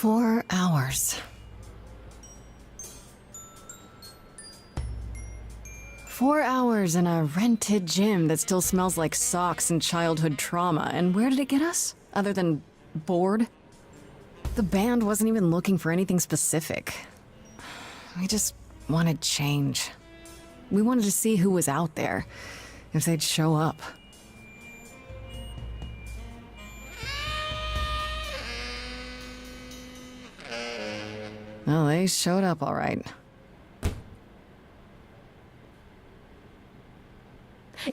4 hours. 4 hours in a rented gym that still smells like socks and childhood trauma, and where did it get us? Other than bored? The band wasn't even looking for anything specific. We just wanted change. We wanted to see who was out there, if they'd show up. Well, they showed up all right.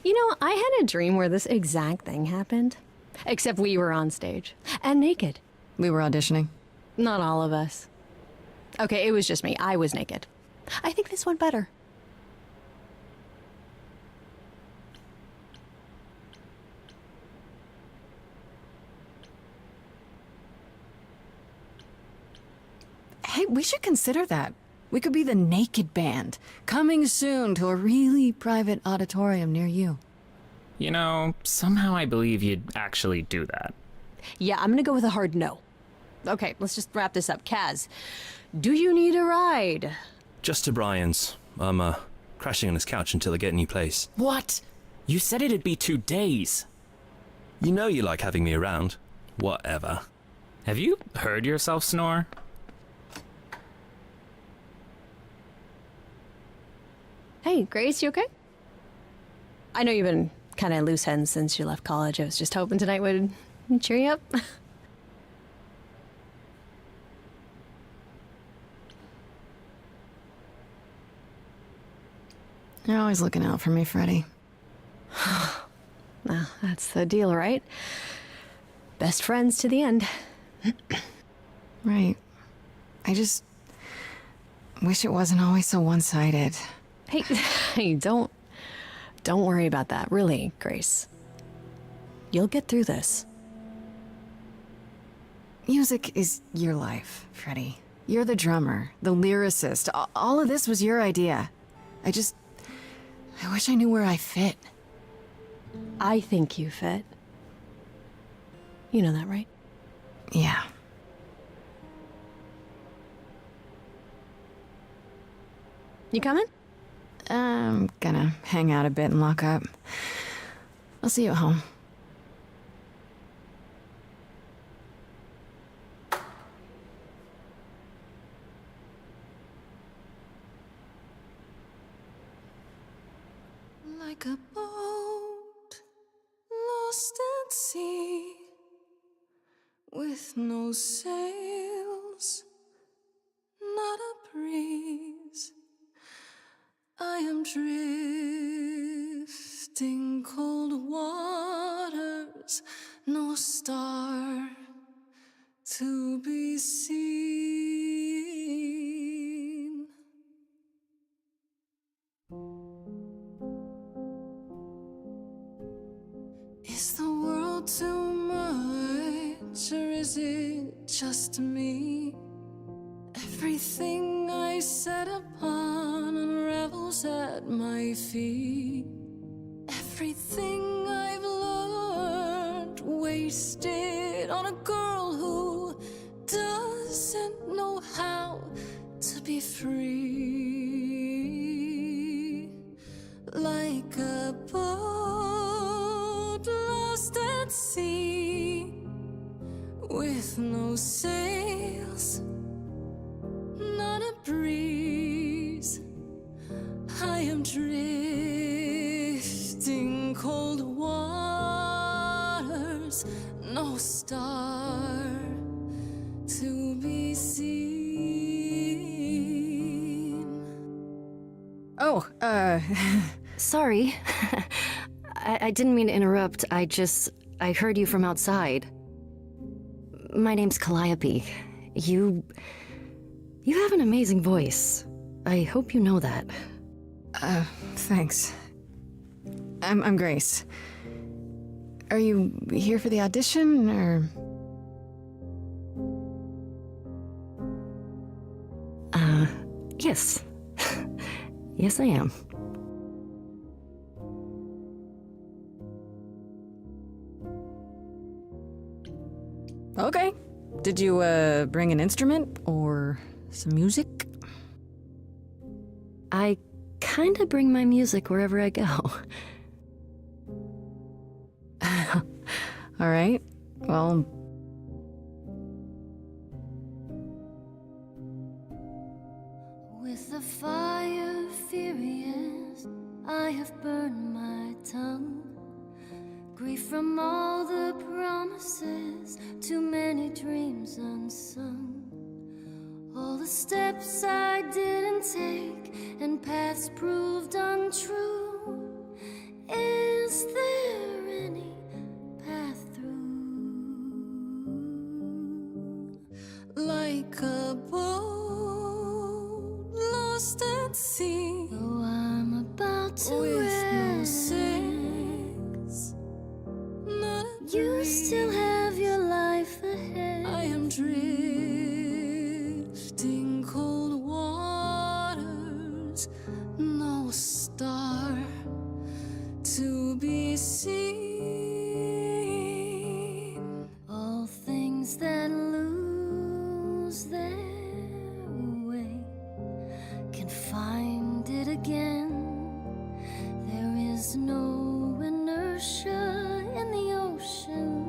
You know, I had a dream where this exact thing happened. Except we were on stage. And naked. We were auditioning. Not all of us. Okay, it was just me. I was naked. I think this went better. Hey, we should consider that. We could be the Naked Band, coming soon to a really private auditorium near you. You know, somehow I believe you'd actually do that. Yeah, I'm gonna go with a hard no. Okay, let's just wrap this up. Kaz, do you need a ride? Just to Brian's. I'm, crashing on his couch until I get a new place. What? You said it'd be 2 days. You know you like having me around. Whatever. Have you heard yourself snore? Hey, Grace, you okay? I know you've been kind of loose ends since you left college. I was just hoping tonight would cheer you up. You're always looking out for me, Freddie. Well, that's the deal, right? Best friends to the end. Right. I just wish it wasn't always so one-sided. Hey, hey, don't worry about that, really, Grace. You'll get through this. Music is your life, Freddie. You're the drummer, the lyricist. All of this was your idea. I wish I knew where I fit. I think you fit. You know that, right? Yeah. You coming? I'm gonna hang out a bit and lock up. I'll see you at home. Like a boat lost at sea, with no sails, not a breeze. I am drifting cold waters, no star to be seen. Is the world too much, or is it just me? Everything I set upon unravels at my feet. Everything I've learned wasted on a girl who doesn't know how to be free. Like a boat lost at sea, with no sails, not a breeze. I am drifting cold waters, no star to be seen. Oh, Sorry. I didn't mean to interrupt. I heard you from outside. My name's Calliope. You have an amazing voice. I hope you know that. thanks. I'm Grace. Are you here for the audition, or? Yes. Yes, I am. Okay. Did you, bring an instrument or some music? I kinda bring my music wherever I go. All right. Well, With the fire furious, I have burned my tongue. Grief from all the promises, too many dreams unsung. All the steps I didn't take and paths proved untrue. Is there any path through? Like a boat lost at sea, though I'm about to with no sails, not a you breeze. Still have your life ahead. I am drifting cold waters, no star to be seen. All things that lose their way can find it again. There is no inertia in the ocean.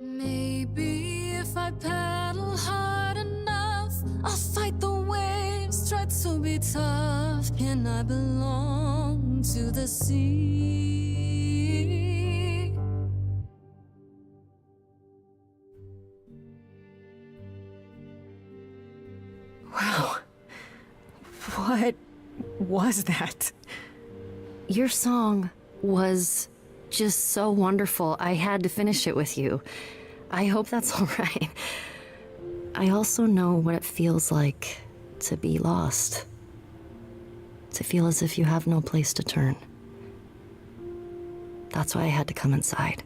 Maybe if I paddle hard enough, I'll fight the waves, try to be tough, and I belong to the sea. wow. What was that? Your song was just so wonderful. I had to finish it with you. I hope that's all right. I also know what it feels like to be lost. To feel as if you have no place to turn. That's why I had to come inside.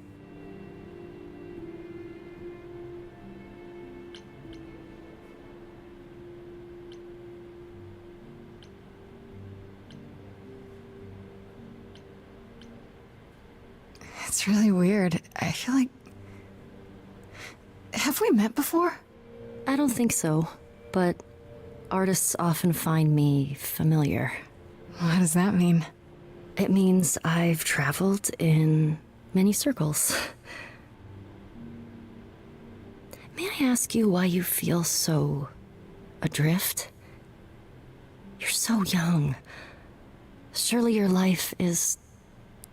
It's really weird. I feel like... Have we met before? I don't think so, but artists often find me familiar. What does that mean? It means I've traveled in many circles. May I ask you why you feel so adrift? You're so young. Surely your life is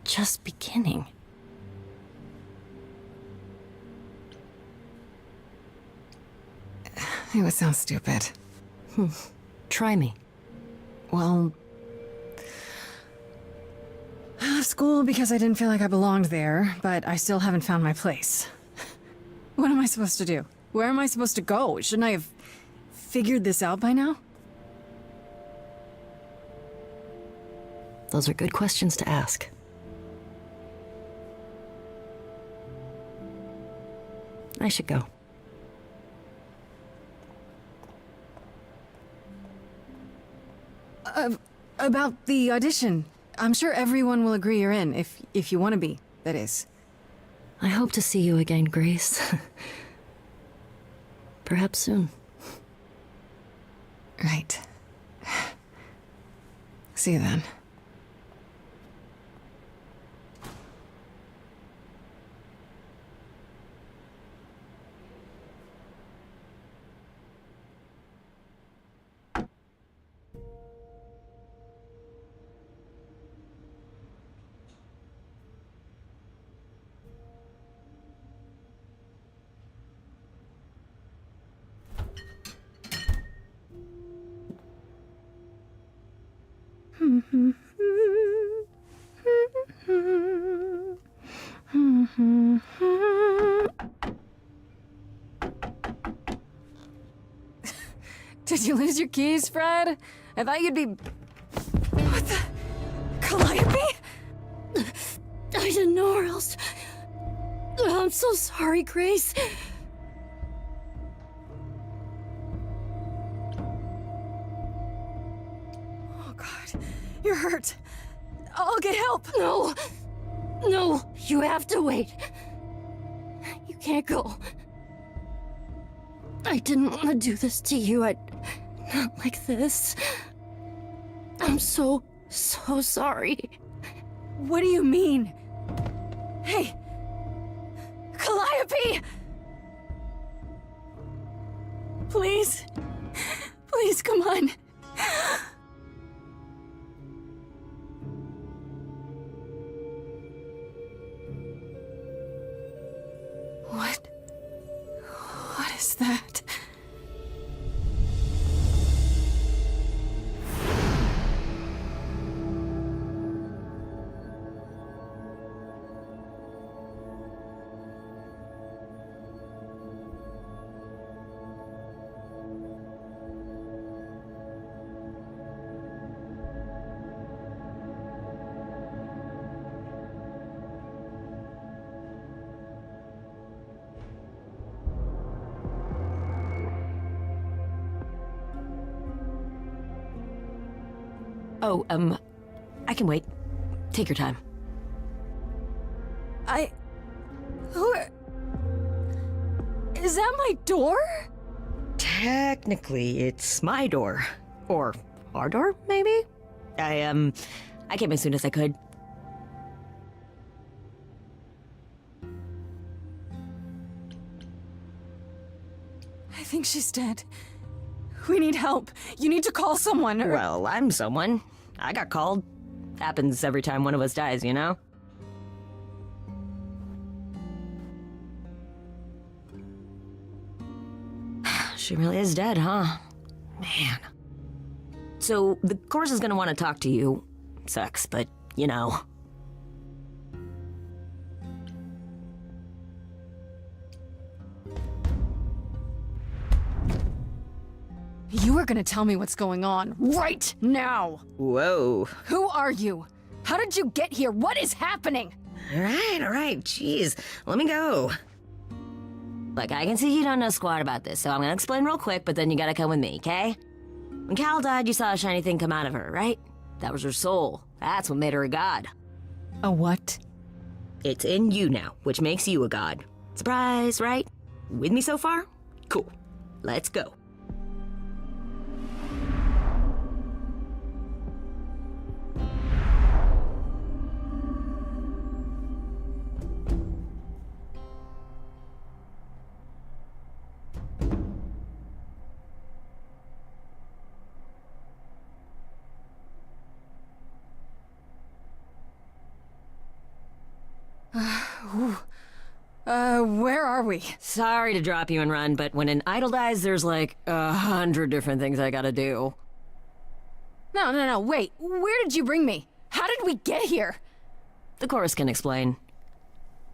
just beginning. It would sound stupid. Try me. Well, I left school because I didn't feel like I belonged there, but I still haven't found my place. What am I supposed to do? Where am I supposed to go? Shouldn't I have figured this out by now? Those are good questions to ask. I should go. About the audition. I'm sure everyone will agree you're in, if you want to be, that is. I hope to see you again, Grace. Perhaps soon. Right. See you then. Did you lose your keys, Fred? I thought you'd be... What the... Calliope? I didn't know where else. I'm so sorry, Grace. Oh, God. You're hurt. I'll get help. No. No, you have to wait. You can't go. I didn't want to do this to you. Not like this. I'm so sorry. What do you mean? Hey! Calliope! Please. Please, come on. What? What is that? Oh, I can wait. Take your time. Is that my door? Technically, it's my door. Or our door, maybe? I came as soon as I could. I think she's dead. We need help. You need to call someone. Well, I'm someone. I got called. Happens every time one of us dies, you know? She really is dead, huh? Man. So, the course is gonna want to talk to you. Sucks, but, you know. You are gonna tell me what's going on right now. Whoa. Who are you? How did you get here? What is happening? All right, jeez. Let me go. Look, I can see you don't know squat about this, so I'm gonna explain real quick, but then you gotta come with me, okay? When Cal died, you saw a shiny thing come out of her, right? That was her soul. That's what made her a god. A what? It's in you now, which makes you a god. Surprise, right? With me so far? Cool. Let's go. Where are we? Sorry to drop you and run, but when an idol dies, there's like 100 different things I gotta do. No, wait. Where did you bring me? How did we get here? The chorus can explain.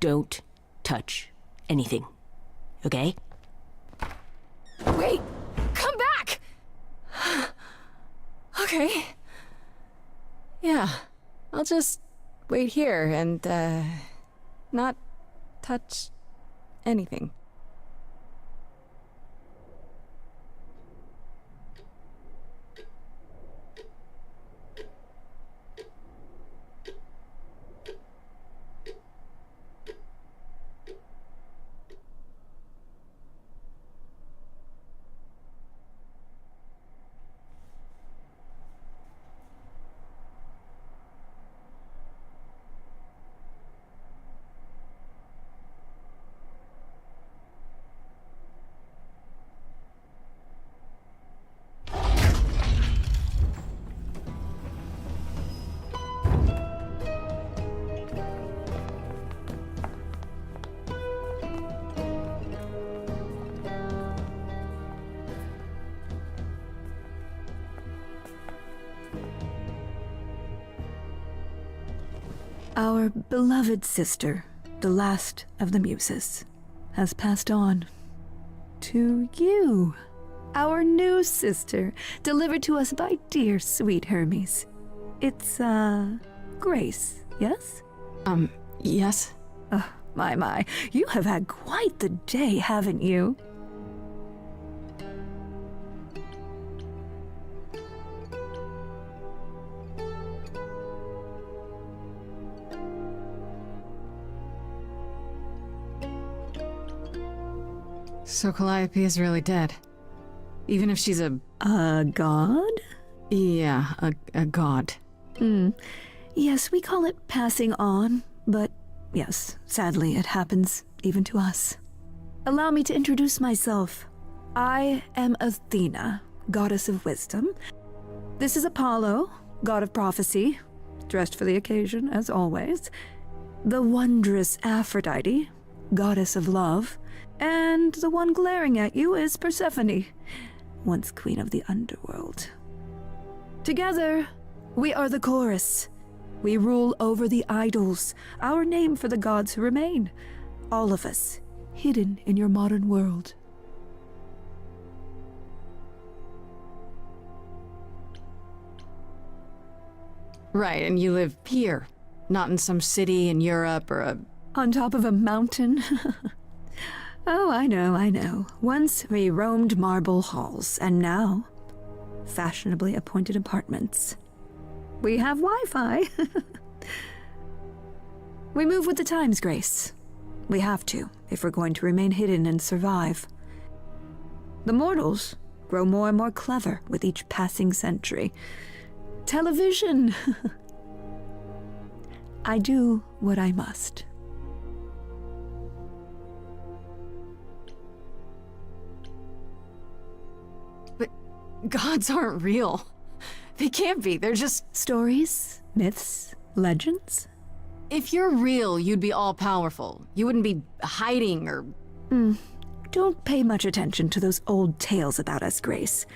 Don't touch anything. Okay? Wait! Come back! Okay. Yeah. I'll just wait here and, not touch anything. Our beloved sister, the last of the Muses, has passed on to you, our new sister, delivered to us by dear sweet Hermes. It's, Grace, yes? Yes? Oh, my, you have had quite the day, haven't you? So Calliope is really dead. Even if she's a God? Yeah, a god. Yes, we call it passing on, but yes, sadly it happens even to us. Allow me to introduce myself. I am Athena, goddess of wisdom. This is Apollo, god of prophecy, dressed for the occasion, as always. The wondrous Aphrodite, goddess of love. And the one glaring at you is Persephone, once queen of the underworld. Together, we are the chorus. We rule over the idols, our name for the gods who remain. All of us, hidden in your modern world. Right, and you live here, not in some city in Europe or a... On top of a mountain? Oh, I know. Once we roamed marble halls, and now, fashionably appointed apartments. We have Wi-Fi. We move with the times, Grace. We have to, if we're going to remain hidden and survive. The mortals grow more and more clever with each passing century. Television! I do what I must. But gods aren't real. They can't be, they're just... Stories, myths, legends. If you're real, you'd be all-powerful. You wouldn't be hiding or... Don't pay much attention to those old tales about us, Grace.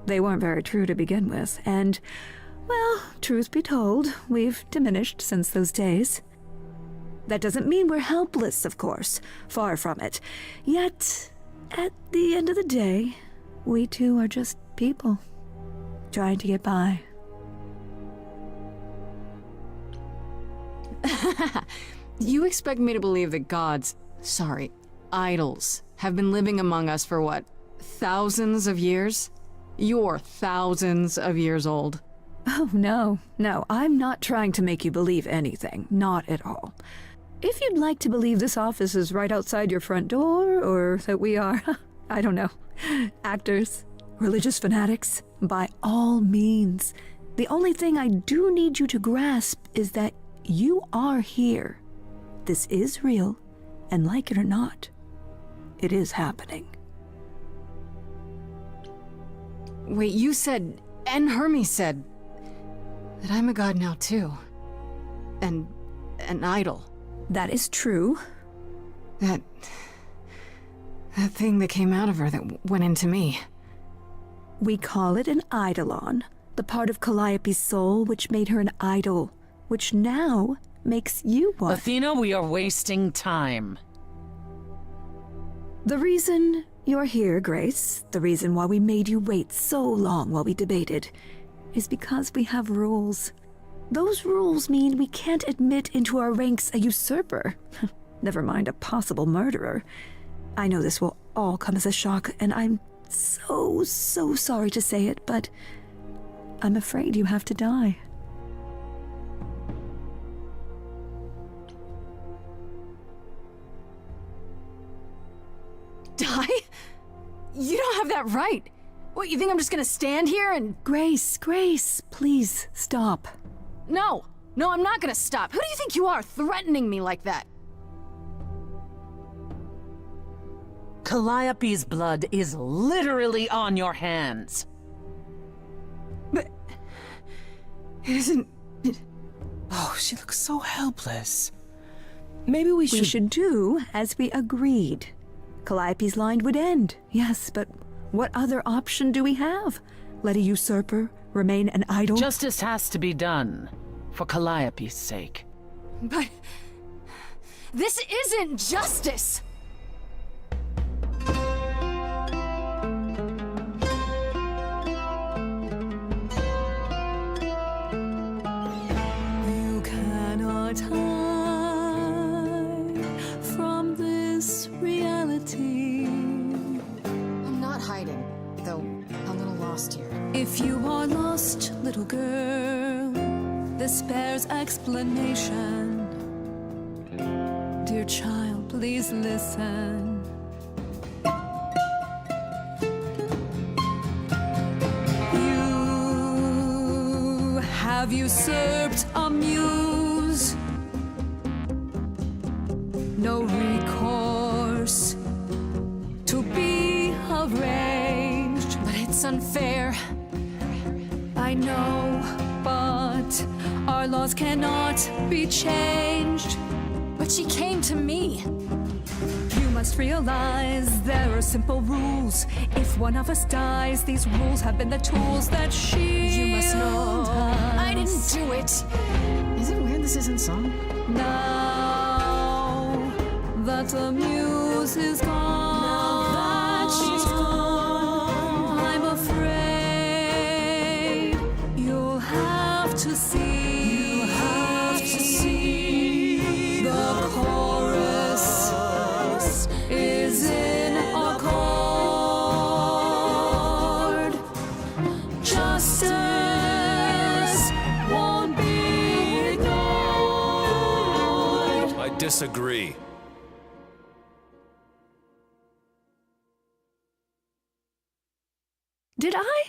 They weren't very true to begin with, and, well, truth be told, we've diminished since those days. That doesn't mean we're helpless, of course. Far from it. Yet, at the end of the day, we too are just people, trying to get by. You expect me to believe that gods, idols, have been living among us for what, thousands of years? You're thousands of years old. Oh, no, I'm not trying to make you believe anything, not at all. If you'd like to believe this office is right outside your front door, or that we are, I don't know, actors, religious fanatics, by all means. The only thing I do need you to grasp is that you are here. This is real, and like it or not, it is happening. Wait, you said, and Hermes said, that I'm a god now too. And an idol. That is true. That thing that came out of her that went into me. We call it an eidolon, the part of Calliope's soul which made her an idol, which now makes you one. Athena, we are wasting time. The reason you're here, Grace, the reason why we made you wait so long while we debated, is because we have rules. Those rules mean we can't admit into our ranks a usurper. Never mind a possible murderer. I know this will all come as a shock, and I'm so sorry to say it, but I'm afraid you have to die. Die? You don't have that right. What, you think I'm just gonna stand here and... Grace, please stop. No, I'm not gonna stop. Who do you think you are, threatening me like that? Calliope's blood is literally on your hands. But... it isn't... Oh, she looks so helpless. Maybe we We should do as we agreed. Calliope's line would end, yes, but what other option do we have? Let a usurper remain an idol? Justice has to be done, for Calliope's sake. But this isn't justice! You cannot hide from this reality. I'm not hiding, though a little lost here. If you are lost, little girl, this bears explanation. Dear child, please listen. You have usurped a muse. No recourse to be arranged. But it's unfair. I know, but our laws cannot be changed. But she came to me. You must realize there are simple rules. If one of us dies, these rules have been the tools that shield You must know I didn't us. do it. Is it weird this isn't song? Now that the muse is gone, I'm afraid you'll have to see. The chorus is in accord. Justice won't be ignored. I disagree. Did I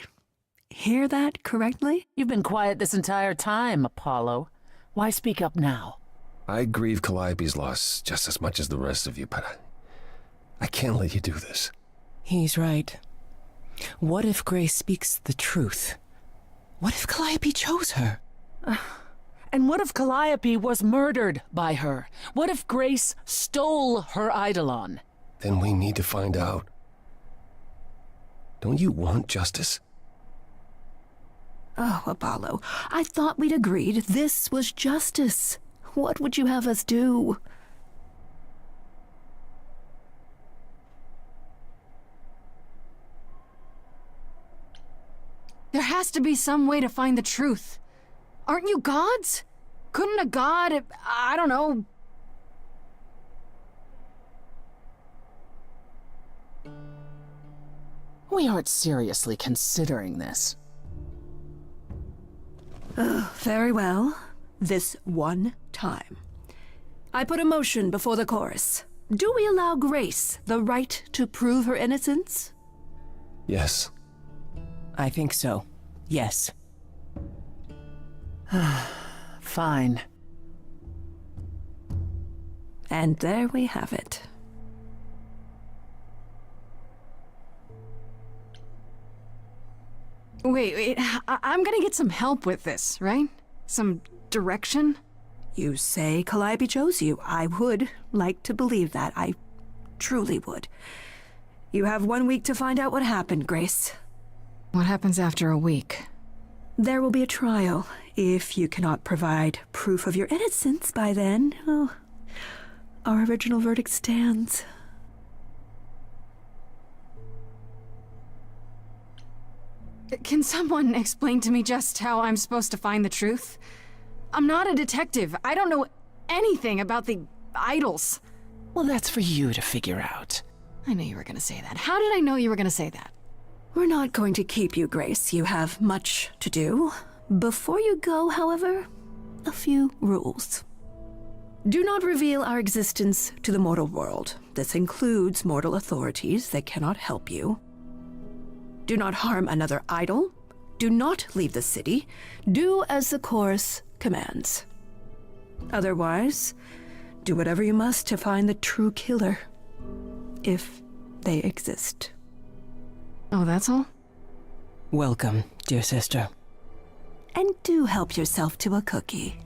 hear that correctly? You've been quiet this entire time, Apollo. Why speak up now? I grieve Calliope's loss just as much as the rest of you, but I can't let you do this. He's right. What if Grace speaks the truth? What if Calliope chose her? And what if Calliope was murdered by her? What if Grace stole her Eidolon? Then we need to find out. Don't you want justice? Oh, Apollo, I thought we'd agreed this was justice. What would you have us do? There has to be some way to find the truth. Aren't you gods? Couldn't a god, I don't know... We aren't seriously considering this. Very well. This one time. I put a motion before the chorus. Do we allow Grace the right to prove her innocence? Yes. I think so. Yes. Fine. And there we have it. Wait, I'm gonna get some help with this, right? Some direction? You say Calliope chose you. I would like to believe that. I truly would. You have 1 week to find out what happened, Grace. What happens after a week? There will be a trial. If you cannot provide proof of your innocence by then, oh, our original verdict stands. Can someone explain to me just how I'm supposed to find the truth? I'm not a detective. I don't know anything about the idols. Well, that's for you to figure out. I knew you were gonna say that. How did I know you were gonna say that? We're not going to keep you, Grace. You have much to do. Before you go, however, a few rules. Do not reveal our existence to the mortal world. This includes mortal authorities that cannot help you. Do not harm another idol. Do not leave the city. Do as the chorus commands. Otherwise, do whatever you must to find the true killer, if they exist. Oh, that's all? Welcome, dear sister. And do help yourself to a cookie.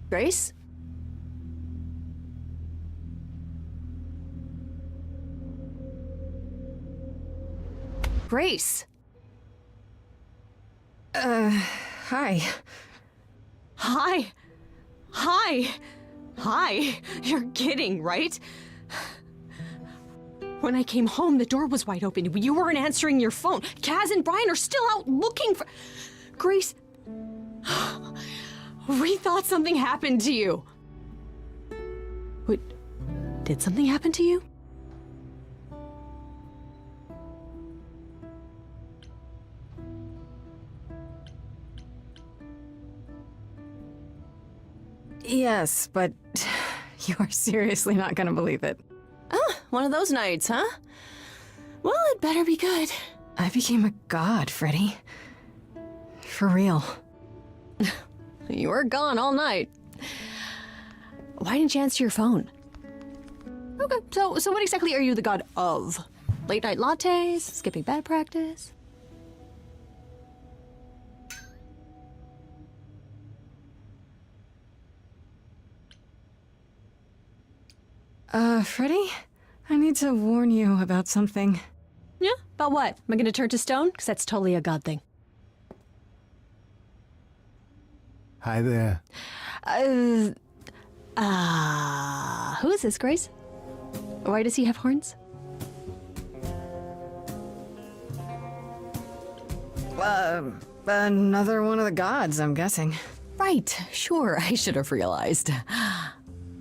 Grace? Grace! Hi. Hi! Hi! Hi! You're kidding, right? When I came home, the door was wide open. You weren't answering your phone. Kaz and Brian are still out looking for... Grace... We thought something happened to you. Wait, did something happen to you? Yes, but you are seriously not gonna believe it. One of those nights, huh? Well, it better be good. I became a god, Freddy. For real. You were gone all night. Why didn't you answer your phone? Okay, so what exactly are you the god of? Late night lattes? Skipping bad practice? Freddy? I need to warn you about something. Yeah? About what? Am I gonna turn to stone? Because that's totally a god thing. Hi there. Who is this, Grace? Why does he have horns? Another one of the gods, I'm guessing. Right, sure, I should have realized.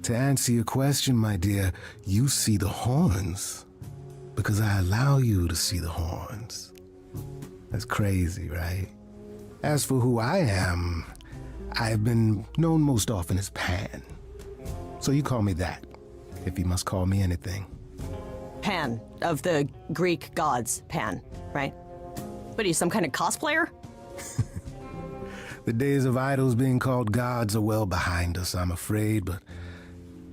To answer your question, my dear, you see the horns because I allow you to see the horns. That's crazy, right? As for who I am, I've been known most often as Pan. So you call me that, if you must call me anything. Pan, of the Greek gods, Pan, right? What are you, some kind of cosplayer? The days of idols being called gods are well behind us, I'm afraid, but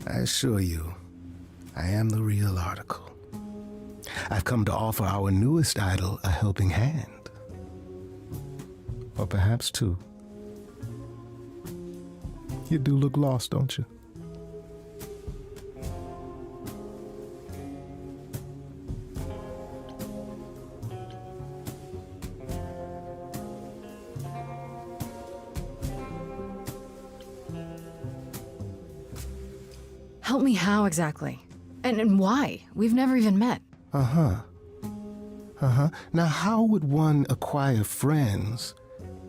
I assure you, I am the real article. I've come to offer our newest idol a helping hand. Or perhaps two. You do look lost, don't you? Help me how exactly? And why? We've never even met. Now, how would one acquire friends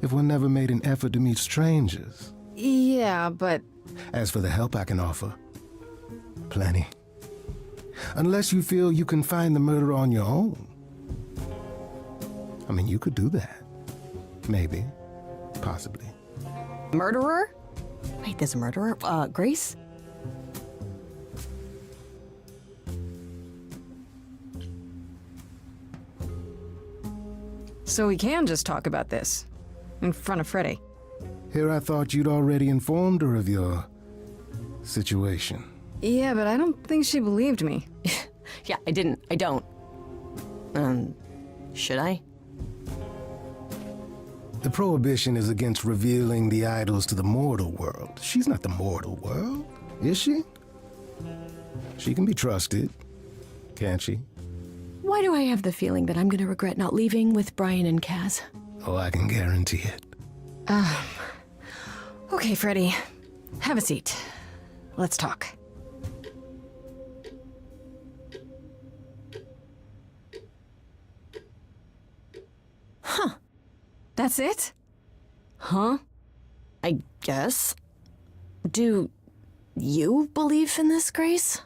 if one never made an effort to meet strangers? Yeah, but... As for the help I can offer, plenty. Unless you feel you can find the murderer on your own. I mean, you could do that. Maybe. Possibly. Murderer? Wait, there's a murderer? Grace? So we can just talk about this. In front of Freddy. Here I thought you'd already informed her of your situation. Yeah, but I don't think she believed me. Yeah, I didn't. I don't. Should I? The prohibition is against revealing the idols to the mortal world. She's not the mortal world, is she? She can be trusted, can't she? Why do I have the feeling that I'm gonna regret not leaving with Brian and Kaz? Oh, I can guarantee it. Okay, Freddy. Have a seat. Let's talk. Huh. That's it? Huh? I guess. Do you believe in this, Grace?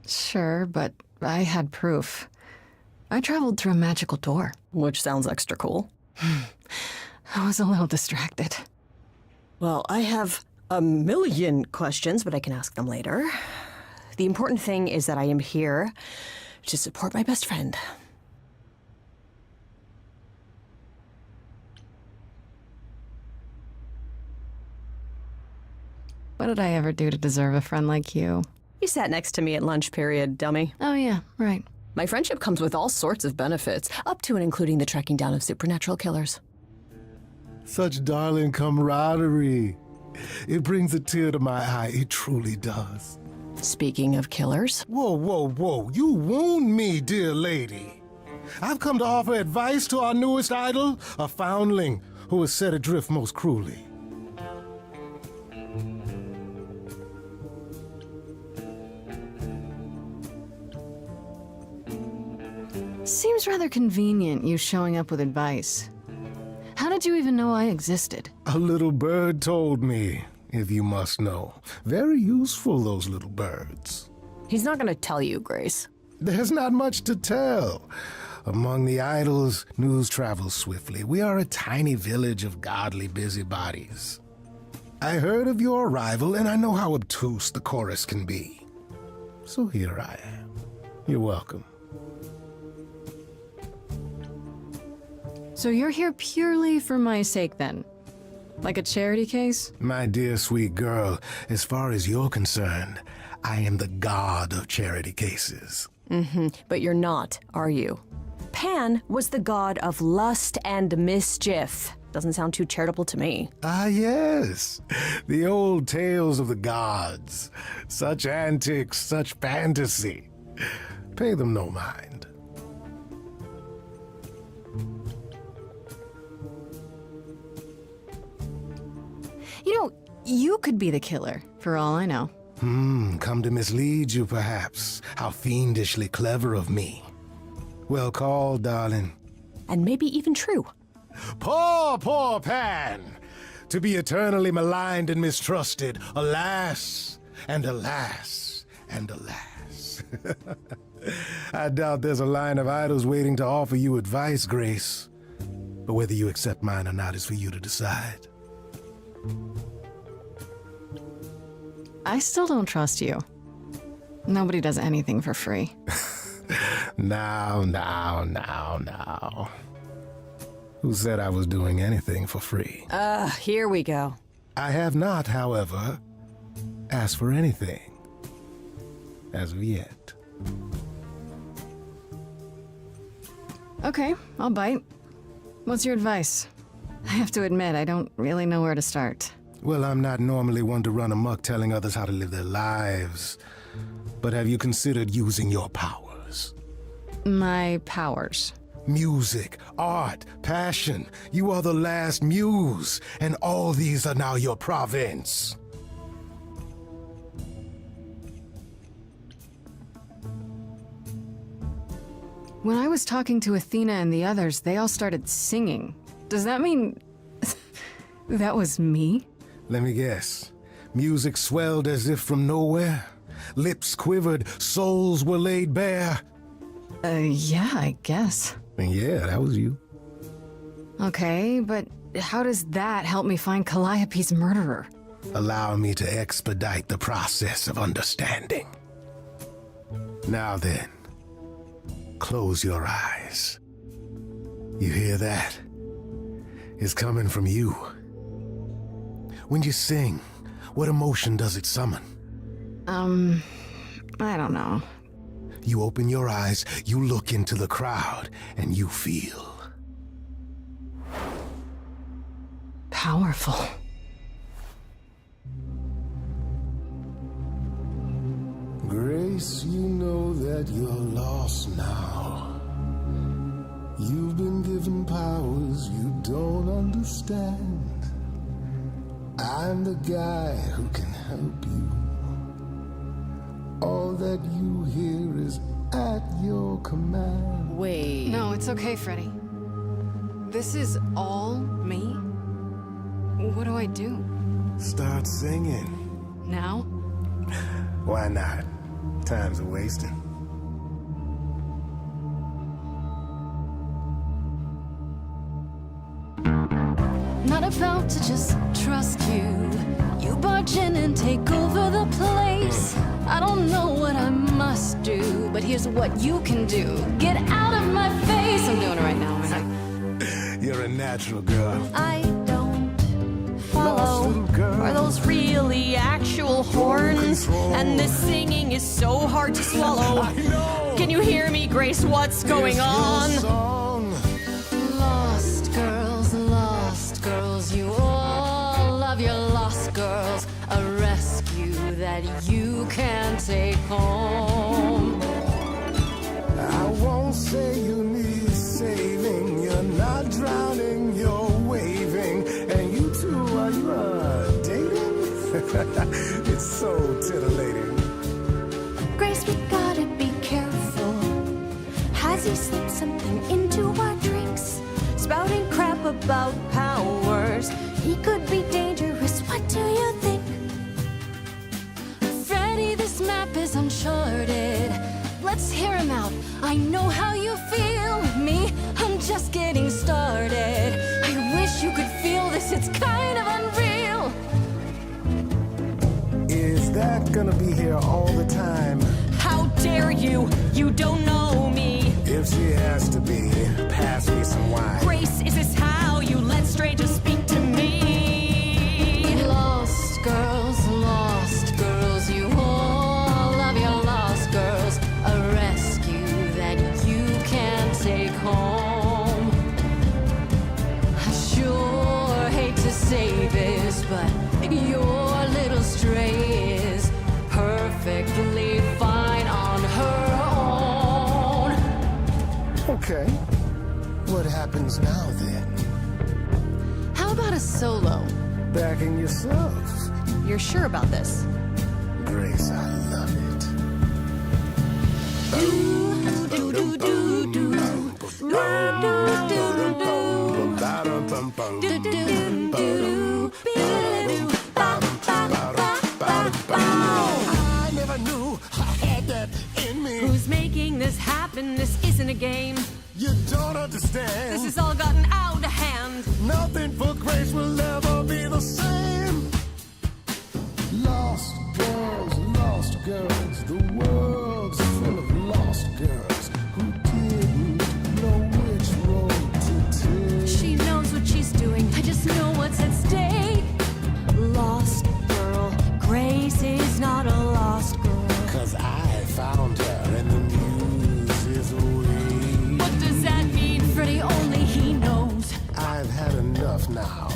Sure, but I had proof. I traveled through a magical door. Which sounds extra cool. I was a little distracted. Well, I have a million questions, but I can ask them later. The important thing is that I am here to support my best friend. What did I ever do to deserve a friend like you? You sat next to me at lunch period, dummy. Oh yeah, right. My friendship comes with all sorts of benefits, up to and including the tracking down of supernatural killers. Such darling camaraderie. It brings a tear to my eye. It truly does. Speaking of killers. Whoa, whoa, whoa. You wound me, dear lady. I've come to offer advice to our newest idol, a foundling who was set adrift most cruelly. Seems rather convenient, you showing up with advice. How did you even know I existed? A little bird told me, if you must know. Very useful, those little birds. He's not gonna tell you, Grace. There's not much to tell. Among the idols, news travels swiftly. We are a tiny village of godly busybodies. I heard of your arrival, and I know how obtuse the chorus can be. So here I am. You're welcome. So you're here purely for my sake, then? Like a charity case? My dear sweet girl, as far as you're concerned, I am the god of charity cases. But you're not, are you? Pan was the god of lust and mischief. Doesn't sound too charitable to me. Ah, yes. The old tales of the gods. Such antics, such fantasy. Pay them no mind. You know, you could be the killer, for all I know. Come to mislead you, perhaps. How fiendishly clever of me. Well called, darling. And maybe even true. Poor, poor Pan! To be eternally maligned and mistrusted. Alas, and alas, and alas. I doubt there's a line of idols waiting to offer you advice, Grace. But whether you accept mine or not is for you to decide. I still don't trust you. Nobody does anything for free. Now. Who said I was doing anything for free? Here we go. I have not, however, asked for anything. As of yet. Okay, I'll bite. What's your advice? I have to admit, I don't really know where to start. Well, I'm not normally one to run amok telling others how to live their lives. But have you considered using your powers? My powers. Music, art, passion. You are the last muse, and all these are now your province. When I was talking to Athena and the others, they all started singing. Does that mean that was me? Let me guess. Music swelled as if from nowhere. Lips quivered, souls were laid bare. Yeah, I guess. Yeah, that was you. Okay, but how does that help me find Calliope's murderer? Allow me to expedite the process of understanding. Now then, close your eyes. You hear that? It's coming from you. When you sing, what emotion does it summon? I don't know. You open your eyes, you look into the crowd, and you feel powerful. Grace, you know that you're lost now. You've been given powers you don't understand. I'm the guy who can help you. All that you hear is at your command. Wait. No, it's okay, Freddy. This is all me? What do I do? Start singing. Now? Why not? Time's a wasting. Not about to just trust you. You barge in and take over the place. I don't know what I must do, but here's what you can do. Get out of my face. I'm doing it right now, aren't I? You're a natural girl. I don't Lost follow. little girl. Are those really actual horns? control. And this singing is so hard to swallow. I know. Can you hear me, Grace? What's going on? Lost girls, you all love your lost girls. A rescue that you can take home. I won't say you need saving. You're not drowning, you're waving. And you two, are you dating? It's so titillating. Grace, we gotta be careful. Has he slipped something into our drinks? Spouting crap about powers. He could be dangerous, what do you think? Freddy, this map is uncharted. Let's hear him out. I know how you feel. Me, I'm just getting started. I wish you could feel this, it's kind of unreal. Is that gonna be here all the time? How dare you? You don't know me. If she has to be, pass me some wine. Grace, is this how you let strangers speak to me? Lost girls, you all love your lost girls. A rescue that you can take home. I sure hate to say this, but your little stray is perfectly fine on her own. Okay. What happens now then? How about a solo? Backing yourself. You're sure about this? Grace, I love it. I never knew I had that in me. Who's making this happen? This isn't a game. You don't understand. This has all gotten out of hand. Nothing for Grace will ever be the same. Lost girls, the world's full of lost girls who didn't know which road to take. She knows what she's doing. I just know what's at stake. Lost girl. Grace is not a lost girl. 'Cause I found her and the news is away. What does that mean? Freddie, only he knows. I've had enough now.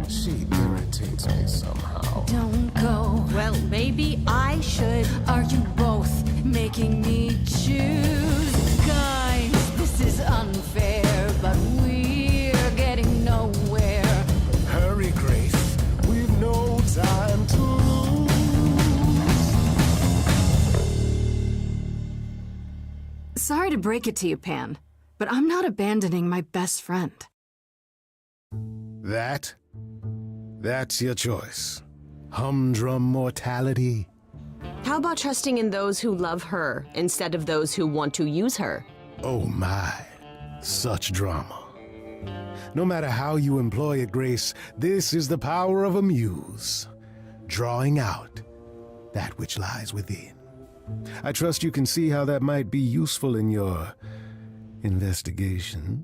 She irritates me somehow. Don't go. Well, maybe I should. Are you both making me choose? Guys, this is unfair, but we're getting nowhere. Hurry, Grace. We've no time to lose. Sorry to break it to you, Pan, but I'm not abandoning my best friend. That's your choice. Humdrum mortality. How about trusting in those who love her instead of those who want to use her? Oh my, such drama. No matter how you employ it, Grace, this is the power of a muse, drawing out that which lies within. I trust you can see how that might be useful in your investigation.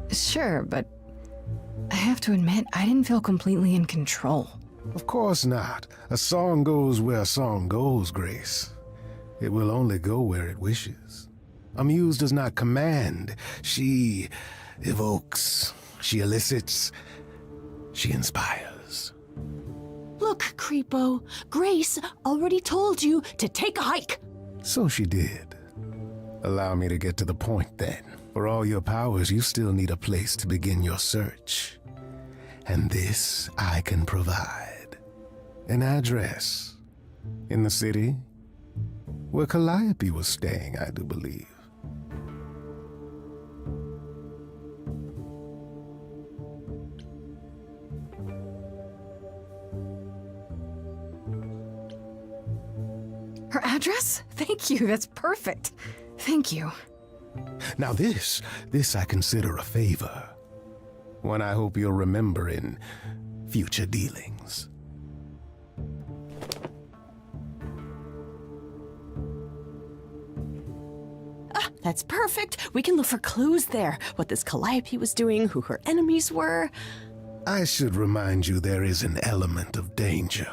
Sure, but I have to admit, I didn't feel completely in control. Of course not. A song goes where a song goes, Grace. It will only go where it wishes. A muse does not command. She evokes. She elicits. She inspires. Look, Creepo, Grace already told you to take a hike. So she did. Allow me to get to the point then. For all your powers, you still need a place to begin your search. And this I can provide. An address. In the city. Where Calliope was staying, I do believe. Her address? Thank you, that's perfect. Thank you. Now this I consider a favor. One I hope you'll remember in future dealings. That's perfect. We can look for clues there. What this Calliope was doing, who her enemies were. I should remind you there is an element of danger.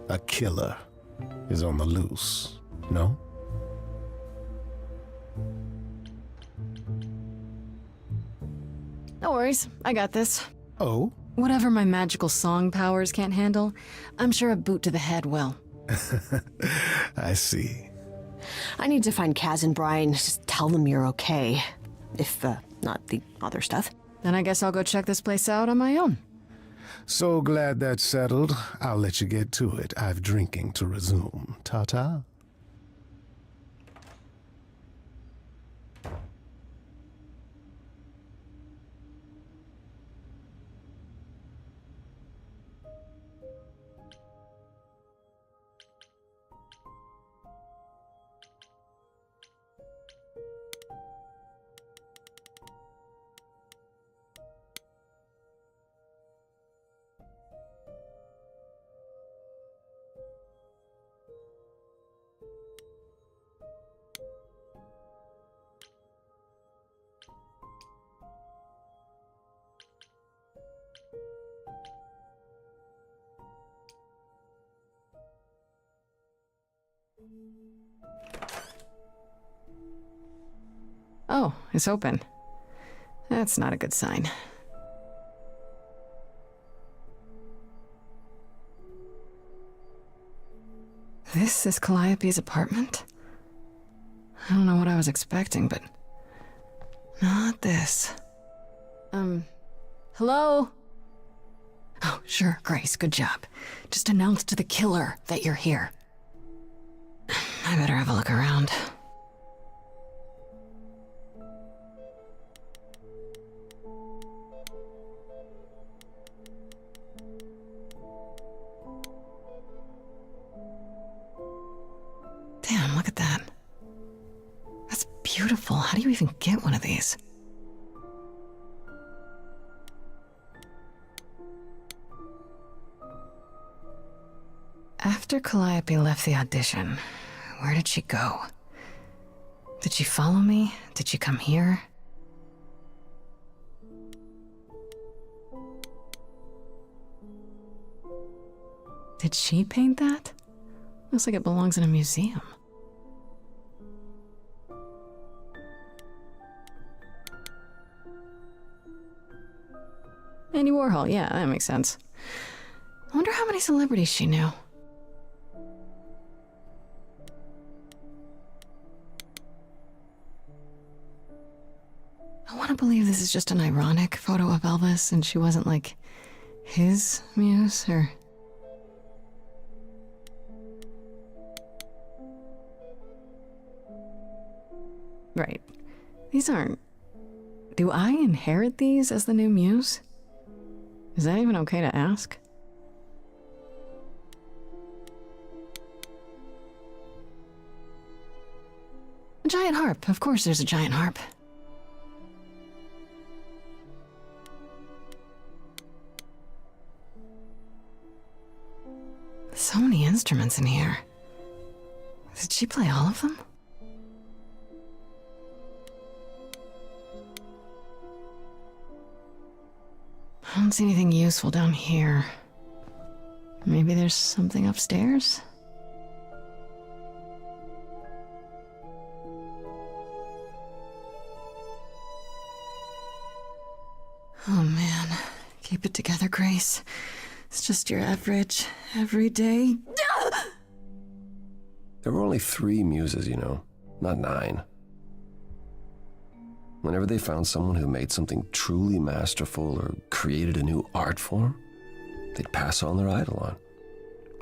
A killer is on the loose, no? No worries, I got this. Oh? Whatever my magical song powers can't handle, I'm sure a boot to the head will. I see. I need to find Kaz and Brian. Just tell them you're okay. If, not the other stuff. Then I guess I'll go check this place out on my own. So glad that's settled. I'll let you get to it. I've drinking to resume. Ta-ta. Oh, it's open. That's not a good sign. This is Calliope's apartment? I don't know what I was expecting, but not this. Hello? Oh, sure, Grace, good job. Just announce to the killer that you're here. I better have a look around. Damn, look at that. That's beautiful. How do you even get one of these? After Calliope left the audition, where did she go? Did she follow me? Did she come here? Did she paint that? Looks like it belongs in a museum. Andy Warhol, yeah, that makes sense. I wonder how many celebrities she knew. I want to believe this is just an ironic photo of Elvis and she wasn't like his muse, or... Right. These aren't... Do I inherit these as the new muse? Is that even okay to ask? A giant harp. Of course there's a giant harp. So many instruments in here. Did she play all of them? I don't see anything useful down here. Maybe there's something upstairs? Oh man, keep it together, Grace. It's just your average, everyday... There were only 3 muses, you know, not 9. Whenever they found someone who made something truly masterful or created a new art form, they'd pass on their idol on,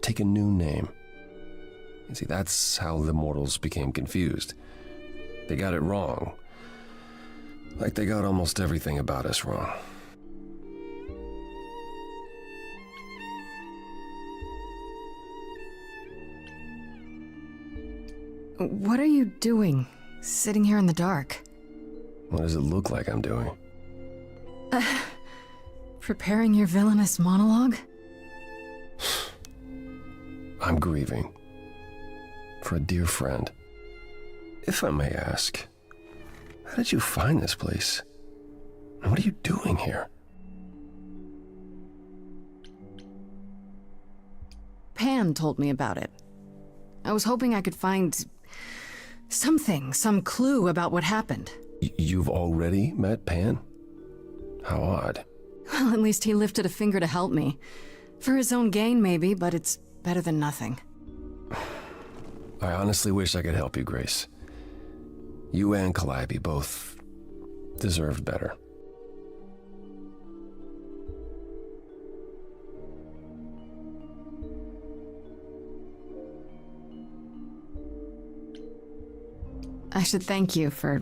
take a new name. You see, that's how the mortals became confused. They got it wrong. Like they got almost everything about us wrong. What are you doing, sitting here in the dark? What does it look like I'm doing? Preparing your villainous monologue? I'm grieving. For a dear friend. If I may ask, How did you find this place? And what are you doing here? Pan told me about it. I was hoping I could find something, some clue about what happened. You've already met Pan? How odd. Well, at least he lifted a finger to help me. For his own gain, maybe, but it's better than nothing. I honestly wish I could help you, Grace. You and Calliope both deserved better. I should thank you for,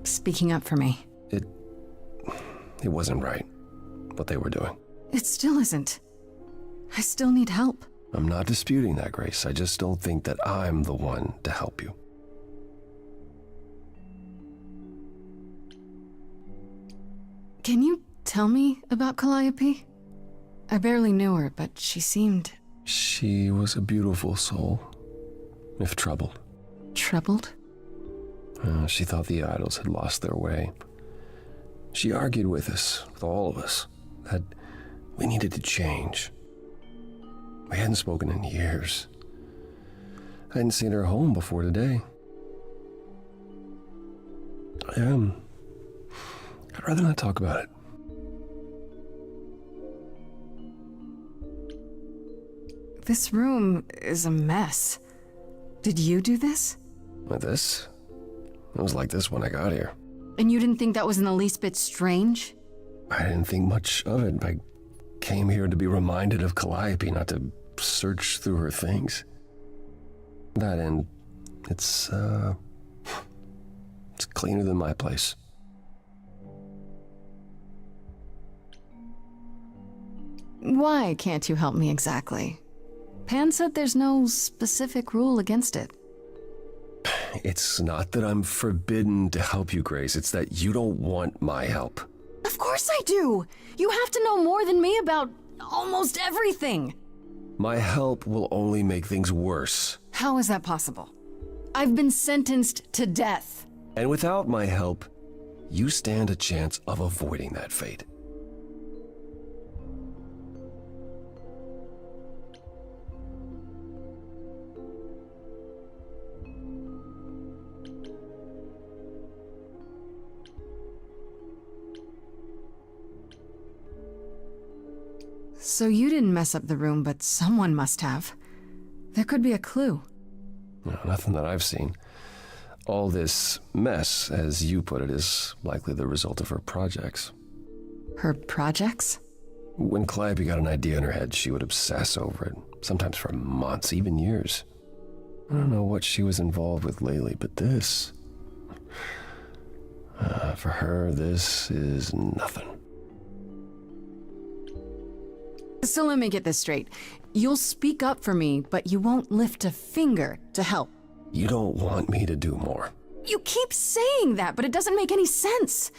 speaking up for me. It wasn't right, what they were doing. It still isn't. I still need help. I'm not disputing that, Grace. I just don't think that I'm the one to help you. Can you tell me about Calliope? I barely knew her, but she seemed... She was a beautiful soul, if troubled. Troubled? She thought the idols had lost their way. She argued with us, with all of us, that we needed to change. We hadn't spoken in years. I hadn't seen her home before today. I'd rather not talk about it. This room is a mess. Did you do this? With this? It was like this when I got here. And you didn't think that was in the least bit strange? I didn't think much of it. I came here to be reminded of Calliope, not to search through her things. That end, it's cleaner than my place. Why can't you help me exactly? Pan said there's no specific rule against it. It's not that I'm forbidden to help you, Grace. It's that you don't want my help. Of course I do! You have to know more than me about almost everything! My help will only make things worse. How is that possible? I've been sentenced to death. And without my help, you stand a chance of avoiding that fate. So you didn't mess up the room, but someone must have. There could be a clue. No, nothing that I've seen. All this mess, as you put it, is likely the result of her projects. Her projects? When Calliope got an idea in her head, she would obsess over it, sometimes for months, even years. I don't know what she was involved with lately, but this... for her, this is nothing. So let me get this straight. You'll speak up for me, but you won't lift a finger to help. You don't want me to do more. You keep saying that, but it doesn't make any sense.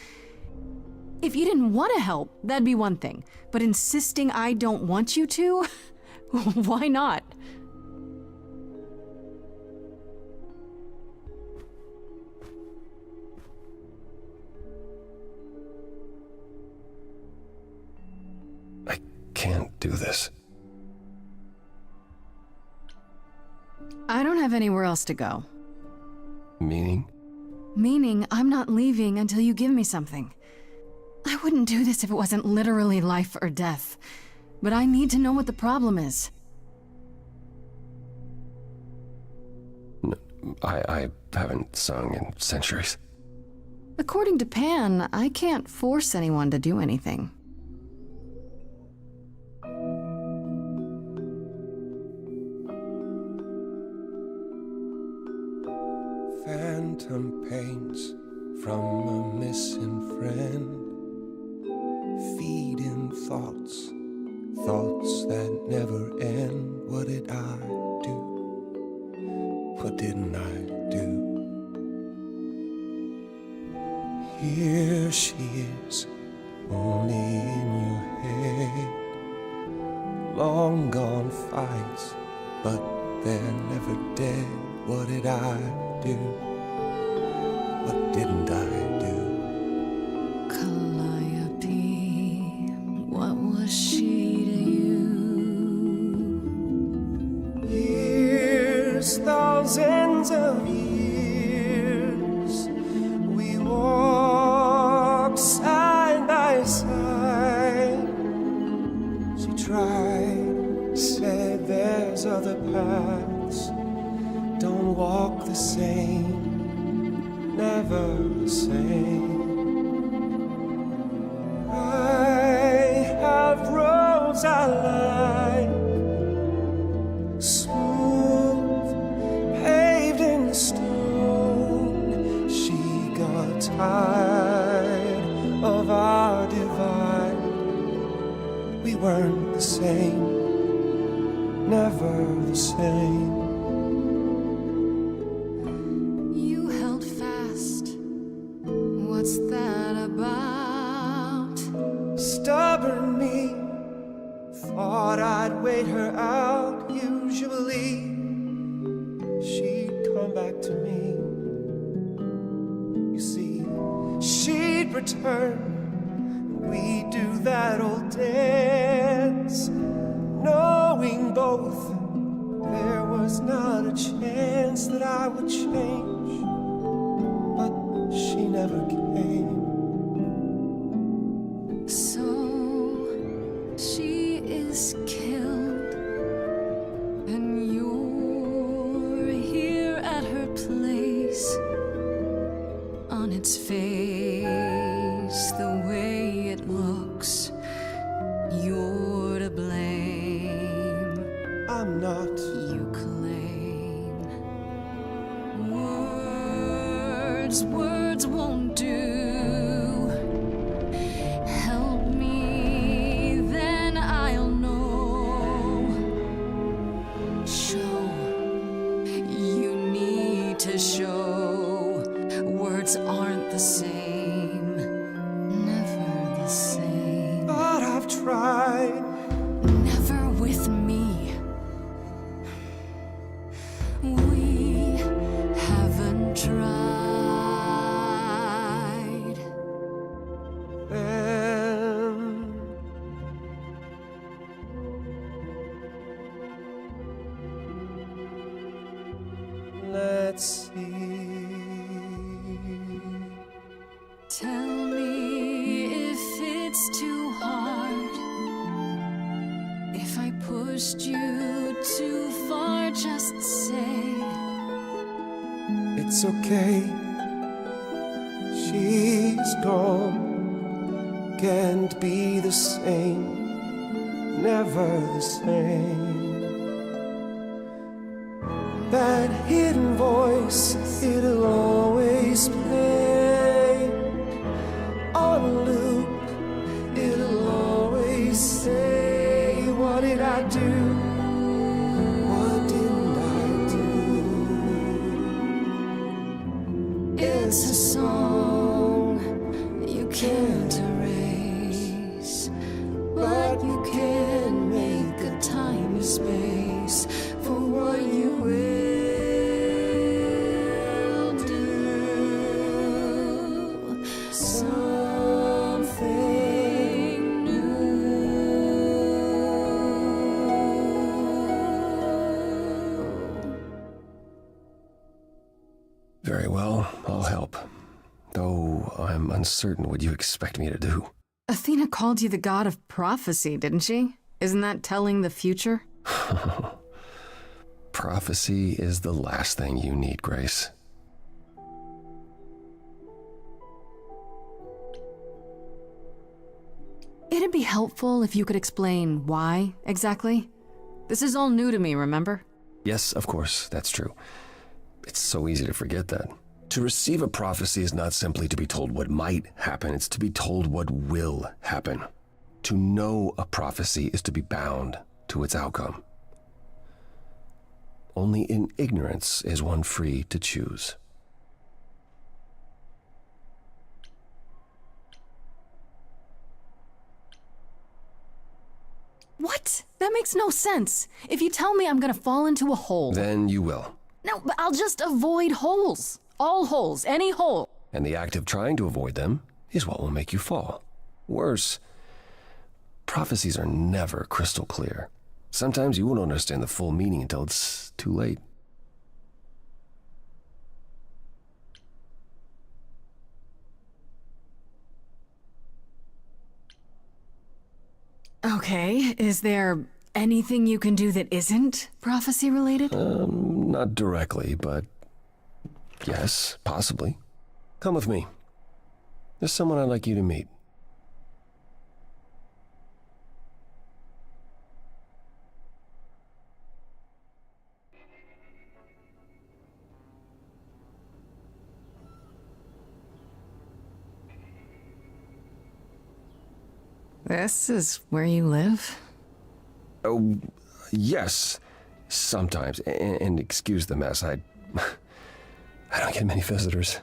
If you didn't want to help, that'd be one thing. But insisting I don't want you to? Why not? I can't do this. I don't have anywhere else to go. Meaning? Meaning I'm not leaving until you give me something. I wouldn't do this if it wasn't literally life or death. But I need to know what the problem is. No, I haven't sung in centuries. According to Pan, I can't force anyone to do anything. Phantom pains from a missing friend, feeding thoughts, thoughts that never end. What did I do? What didn't I do? Here she is, only in your head. Long gone fights, but they're never dead. What did I do? didn't I do? Calliope, what was she to you? Years, thousands of years, we walked side by side. She tried, said there's other paths. Don't walk the same, never the same. I have roads I like, smooth, paved in stone. She got tired of our divide. We weren't the same, never the same. You held fast. What's that about? Stubborn me thought I'd wait her out. Usually she'd come back to me. You see, she'd return. We'd do that old dance, knowing both there was not a chance that I would change. But she never came. So she is killed, and you're here at her place. On its face, the way it looks, you're to blame. I'm not. You claim words won't do. Help me, then I'll know. Show, you need to show. Words aren't the same, never the same. But I've tried. Never with me. We haven't tried. Then let's see. Tell me if it's too hard. If I pushed you too far, just say It's okay. She's gone. Can't be the same. Never the same. That hidden voice, it'll always play on a loop. It'll always say, what did I do? What didn't I do? it's a song you can't erase, but you can make a tiny space for what you will do. Something new. Very well, I'll help. Though I'm uncertain what you expect me to do. Athena called you the god of prophecy, didn't she? Isn't that telling the future? Prophecy is the last thing you need, Grace. It'd be helpful if you could explain why, exactly. This is all new to me, remember? Yes, of course, that's true. It's so easy to forget that. To receive a prophecy is not simply to be told what might happen, it's to be told what will happen. To know a prophecy is to be bound to its outcome. Only in ignorance is one free to choose. What? That makes no sense. If you tell me I'm gonna fall into a hole... Then you will. No, but I'll just avoid holes. All holes, any hole. And the act of trying to avoid them is what will make you fall. Worse, prophecies are never crystal clear. Sometimes you won't understand the full meaning until it's too late. Okay, is there anything you can do that isn't prophecy related? Not directly, but yes, possibly. Come with me. There's someone I'd like you to meet. This is where you live? Oh, yes, sometimes. And excuse the mess, I don't get many visitors.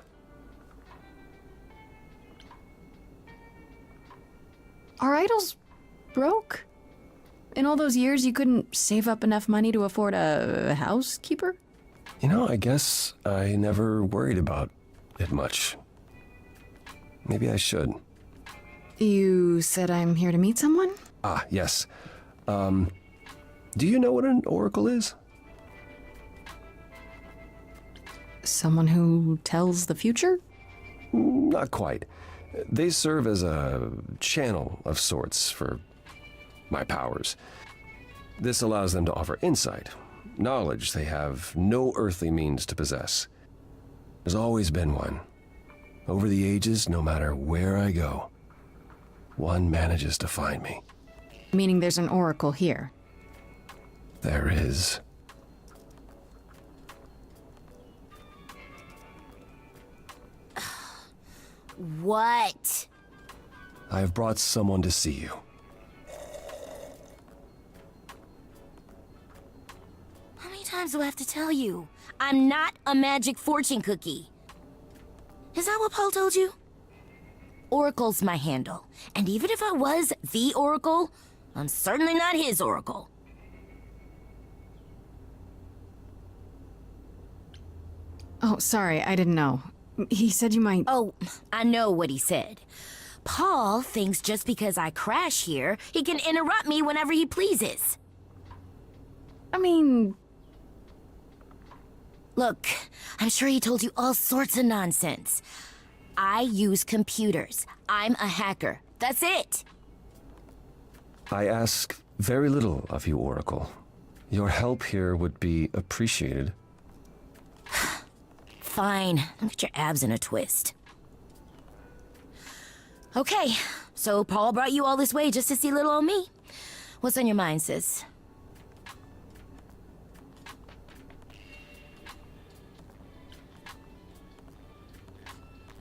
Are idols broke? In all those years, you couldn't save up enough money to afford a housekeeper? You know, I guess I never worried about it much. Maybe I should. You said I'm here to meet someone? Ah, yes. Do you know what an oracle is? Someone who tells the future? Not quite. They serve as a channel of sorts for my powers. This allows them to offer insight, knowledge they have no earthly means to possess. There's always been one. Over the ages, no matter where I go, one manages to find me. Meaning there's an oracle here. There is. What? I've brought someone to see you. How many times do I have to tell you? I'm not a magic fortune cookie. Is that what Paul told you? Oracle's my handle. And even if I was the Oracle, I'm certainly not his Oracle. Oh, sorry, I didn't know. He said you might... Oh, I know what he said. Paul thinks just because I crash here, he can interrupt me whenever he pleases. I mean... Look, I'm sure he told you all sorts of nonsense. I use computers. I'm a hacker. That's it. I ask very little of you, Oracle. Your help here would be appreciated. Fine. Don't get your abs in a twist. Okay, so Paul brought you all this way just to see little old me. What's on your mind, sis?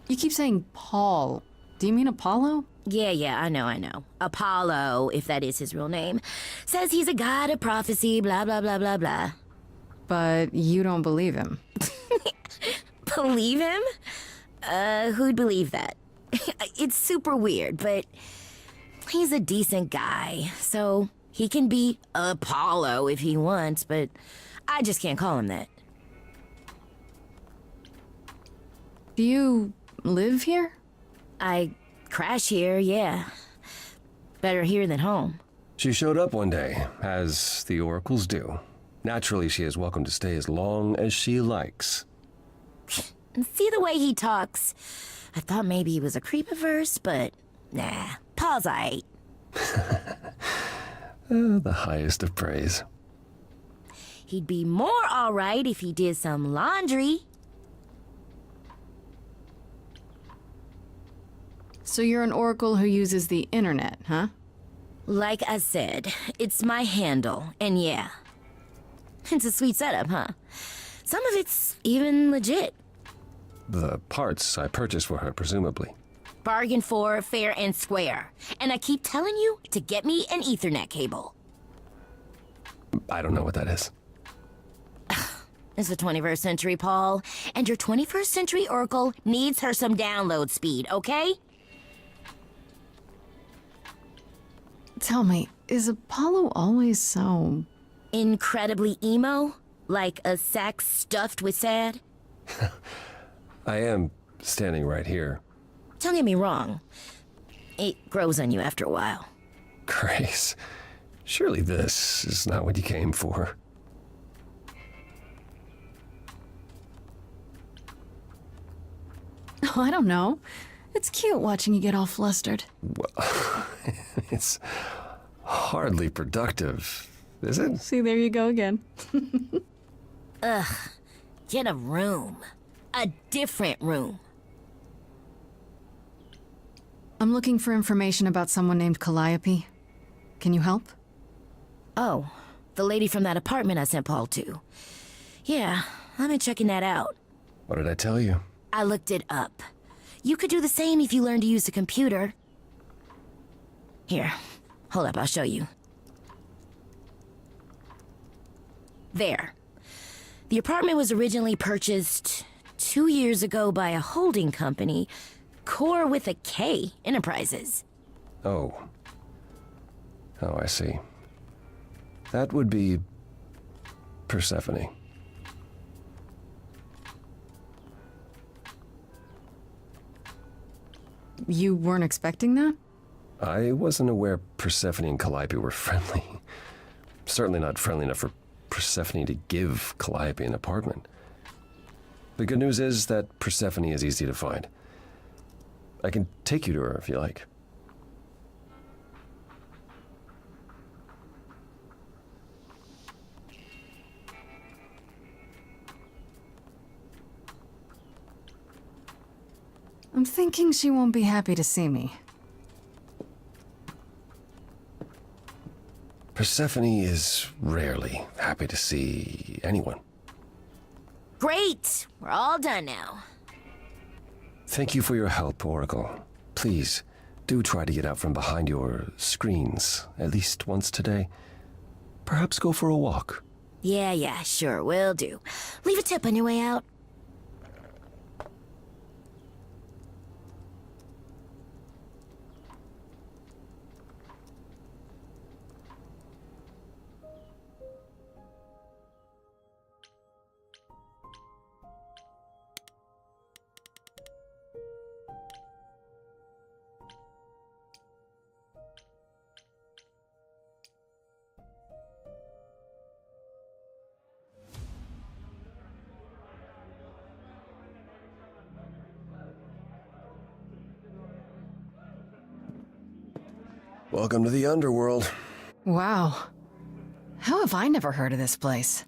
You keep saying Paul. Do you mean Apollo? Yeah, I know. Apollo, if that is his real name, says he's a god of prophecy, blah, blah, blah, blah, blah. But you don't believe him. Believe him? Who'd believe that? It's super weird, but he's a decent guy, so he can be Apollo if he wants, but I just can't call him that. Do you live here? I crash here, yeah. Better here than home. She showed up one day, as the oracles do. Naturally, she is welcome to stay as long as she likes. And see the way he talks. I thought maybe he was a creep at first, but nah, Paul's aight. The highest of praise. He'd be more alright if he did some laundry. So you're an oracle who uses the internet, huh? Like I said, it's my handle, and yeah. It's a sweet setup, huh? Some of it's even legit. The parts I purchased for her, presumably. Bargain for, fair and square. And I keep telling you to get me an Ethernet cable. I don't know what that is. It's the 21st century, Paul. And your 21st century Oracle needs her some download speed, okay? Tell me, is Apollo always so... incredibly emo? Like a sack stuffed with sad? I am standing right here. Don't get me wrong. It grows on you after a while. Grace, surely this is not what you came for. Oh, I don't know. It's cute watching you get all flustered. Well, it's hardly productive, is it? See, there you go again. Ugh. Get a room. A different room. I'm looking for information about someone named Calliope. Can you help? Oh, the lady from that apartment I sent Paul to. Yeah, I've been checking that out. What did I tell you? I looked it up. You could do the same if you learned to use the computer. Here, hold up, I'll show you. There. The apartment was originally purchased 2 years ago by a holding company, Core with a K Enterprises. Oh. Oh, I see. That would be Persephone. You weren't expecting that? I wasn't aware Persephone and Calliope were friendly. Certainly not friendly enough for Persephone to give Calliope an apartment. The good news is that Persephone is easy to find. I can take you to her if you like. I'm thinking she won't be happy to see me. Persephone is rarely happy to see anyone. Great! We're all done now. Thank you for your help, Oracle. Please, do try to get out from behind your screens at least once today. Perhaps go for a walk. Yeah, sure, will do. Leave a tip on your way out. Welcome to the underworld. Wow. How have I never heard of this place?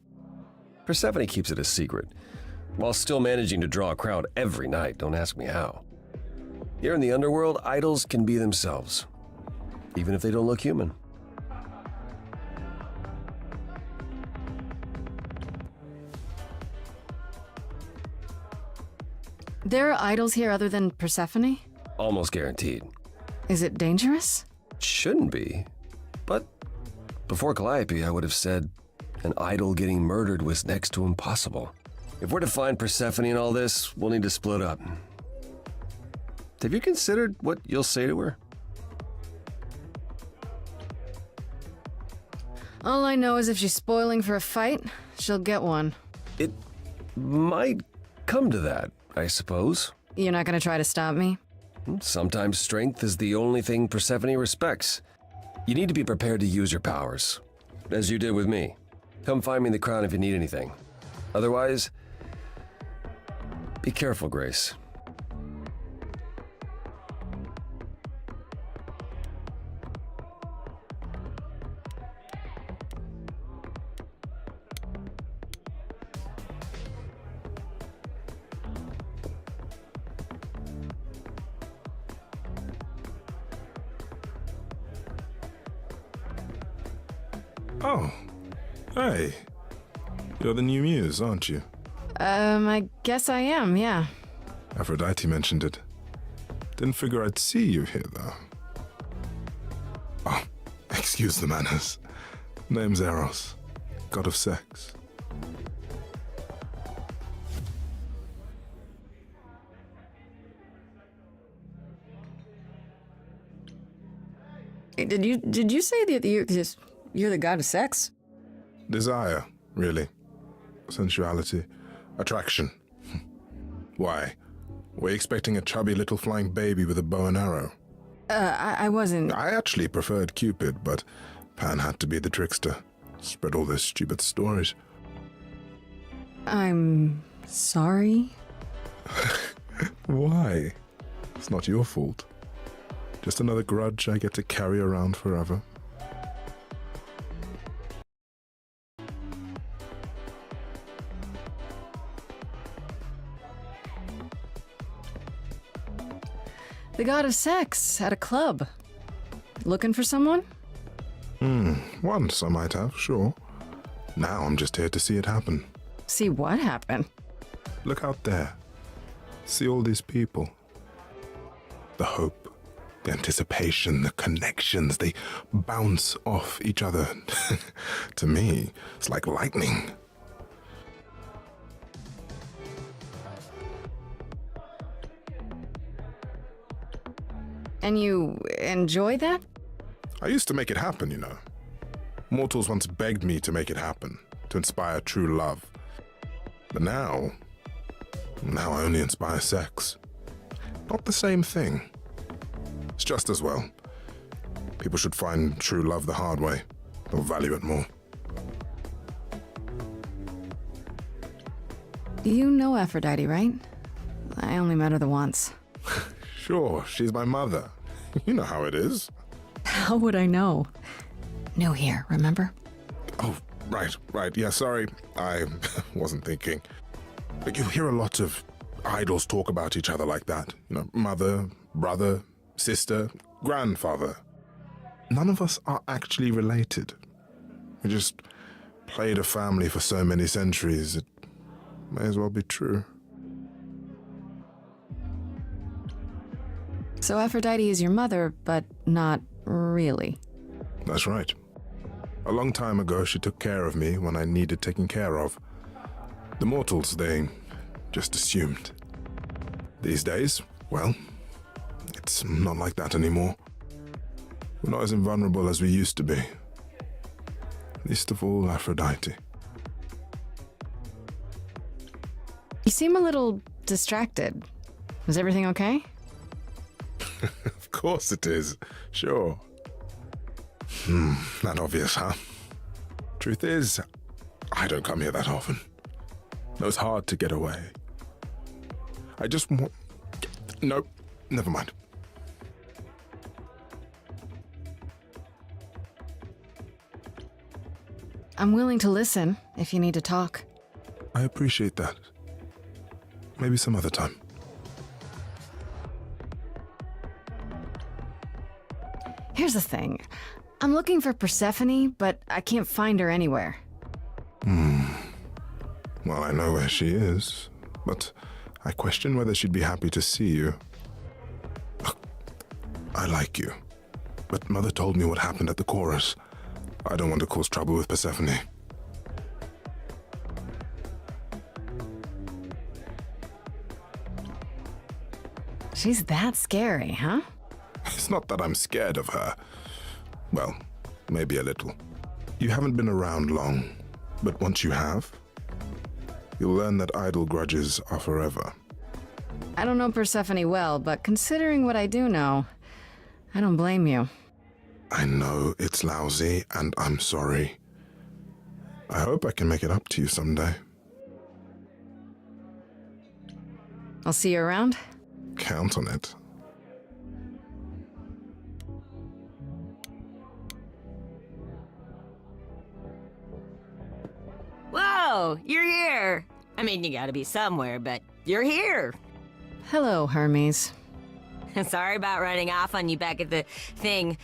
Persephone keeps it a secret, while still managing to draw a crowd every night. Don't ask me how. Here in the underworld, idols can be themselves, even if they don't look human. There are idols here other than Persephone? Almost guaranteed. Is it dangerous? Shouldn't be, but before Calliope, I would have said an idol getting murdered was next to impossible. If we're to find Persephone in all this, we'll need to split up. Have you considered what you'll say to her? All I know is if she's spoiling for a fight, she'll get one. It might come to that, I suppose. You're not gonna try to stop me? Sometimes strength is the only thing Persephone respects. You need to be prepared to use your powers, as you did with me. Come find me in the crown if you need anything. Otherwise, be careful, Grace. Oh, hey. You're the new muse, aren't you? I guess I am, yeah. Aphrodite mentioned it. Didn't figure I'd see you here, though. Oh, excuse the manners. Name's Eros, god of sex. Did you say that you're the god of sex? Desire, really. Sensuality. Attraction. Why? Were you expecting a chubby little flying baby with a bow and arrow? I wasn't. I actually preferred Cupid, but Pan had to be the trickster. Spread all those stupid stories. I'm sorry. Why? It's not your fault. Just another grudge I get to carry around forever. The god of sex at a club. Looking for someone? Once I might have, sure. Now I'm just here to see it happen. See what happened? Look out there. See all these people. The hope, the anticipation, the connections, they bounce off each other. To me, it's like lightning. And you enjoy that? I used to make it happen, you know. Mortals once begged me to make it happen, to inspire true love. But now I only inspire sex. Not the same thing. It's just as well. People should find true love the hard way. They'll value it more. You know Aphrodite, right? I only met her the once. Sure, she's my mother. You know how it is. How would I know? New here, remember? Oh, right. Yeah, sorry. I wasn't thinking. But you hear a lot of idols talk about each other like that. You know, mother, brother, sister, grandfather. None of us are actually related. We just played a family for so many centuries, it may as well be true. So Aphrodite is your mother, but not really. That's right. A long time ago, she took care of me when I needed taking care of. The mortals, they just assumed. These days, well, it's not like that anymore. We're not as invulnerable as we used to be. Least of all, Aphrodite. You seem a little distracted. Is everything okay? Of course it is. Sure. Not obvious, huh? Truth is, I don't come here that often. No, it's hard to get away. I just want... Nope, never mind. I'm willing to listen if you need to talk. I appreciate that. Maybe some other time. Here's the thing. I'm looking for Persephone, but I can't find her anywhere. Well, I know where she is, but I question whether she'd be happy to see you. I like you, but Mother told me what happened at the chorus. I don't want to cause trouble with Persephone. She's that scary, huh? It's not that I'm scared of her. Well, maybe a little. You haven't been around long, but once you have, you'll learn that idle grudges are forever. I don't know Persephone well, but considering what I do know, I don't blame you. I know it's lousy, and I'm sorry. I hope I can make it up to you someday. I'll see you around. Count on it. Whoa, you're here. I mean, you gotta be somewhere, but you're here. Hello, Hermes. Sorry about running off on you back at the thing.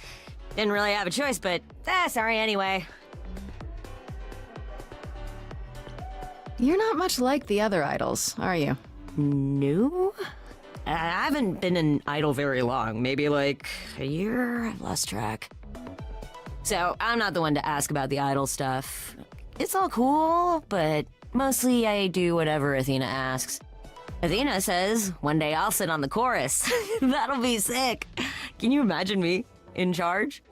Didn't really have a choice, but sorry anyway. You're not much like the other idols, are you? No? I haven't been an idol very long. Maybe like a year? I've lost track. So I'm not the one to ask about the idol stuff. It's all cool, but mostly I do whatever Athena asks. Athena says one day I'll sit on the chorus. That'll be sick. Can you imagine me in charge?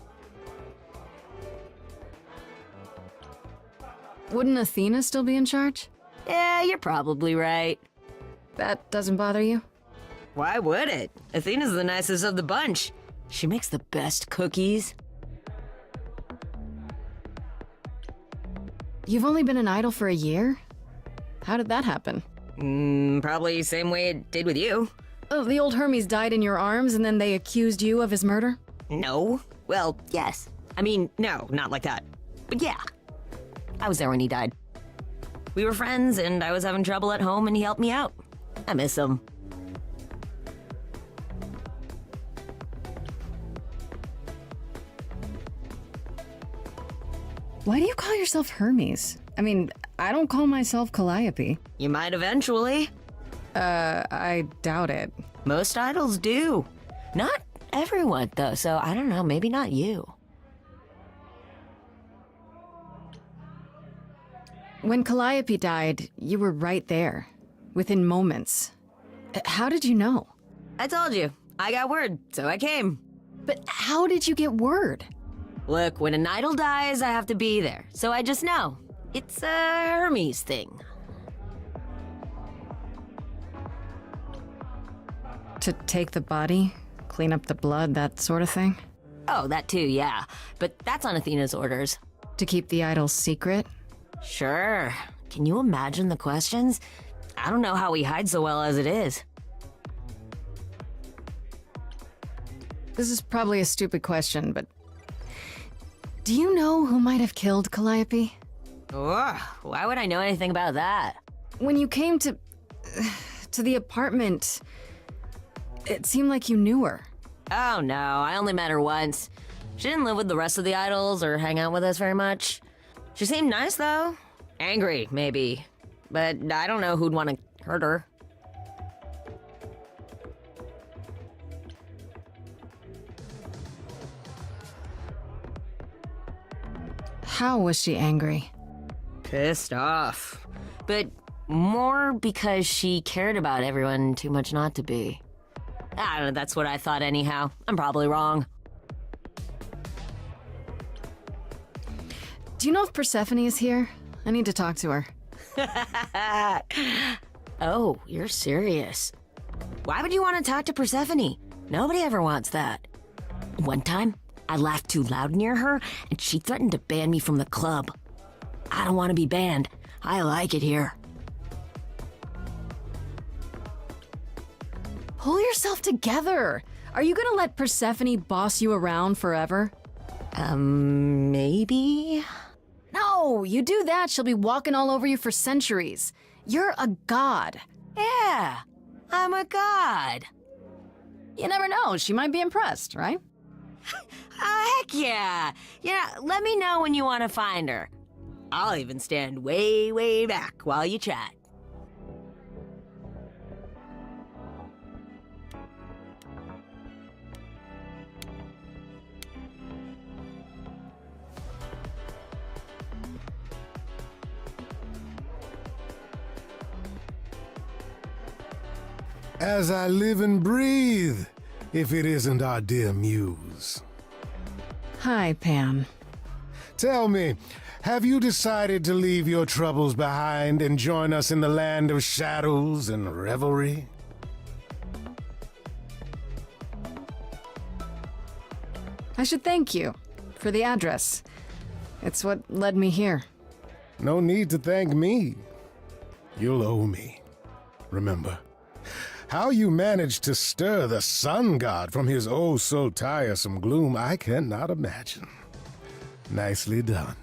Wouldn't Athena still be in charge? Yeah, you're probably right. That doesn't bother you? Why would it? Athena's the nicest of the bunch. She makes the best cookies. You've only been an idol for a year? How did that happen? Probably same way it did with you. Oh, the old Hermes died in your arms and then they accused you of his murder? No. Well, yes. I mean, no, not like that. But yeah. I was there when he died. We were friends, and I was having trouble at home, and he helped me out. I miss him. Why do you call yourself Hermes? I mean, I don't call myself Calliope. You might eventually. I doubt it. Most idols do. Not everyone, though, so I don't know, maybe not you. When Calliope died, you were right there, within moments. How did you know? I told you. I got word, so I came. But how did you get word? Look, when an idol dies, I have to be there, so I just know. It's a Hermes thing. To take the body, clean up the blood, that sort of thing? Oh, that too, yeah. But that's on Athena's orders. To keep the idol's secret? Sure. Can you imagine the questions? I don't know how we hide so well as it is. This is probably a stupid question, but do you know who might have killed Calliope? Ugh, why would I know anything about that? When you came to the apartment, it seemed like you knew her. Oh no, I only met her once. She didn't live with the rest of the idols or hang out with us very much. She seemed nice though. Angry, maybe. But I don't know who'd want to hurt her. How was she angry? Pissed off. But more because she cared about everyone too much not to be. I don't know, that's what I thought anyhow. I'm probably wrong. Do you know if Persephone is here? I need to talk to her. Oh, you're serious. Why would you want to talk to Persephone? Nobody ever wants that. One time, I laughed too loud near her, and she threatened to ban me from the club. I don't want to be banned. I like it here. Pull yourself together. Are you gonna let Persephone boss you around forever? Maybe? No, you do that, she'll be walking all over you for centuries. You're a god. Yeah, I'm a god. You never know, she might be impressed, right? Heck yeah. Yeah, let me know when you want to find her. I'll even stand way, way back while you chat. As I live and breathe, if it isn't our dear muse. Hi, Pam. Tell me, have you decided to leave your troubles behind and join us in the land of shadows and revelry? I should thank you for the address. It's what led me here. No need to thank me. You'll owe me. Remember, how you managed to stir the sun god from his oh-so-tiresome gloom, I cannot imagine. Nicely done.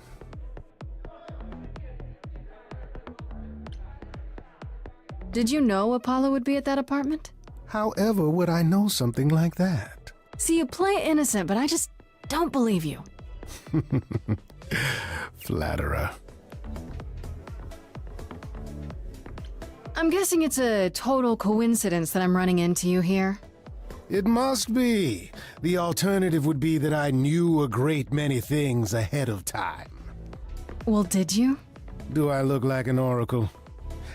Did you know Apollo would be at that apartment? However would I know something like that? See, you play innocent, but I just don't believe you. Flatterer. I'm guessing it's a total coincidence that I'm running into you here. It must be. The alternative would be that I knew a great many things ahead of time. Well, did you? Do I look like an oracle?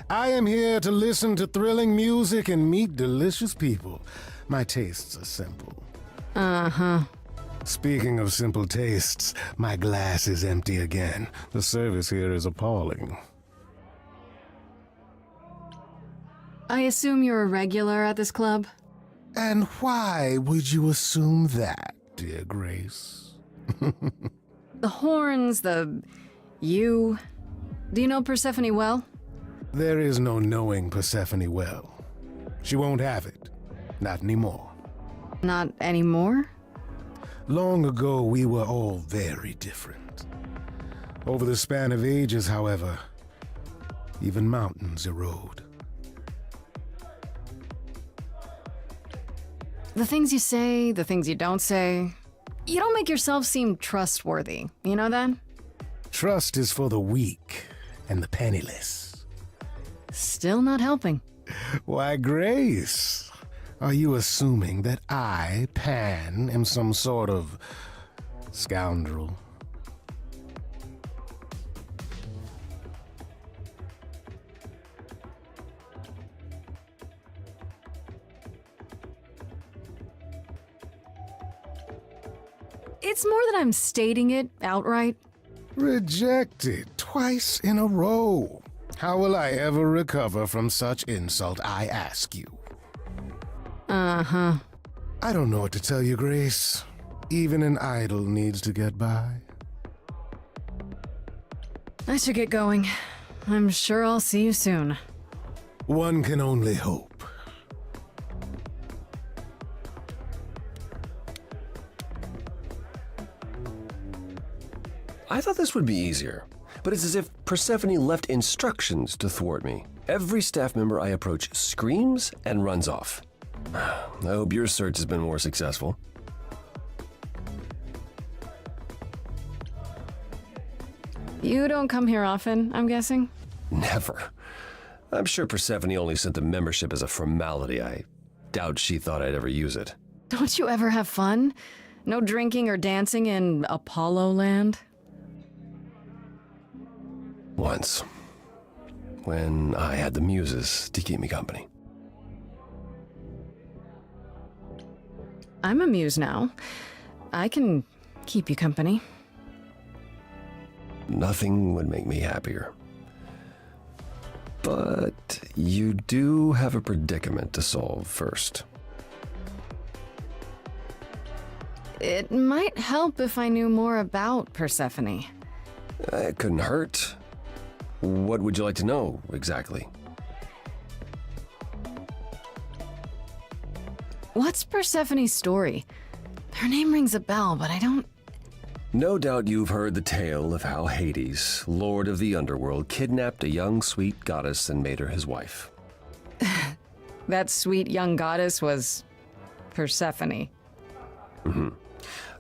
I am here to listen to thrilling music and meet delicious people. My tastes are simple. Uh-huh. Speaking of simple tastes, my glass is empty again. The service here is appalling. I assume you're a regular at this club? And why would you assume that, dear Grace? The horns, you. Do you know Persephone well? There is no knowing Persephone well. She won't have it. Not anymore. Not anymore? Long ago, we were all very different. Over the span of ages, however, even mountains erode. The things you say, the things you don't say. You don't make yourself seem trustworthy. You know that? Trust is for the weak and the penniless. Still not helping. Why, Grace, are you assuming that I, Pan, am some sort of scoundrel? It's more that I'm stating it outright. Rejected twice in a row. How will I ever recover from such insult, I ask you? Uh-huh. I don't know what to tell you, Grace. Even an idol needs to get by. I should get going. I'm sure I'll see you soon. One can only hope. I thought this would be easier, but it's as if Persephone left instructions to thwart me. Every staff member I approach screams and runs off. I hope your search has been more successful. You don't come here often, I'm guessing? Never. I'm sure Persephone only sent the membership as a formality. I doubt she thought I'd ever use it. Don't you ever have fun? No drinking or dancing in Apollo land? Once. When I had the muses to keep me company. I'm a muse now. I can keep you company. Nothing would make me happier. But you do have a predicament to solve first. It might help if I knew more about Persephone. It couldn't hurt. What would you like to know, exactly? What's Persephone's story? Her name rings a bell, but I don't... No doubt you've heard the tale of how Hades, lord of the underworld, kidnapped a young sweet goddess and made her his wife. That sweet young goddess was Persephone. Mm-hmm.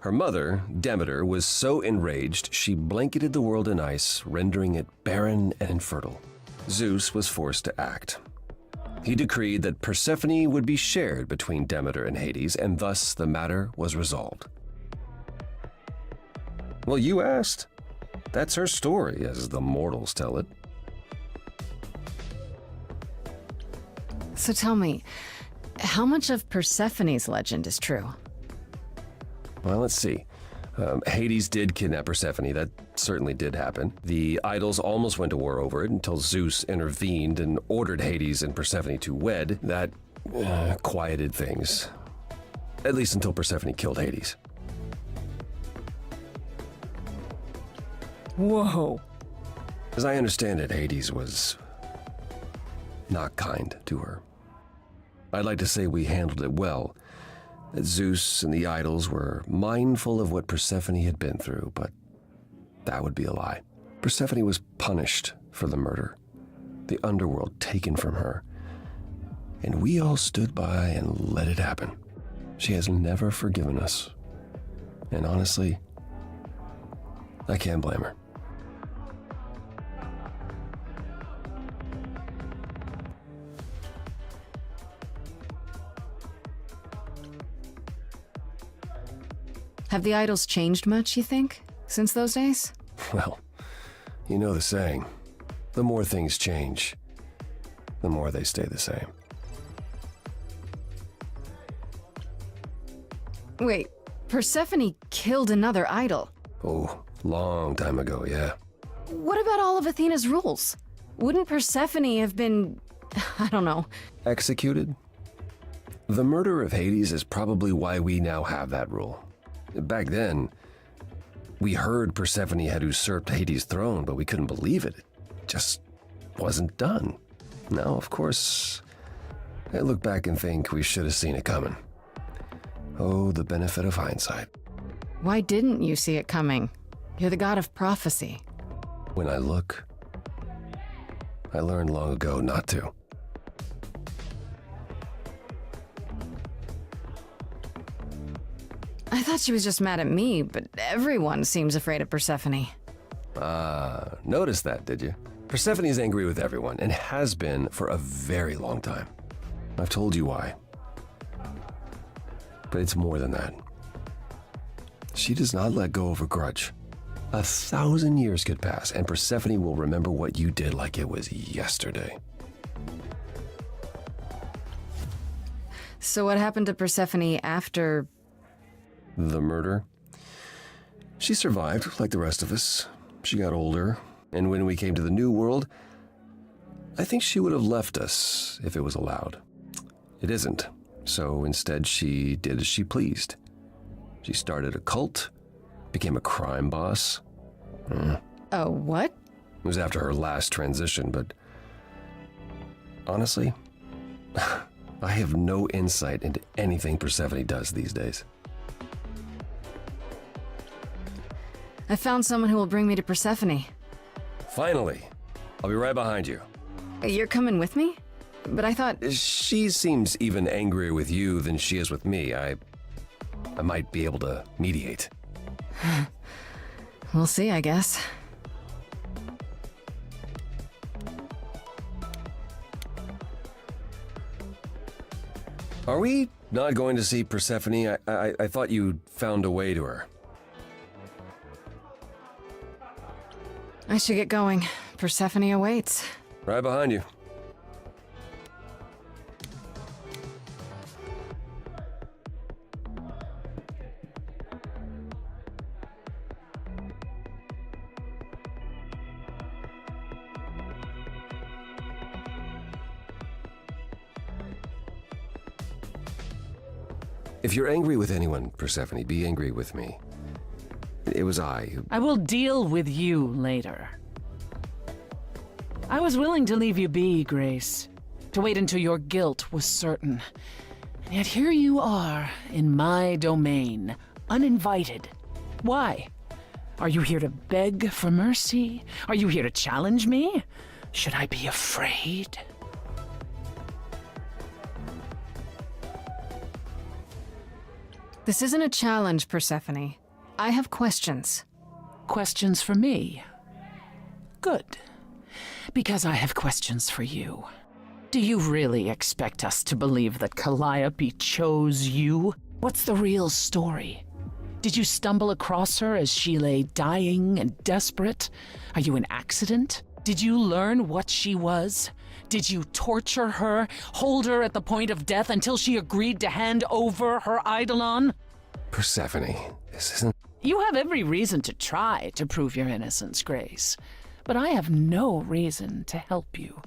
Her mother, Demeter, was so enraged she blanketed the world in ice, rendering it barren and infertile. Zeus was forced to act. He decreed that Persephone would be shared between Demeter and Hades, and thus the matter was resolved. Well, you asked. That's her story, as the mortals tell it. So tell me, how much of Persephone's legend is true? Well, let's see. Hades did kidnap Persephone. That certainly did happen. The idols almost went to war over it until Zeus intervened and ordered Hades and Persephone to wed. That quieted things. At least until Persephone killed Hades. Whoa. As I understand it, Hades was not kind to her. I'd like to say we handled it well, that Zeus and the idols were mindful of what Persephone had been through, but that would be a lie. Persephone was punished for the murder, the underworld taken from her, and we all stood by and let it happen. She has never forgiven us, and honestly, I can't blame her. Have the idols changed much, you think, since those days? Well, you know the saying, the more things change, the more they stay the same. Wait, Persephone killed another idol. Oh, long time ago, yeah. What about all of Athena's rules? Wouldn't Persephone have been, I don't know. Executed? The murder of Hades is probably why we now have that rule. Back then, we heard Persephone had usurped Hades' throne, but we couldn't believe it. It just wasn't done. Now, of course, I look back and think we should have seen it coming. Oh, the benefit of hindsight. Why didn't you see it coming? You're the god of prophecy. When I look, I learned long ago not to. I thought she was just mad at me, but everyone seems afraid of Persephone. Noticed that, did you? Persephone's angry with everyone, and has been for a very long time. I've told you why. But it's more than that. She does not let go of a grudge. 1,000 years could pass, and Persephone will remember what you did like it was yesterday. So what happened to Persephone after... The murder? She survived, like the rest of us. She got older, and when we came to the New World, I think she would have left us if it was allowed. It isn't, so instead she did as she pleased. She started a cult, became a crime boss. Oh, what? It was after her last transition, but honestly, I have no insight into anything Persephone does these days. I found someone who will bring me to Persephone. Finally, I'll be right behind you. You're coming with me? But I thought... She seems even angrier with you than she is with me. I might be able to mediate. We'll see, I guess. Are we not going to see Persephone? I thought you'd found a way to her. I should get going. Persephone awaits. Right behind you. If you're angry with anyone, Persephone, be angry with me. It was I who... I will deal with you later. I was willing to leave you be, Grace, to wait until your guilt was certain. And yet here you are, in my domain, uninvited. Why? Are you here to beg for mercy? Are you here to challenge me? Should I be afraid? This isn't a challenge, Persephone. I have questions. Questions for me? Good. Because I have questions for you. Do you really expect us to believe that Calliope chose you? What's the real story? Did you stumble across her as she lay dying and desperate? Are you an accident? Did you learn what she was? Did you torture her, hold her at the point of death until she agreed to hand over her eidolon? Persephone, this isn't... You have every reason to try to prove your innocence, Grace, but I have no reason to help you.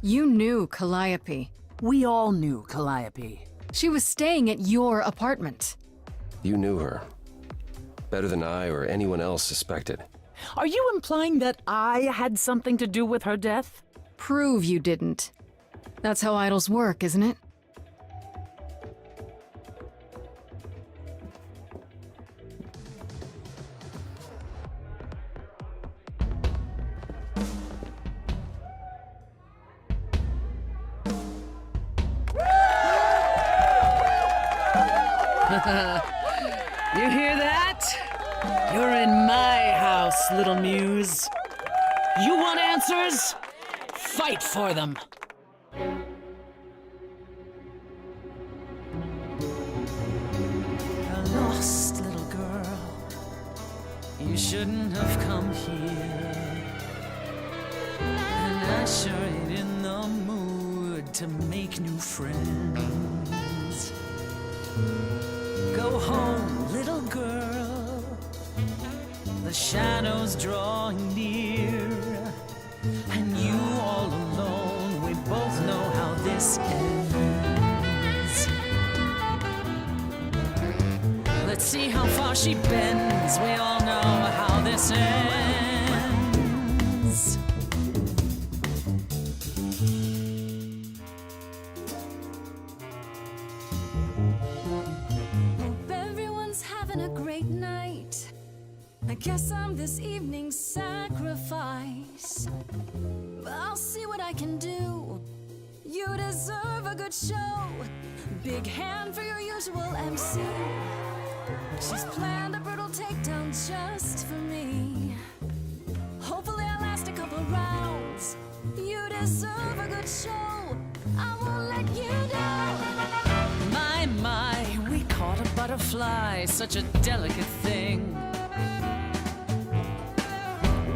You knew Calliope. We all knew Calliope. She was staying at your apartment. You knew her. Better than I or anyone else suspected. Are you implying that I had something to do with her death? Prove you didn't. That's how idols work, isn't it? You hear that? You're in my house, little muse. You want answers? Fight for them. A lost little girl. You shouldn't have come here. And I sure ain't in the mood to make new friends. Go home, little girl. The shadows drawing near, and you all alone. We both know how this ends. Let's see how far she bends. We all know how this ends. Hope everyone's having a great night. I guess I'm this evening's sacrifice. But I'll see what I can do. You deserve a good show. Big hand for your usual MC. She's planned a brutal takedown just for me. Hopefully I'll last a couple rounds. You deserve a good show. I won't let you down. My, we caught a butterfly, such a delicate thing.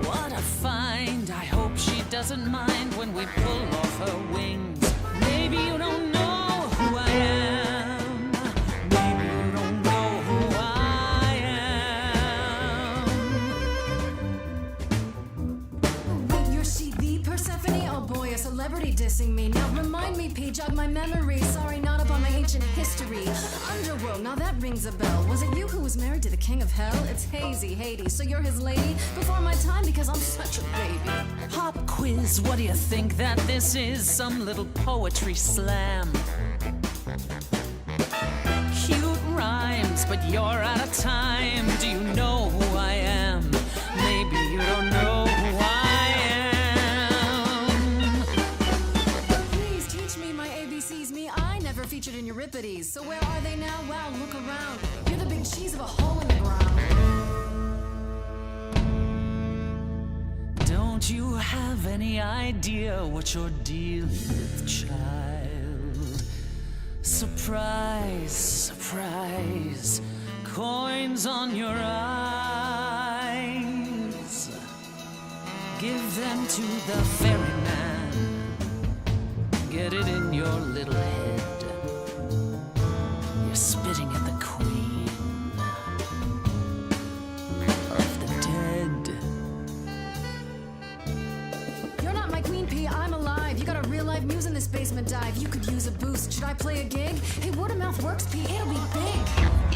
What a find, I hope she doesn't mind when we pull off her wings. Maybe you don't know who I am. Maybe you don't know who I am. Wait, you're she the Persephone? Oh boy, a celebrity dissing me. Now remind me, P, jog my memory. Sorry, not up on my ancient history. Underworld, now that rings a bell. Was it you who was married to the king of hell? It's hazy, Hades, so you're his lady? Before my time because I'm such a baby. Pop quiz, what do you think that this is? Some little poetry slam. Cute rhymes, but you're out of time. Do you know who I am? Maybe you don't know who I am. Please teach me my ABCs. Me, I never featured in Euripides. So where are they now? Wow, look around. You're the big cheese of a hole in the ground. Don't you have any idea what you're dealing with, child? Surprise, surprise, coins on your eyes. Give them to the ferryman. Get it in your little head. You're spitting at the queen of the dead. You're not my queen, P. I'm alive. You got a real life muse in this basement dive. You could use a boost. Should I play a gig? Hey, word of mouth works, P. It'll be big.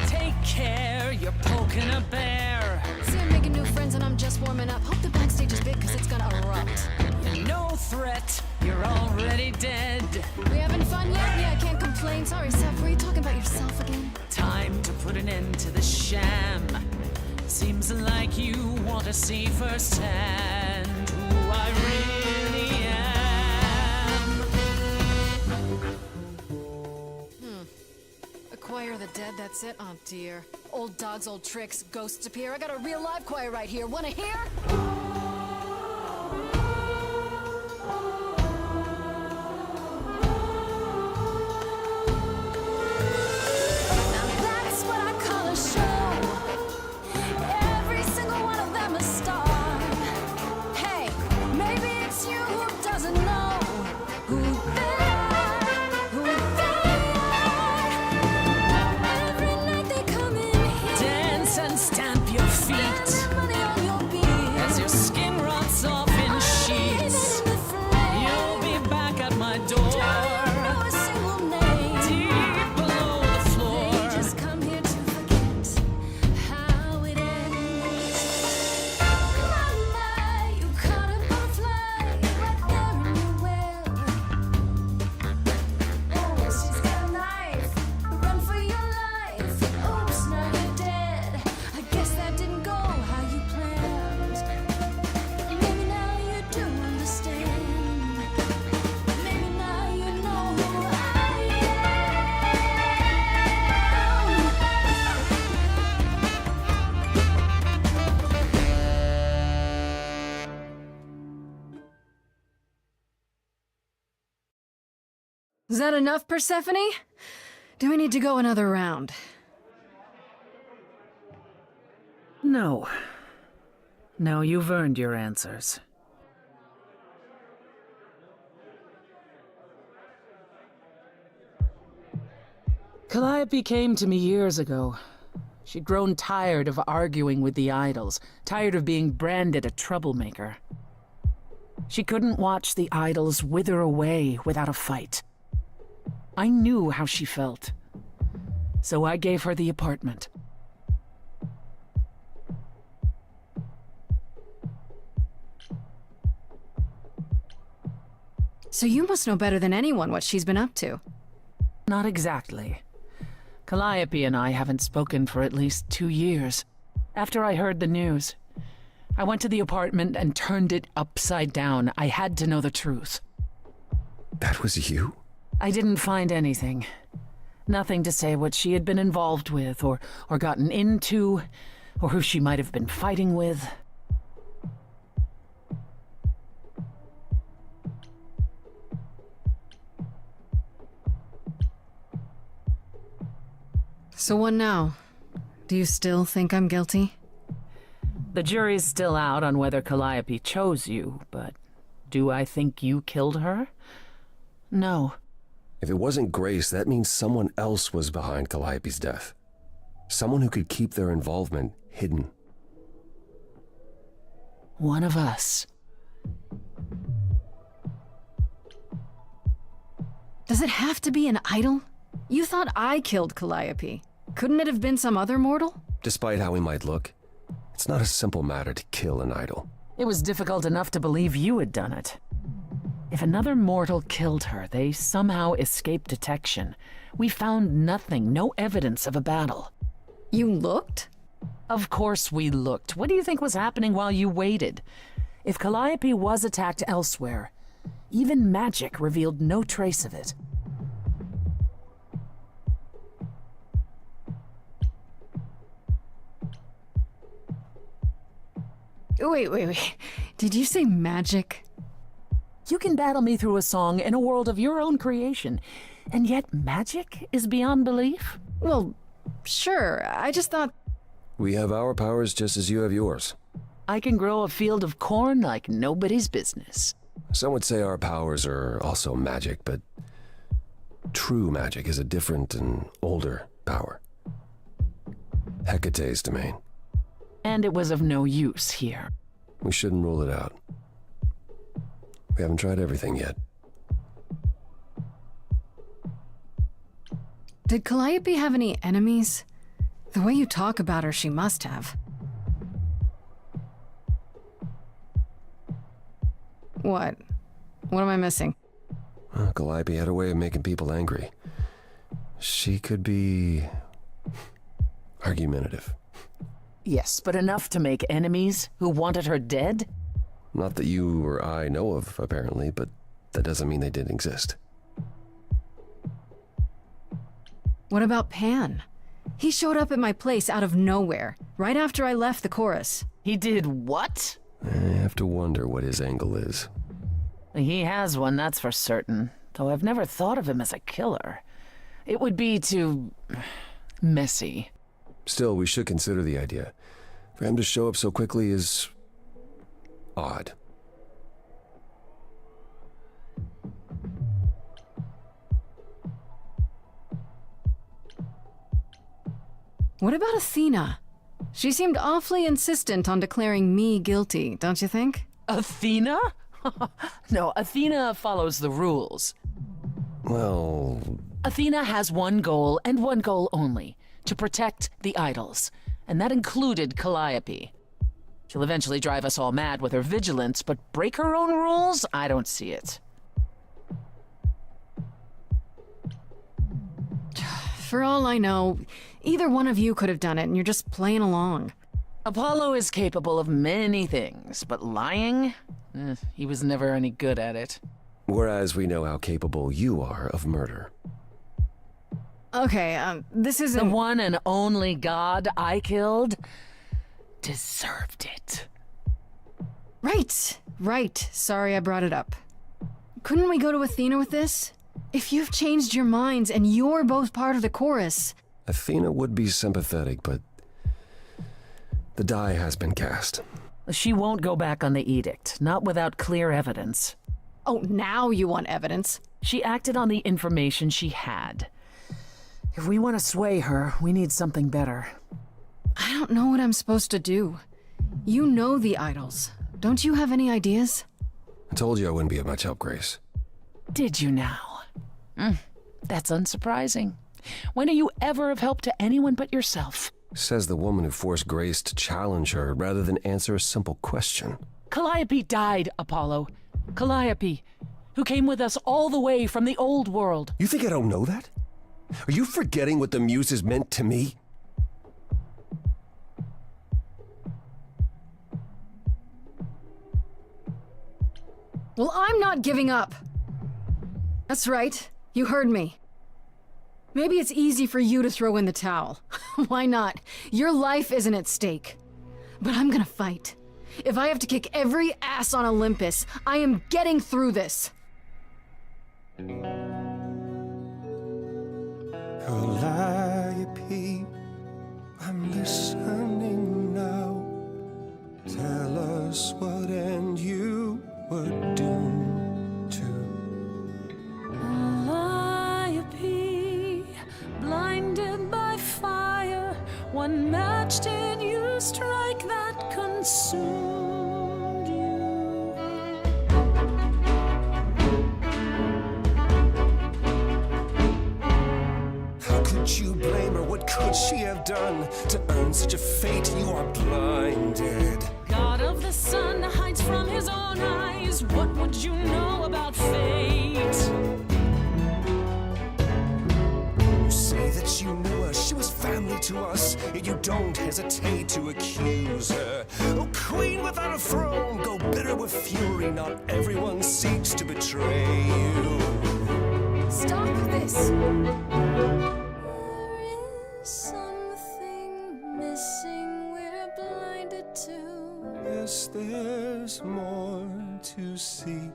Take care, you're poking a bear. See, I'm making new friends and I'm just warming up. Hope the backstage is big, cause it's gonna erupt. You're no threat, you're already dead. We having fun yet? Yeah, I can't complain. Sorry, Seth, were you talking about yourself again? Time to put an end to the sham. Seems like you want to see firsthand who I really am. Acquire the dead, that's it? Oh dear. Old dogs, old tricks, ghosts appear. I got a real live choir right here. Wanna hear? Now that's what I call a show. Every single one of them a star. Hey, maybe it's you who doesn't know who they are, who they are. Every night they come in here. Dance and stamp your feet Spend money on your beer. as your skin rots off in sheets. You'll be back at my door. Don't know a single name. Deep below the floor. They just come here to forget how it ends. My, you caught a butterfly right there in your web. Oh, she's got a knife. Run for your life. Oops, now you're dead. I guess that didn't go how you planned. Maybe now you do understand. Maybe now you know who I Is that enough, Persephone? Do we need to go another round? No. No, you've earned your answers. Calliope came to me years ago. She'd grown tired of arguing with the idols, tired of being branded a troublemaker. She couldn't watch the idols wither away without a fight. I knew how she felt, so I gave her the apartment. So you must know better than anyone what she's been up to. Not exactly. Calliope and I haven't spoken for at least 2 years. After I heard the news, I went to the apartment and turned it upside down. I had to know the truth. That was you? I didn't find anything. Nothing to say what she had been involved with, or gotten into, or who she might have been fighting with. So what now? Do you still think I'm guilty? The jury's still out on whether Calliope chose you, but do I think you killed her? No. If it wasn't Grace, that means someone else was behind Calliope's death. Someone who could keep their involvement hidden. One of us. Does it have to be an idol? You thought I killed Calliope. Couldn't it have been some other mortal? Despite how he might look, it's not a simple matter to kill an idol. It was difficult enough to believe you had done it. If another mortal killed her, they somehow escaped detection. We found nothing, no evidence of a battle. You looked? Of course we looked. What do you think was happening while you waited? If Calliope was attacked elsewhere, even magic revealed no trace of it. Wait. Did you say magic? You can battle me through a song in a world of your own creation, and yet magic is beyond belief? Well, sure. I just thought... We have our powers just as you have yours. I can grow a field of corn like nobody's business. Some would say our powers are also magic, but true magic is a different and older power. Hecate's domain. And it was of no use here. We shouldn't rule it out. We haven't tried everything yet. Did Calliope have any enemies? The way you talk about her, she must have. What? What am I missing? Calliope had a way of making people angry. She could be argumentative. Yes, but enough to make enemies who wanted her dead? Not that you or I know of, apparently, but that doesn't mean they didn't exist. What about Pan? He showed up at my place out of nowhere, right after I left the chorus. He did what? I have to wonder what his angle is. He has one, that's for certain, though I've never thought of him as a killer. It would be too... messy. Still, we should consider the idea. For him to show up so quickly is... odd. What about Athena? She seemed awfully insistent on declaring me guilty, don't you think? Athena? No, Athena follows the rules. Well... Athena has one goal, and one goal only. To protect the idols. And that included Calliope. She'll eventually drive us all mad with her vigilance, but break her own rules? I don't see it. For all I know, either one of you could have done it, and you're just playing along. Apollo is capable of many things, but lying? He was never any good at it. Whereas we know how capable you are of murder. Okay, this isn't... The one and only god I killed deserved it. Right. Sorry I brought it up. Couldn't we go to Athena with this? If you've changed your minds and you're both part of the chorus... Athena would be sympathetic, but the die has been cast. She won't go back on the edict, not without clear evidence. Oh, now you want evidence? She acted on the information she had. If we want to sway her, we need something better. I don't know what I'm supposed to do. You know the idols. Don't you have any ideas? I told you I wouldn't be of much help, Grace. Did you now? That's unsurprising. When are you ever of help to anyone but yourself? Says the woman who forced Grace to challenge her rather than answer a simple question. Calliope died, Apollo. Calliope, who came with us all the way from the old world. You think I don't know that? Are you forgetting what the Muses meant to me? Well, I'm not giving up. That's right. You heard me. Maybe it's easy for you to throw in the towel. Why not? Your life isn't at stake. But I'm gonna fight. If I have to kick every ass on Olympus, I am getting through this. Calliope, I'm listening now. Tell us what end you were doomed to. Calliope, blinded by fire, one match did you strike that consumed you. How could you blame her? What could she have done to earn such a fate? You are blinded. God of the sun hides from his own eyes. What would you know about fate? You say that you knew her, she was family to us, yet you don't hesitate to accuse her. Oh, queen without a throne, go bitter with fury. Not everyone seeks to betray you. Stop this! There is something missing we're blinded to. Yes, there's more to seek.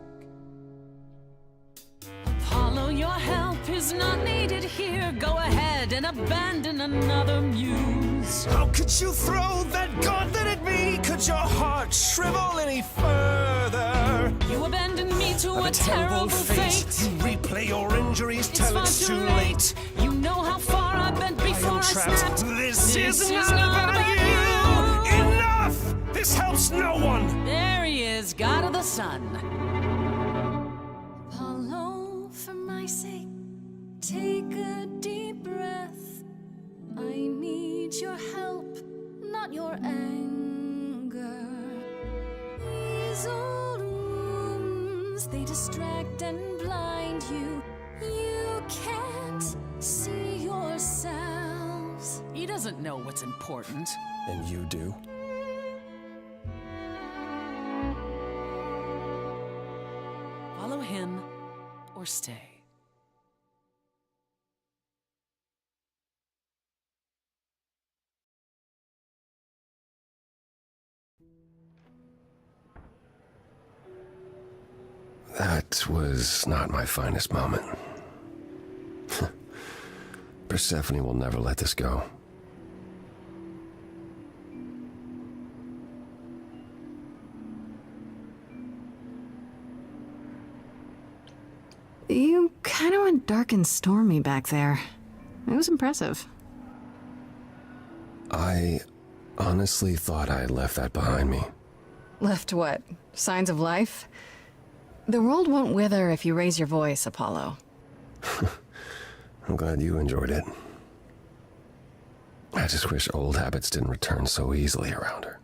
Apollo, your help is not needed here. Go ahead and abandon another muse. How could you throw that gauntlet at me? Could your heart shrivel any further? You abandoned me to a terrible fate. You replay your injuries, It's tell far it's too too late. You know how far I've been before I trapped. snapped. This is not about you. Enough! This helps no one. There he is, God of the sun. Apollo, for my sake, take a deep breath. I need your help, not your anger. These old wounds, they distract and blind you. You can't see yourselves. He doesn't know what's important. And you do? Follow him or stay. That was not my finest moment. Persephone will never let this go. You kind of went dark and stormy back there. It was impressive. I honestly thought I had left that behind me. Left what? Signs of life? The world won't wither if you raise your voice, Apollo. I'm glad you enjoyed it. I just wish old habits didn't return so easily around her.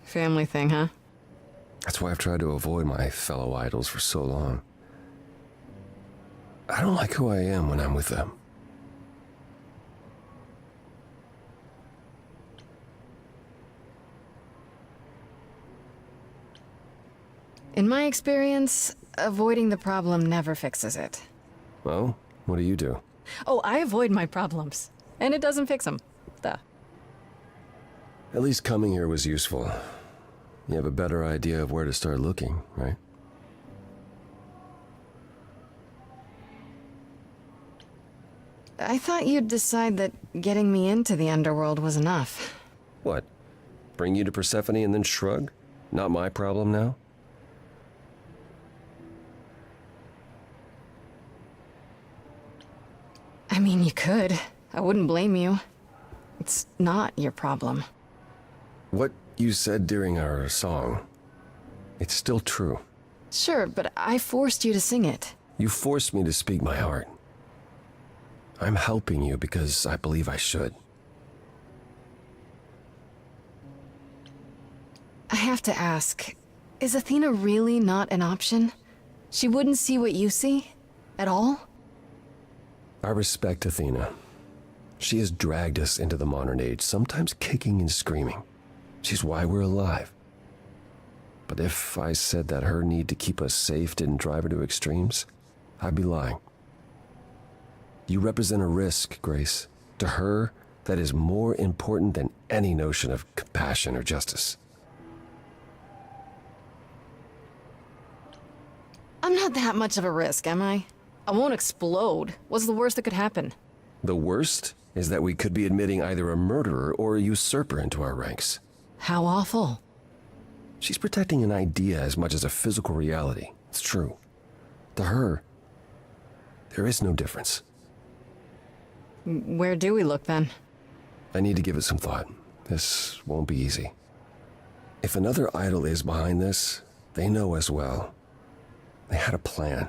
Family thing, huh? That's why I've tried to avoid my fellow idols for so long. I don't like who I am when I'm with them. In my experience, avoiding the problem never fixes it. Well, what do you do? Oh, I avoid my problems. And it doesn't fix them. Duh. At least coming here was useful. You have a better idea of where to start looking, right? I thought you'd decide that getting me into the underworld was enough. What? Bring you to Persephone and then shrug? Not my problem now? mean, you could. I wouldn't blame you. It's not your problem. What you said during our song, it's still true. Sure, but I forced you to sing it. You forced me to speak my heart. I'm helping you because I believe I should. I have to ask, is Athena really not an option? She wouldn't see what you see? At all? I respect Athena. She has dragged us into the modern age, sometimes kicking and screaming. She's why we're alive. But if I said that her need to keep us safe didn't drive her to extremes, I'd be lying. You represent a risk, Grace. To her, that is more important than any notion of compassion or justice. I'm not that much of a risk, am I? I won't explode. What's the worst that could happen? The worst is that we could be admitting either a murderer or a usurper into our ranks. How awful. She's protecting an idea as much as a physical reality. It's true. To her, there is no difference. Where do we look then? I need to give it some thought. This won't be easy. If another idol is behind this, they know as well. They had a plan.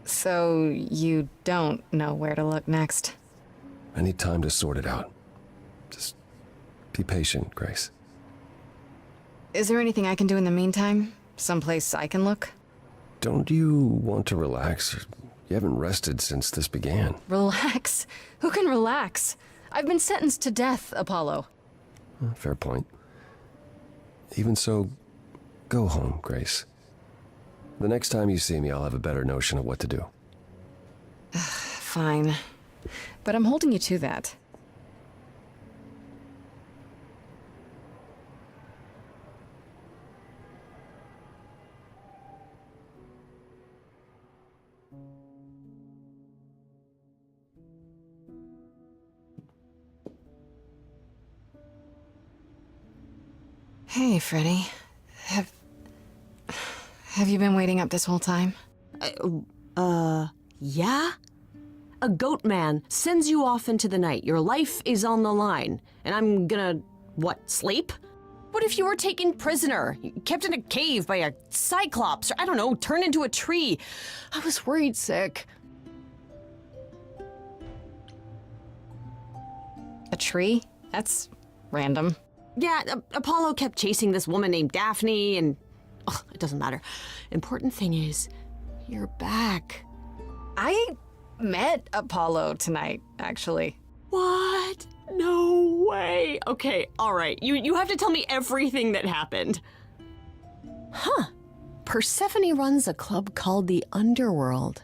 So you don't know where to look next? I need time to sort it out. Just be patient, Grace. Is there anything I can do in the meantime? Someplace I can look? Don't you want to relax? You haven't rested since this began. Relax? Who can relax? I've been sentenced to death, Apollo. Fair point. Even so, go home, Grace. The next time you see me, I'll have a better notion of what to do. Fine. But I'm holding you to that. Hey, Freddy. Have you been waiting up this whole time? Yeah? A goat man sends you off into the night. Your life is on the line. And I'm gonna, what, sleep? What if you were taken prisoner, kept in a cave by a cyclops, or I don't know, turned into a tree? I was worried sick. A tree? That's random. Yeah, Apollo kept chasing this woman named Daphne, and it doesn't matter. Important thing is, you're back. I met Apollo tonight, actually. What? No way. Okay, all right. You have to tell me everything that happened. Huh. Persephone runs a club called the Underworld.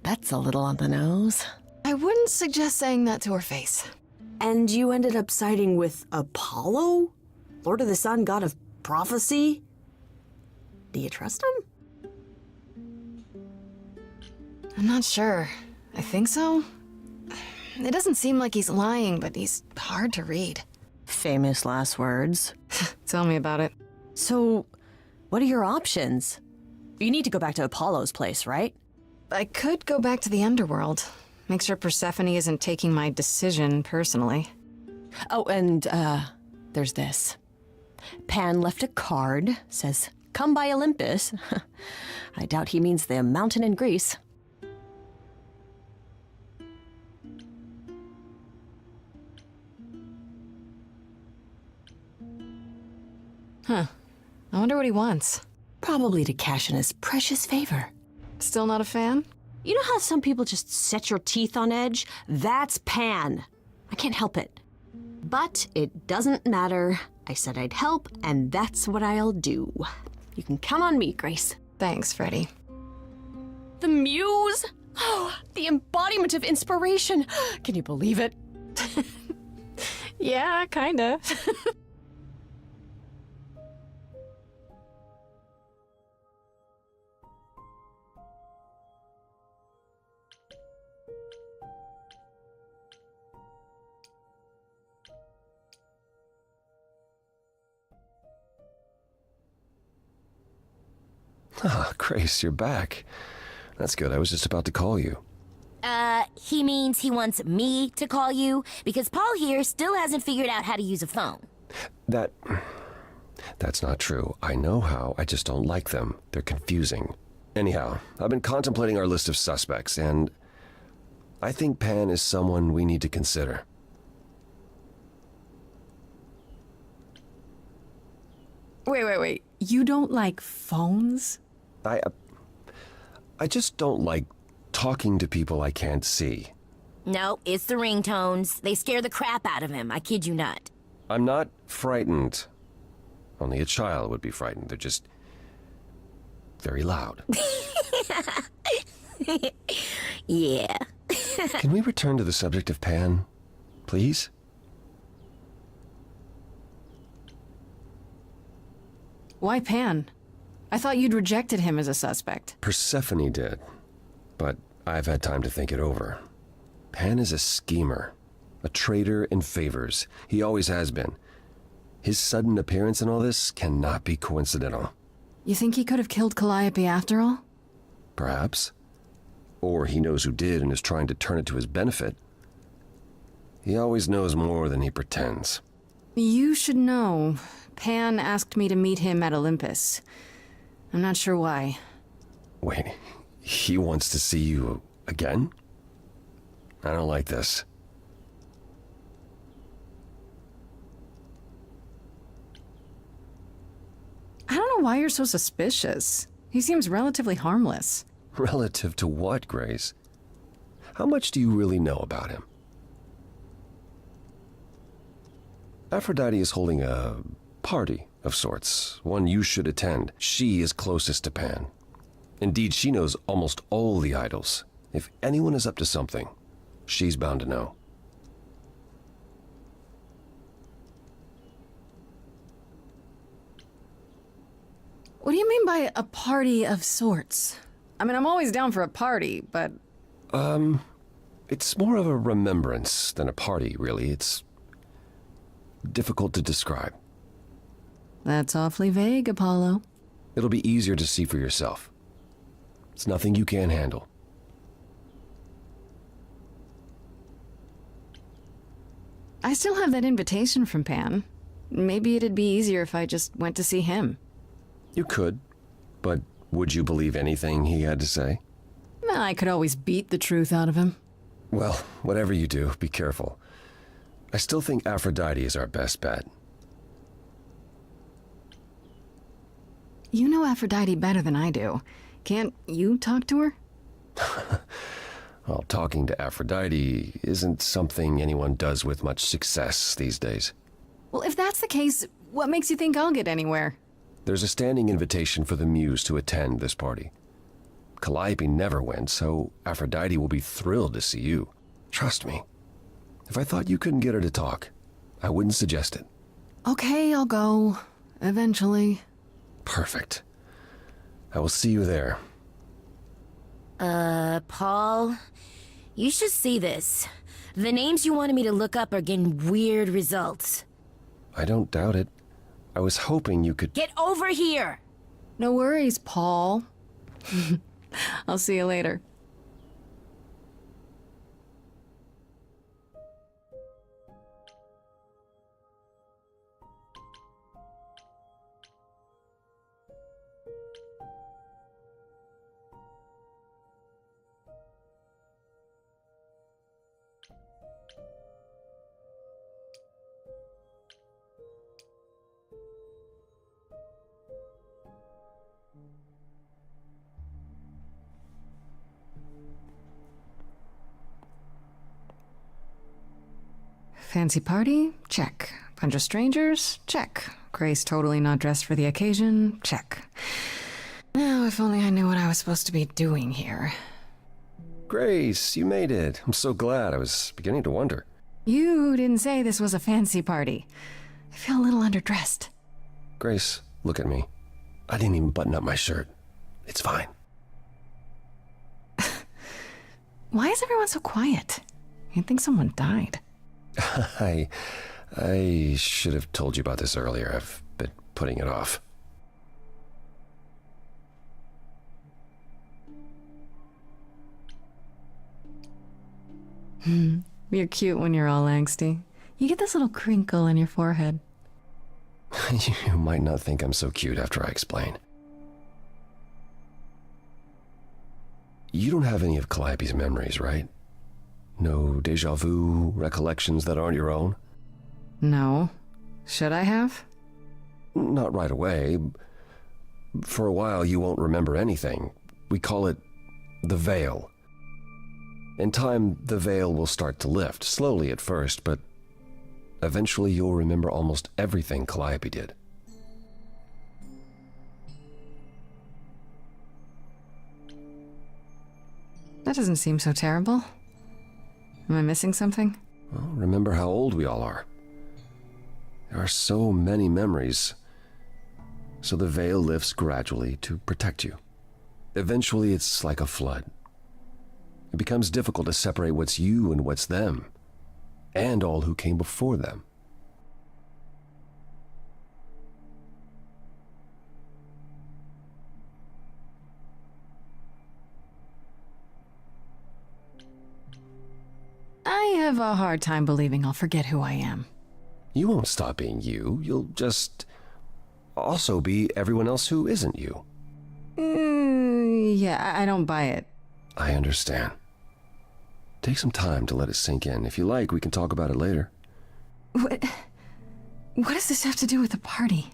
That's a little on the nose. I wouldn't suggest saying that to her face. And you ended up siding with Apollo? Lord of the Sun, god of prophecy? Do you trust him? I'm not sure. I think so. It doesn't seem like he's lying, but he's hard to read. Famous last words. Tell me about it. So, what are your options? You need to go back to Apollo's place, right? I could go back to the underworld. Make sure Persephone isn't taking my decision personally. Oh, and, there's this. Pan left a card, says, "Come by Olympus." I doubt he means the mountain in Greece. Huh. I wonder what he wants. Probably to cash in his precious favor. Still not a fan? You know how some people just set your teeth on edge? That's Pan. I can't help it. But it doesn't matter. I said I'd help, and that's what I'll do. You can count on me, Grace. Thanks, Freddy. The muse? Oh, the embodiment of inspiration. Can you believe it? Yeah, kinda. Ah, Grace, you're back. That's good. I was just about to call you. He means he wants me to call you because Paul here still hasn't figured out how to use a phone. That's not true. I know how, I just don't like them. They're confusing. Anyhow, I've been contemplating our list of suspects, and I think Pan is someone we need to consider. Wait. You don't like phones? I just don't like talking to people I can't see. No, it's the ringtones. They scare the crap out of him. I kid you not. I'm not frightened. Only a child would be frightened. They're just very loud. Yeah. Can we return to the subject of Pan, please? Why Pan? I thought you'd rejected him as a suspect. Persephone did, but I've had time to think it over. Pan is a schemer, a traitor in favors. He always has been. His sudden appearance in all this cannot be coincidental. You think he could have killed Calliope after all? Perhaps. Or he knows who did and is trying to turn it to his benefit. He always knows more than he pretends. You should know. Pan asked me to meet him at Olympus. I'm not sure why. Wait, he wants to see you again? I don't like this. I don't know why you're so suspicious. He seems relatively harmless. Relative to what, Grace? How much do you really know about him? Aphrodite is holding a party of sorts, one you should attend. She is closest to Pan. Indeed, she knows almost all the idols. If anyone is up to something, she's bound to know. What do you mean by a party of sorts? I mean, I'm always down for a party, but... It's more of a remembrance than a party, really. It's difficult to describe. That's awfully vague, Apollo. It'll be easier to see for yourself. It's nothing you can't handle. I still have that invitation from Pan. Maybe it'd be easier if I just went to see him. You could, but would you believe anything he had to say? I could always beat the truth out of him. Well, whatever you do, be careful. I still think Aphrodite is our best bet. You know Aphrodite better than I do. Can't you talk to her? Well, talking to Aphrodite isn't something anyone does with much success these days. Well, if that's the case, what makes you think I'll get anywhere? There's a standing invitation for the Muse to attend this party. Calliope never went, so Aphrodite will be thrilled to see you. Trust me. If I thought you couldn't get her to talk, I wouldn't suggest it. Okay, I'll go. Eventually. Perfect. I will see you there. Paul, you should see this. The names you wanted me to look up are getting weird results. I don't doubt it. I was hoping you could... Get over here! No worries, Paul. I'll see you later. Fancy party? Check. Bunch of strangers? Check. Grace totally not dressed for the occasion? Check. Now, if only I knew what I was supposed to be doing here. Grace, you made it. I'm so glad. I was beginning to wonder. You didn't say this was a fancy party. I feel a little underdressed. Grace, look at me. I didn't even button up my shirt. It's fine. Why is everyone so quiet? You'd think someone died. I should have told you about this earlier. I've been putting it off. You're cute when you're all angsty. You get this little crinkle in your forehead. You might not think I'm so cute after I explain. You don't have any of Calliope's memories, right? No deja vu recollections that aren't your own? No. Should I have? Not right away. For a while, you won't remember anything. We call it the veil. In time, the veil will start to lift, slowly at first, but eventually you'll remember almost everything Calliope did. That doesn't seem so terrible. Am I missing something? Well, remember how old we all are. There are so many memories, so the veil lifts gradually to protect you. Eventually, it's like a flood. It becomes difficult to separate what's you and what's them, and all who came before them. I have a hard time believing I'll forget who I am. You won't stop being you. You'll just also be everyone else who isn't you. Yeah, I don't buy it. I understand. Take some time to let it sink in. If you like, we can talk about it later. What does this have to do with the party?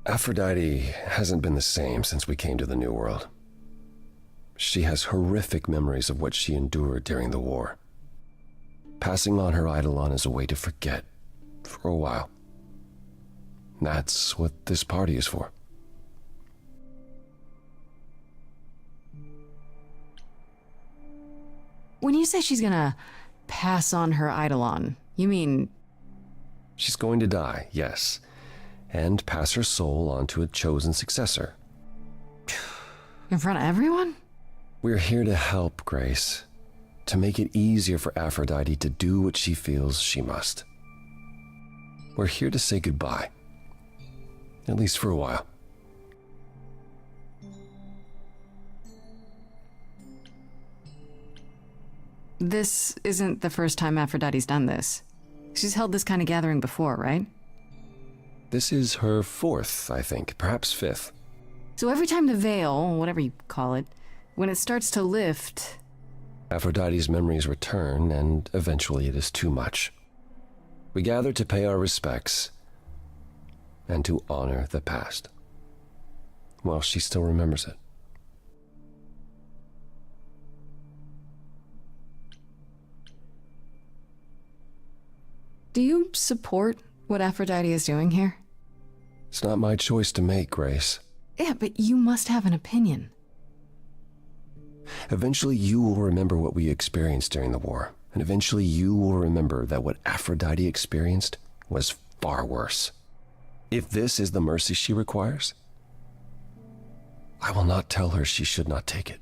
Aphrodite hasn't been the same since we came to the New World. She has horrific memories of what she endured during the war. Passing on her eidolon is a way to forget, for a while. That's what this party is for. When you say she's gonna pass on her eidolon, you mean... She's going to die, yes, and pass her soul on to a chosen successor. In front of everyone? We're here to help, Grace, to make it easier for Aphrodite to do what she feels she must. We're here to say goodbye, at least for a while. This isn't the first time Aphrodite's done this. She's held this kind of gathering before, right? This is her fourth, I think, perhaps fifth. So every time the veil, whatever you call it, when it starts to lift... Aphrodite's memories return, and eventually it is too much. We gather to pay our respects and to honor the past, while she still remembers it. Do you support what Aphrodite is doing here? It's not my choice to make, Grace. Yeah, but you must have an opinion. Eventually you will remember what we experienced during the war, and eventually you will remember that what Aphrodite experienced was far worse. If this is the mercy she requires, I will not tell her she should not take it.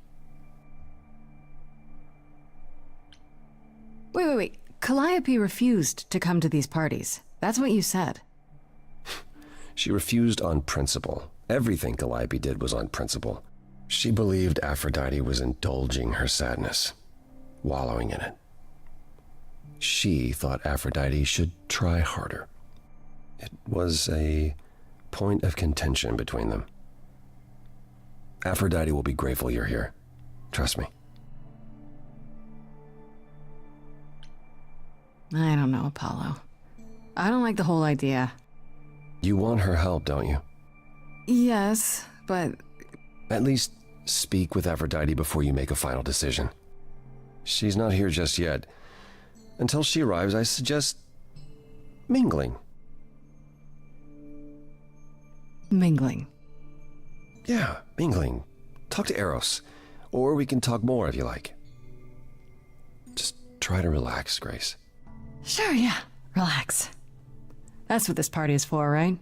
Wait. Calliope refused to come to these parties. That's what you said. She refused on principle. Everything Calliope did was on principle. She believed Aphrodite was indulging her sadness, wallowing in it. She thought Aphrodite should try harder. It was a point of contention between them. Aphrodite will be grateful you're here. Trust me. I don't know, Apollo. I don't like the whole idea. You want her help, don't you? Yes, but... At least speak with Aphrodite before you make a final decision. She's not here just yet. Until she arrives, I suggest mingling. Mingling? Yeah, mingling. Talk to Eros. Or we can talk more if you like. Just try to relax, Grace. Sure, yeah. Relax. That's what this party is for, right?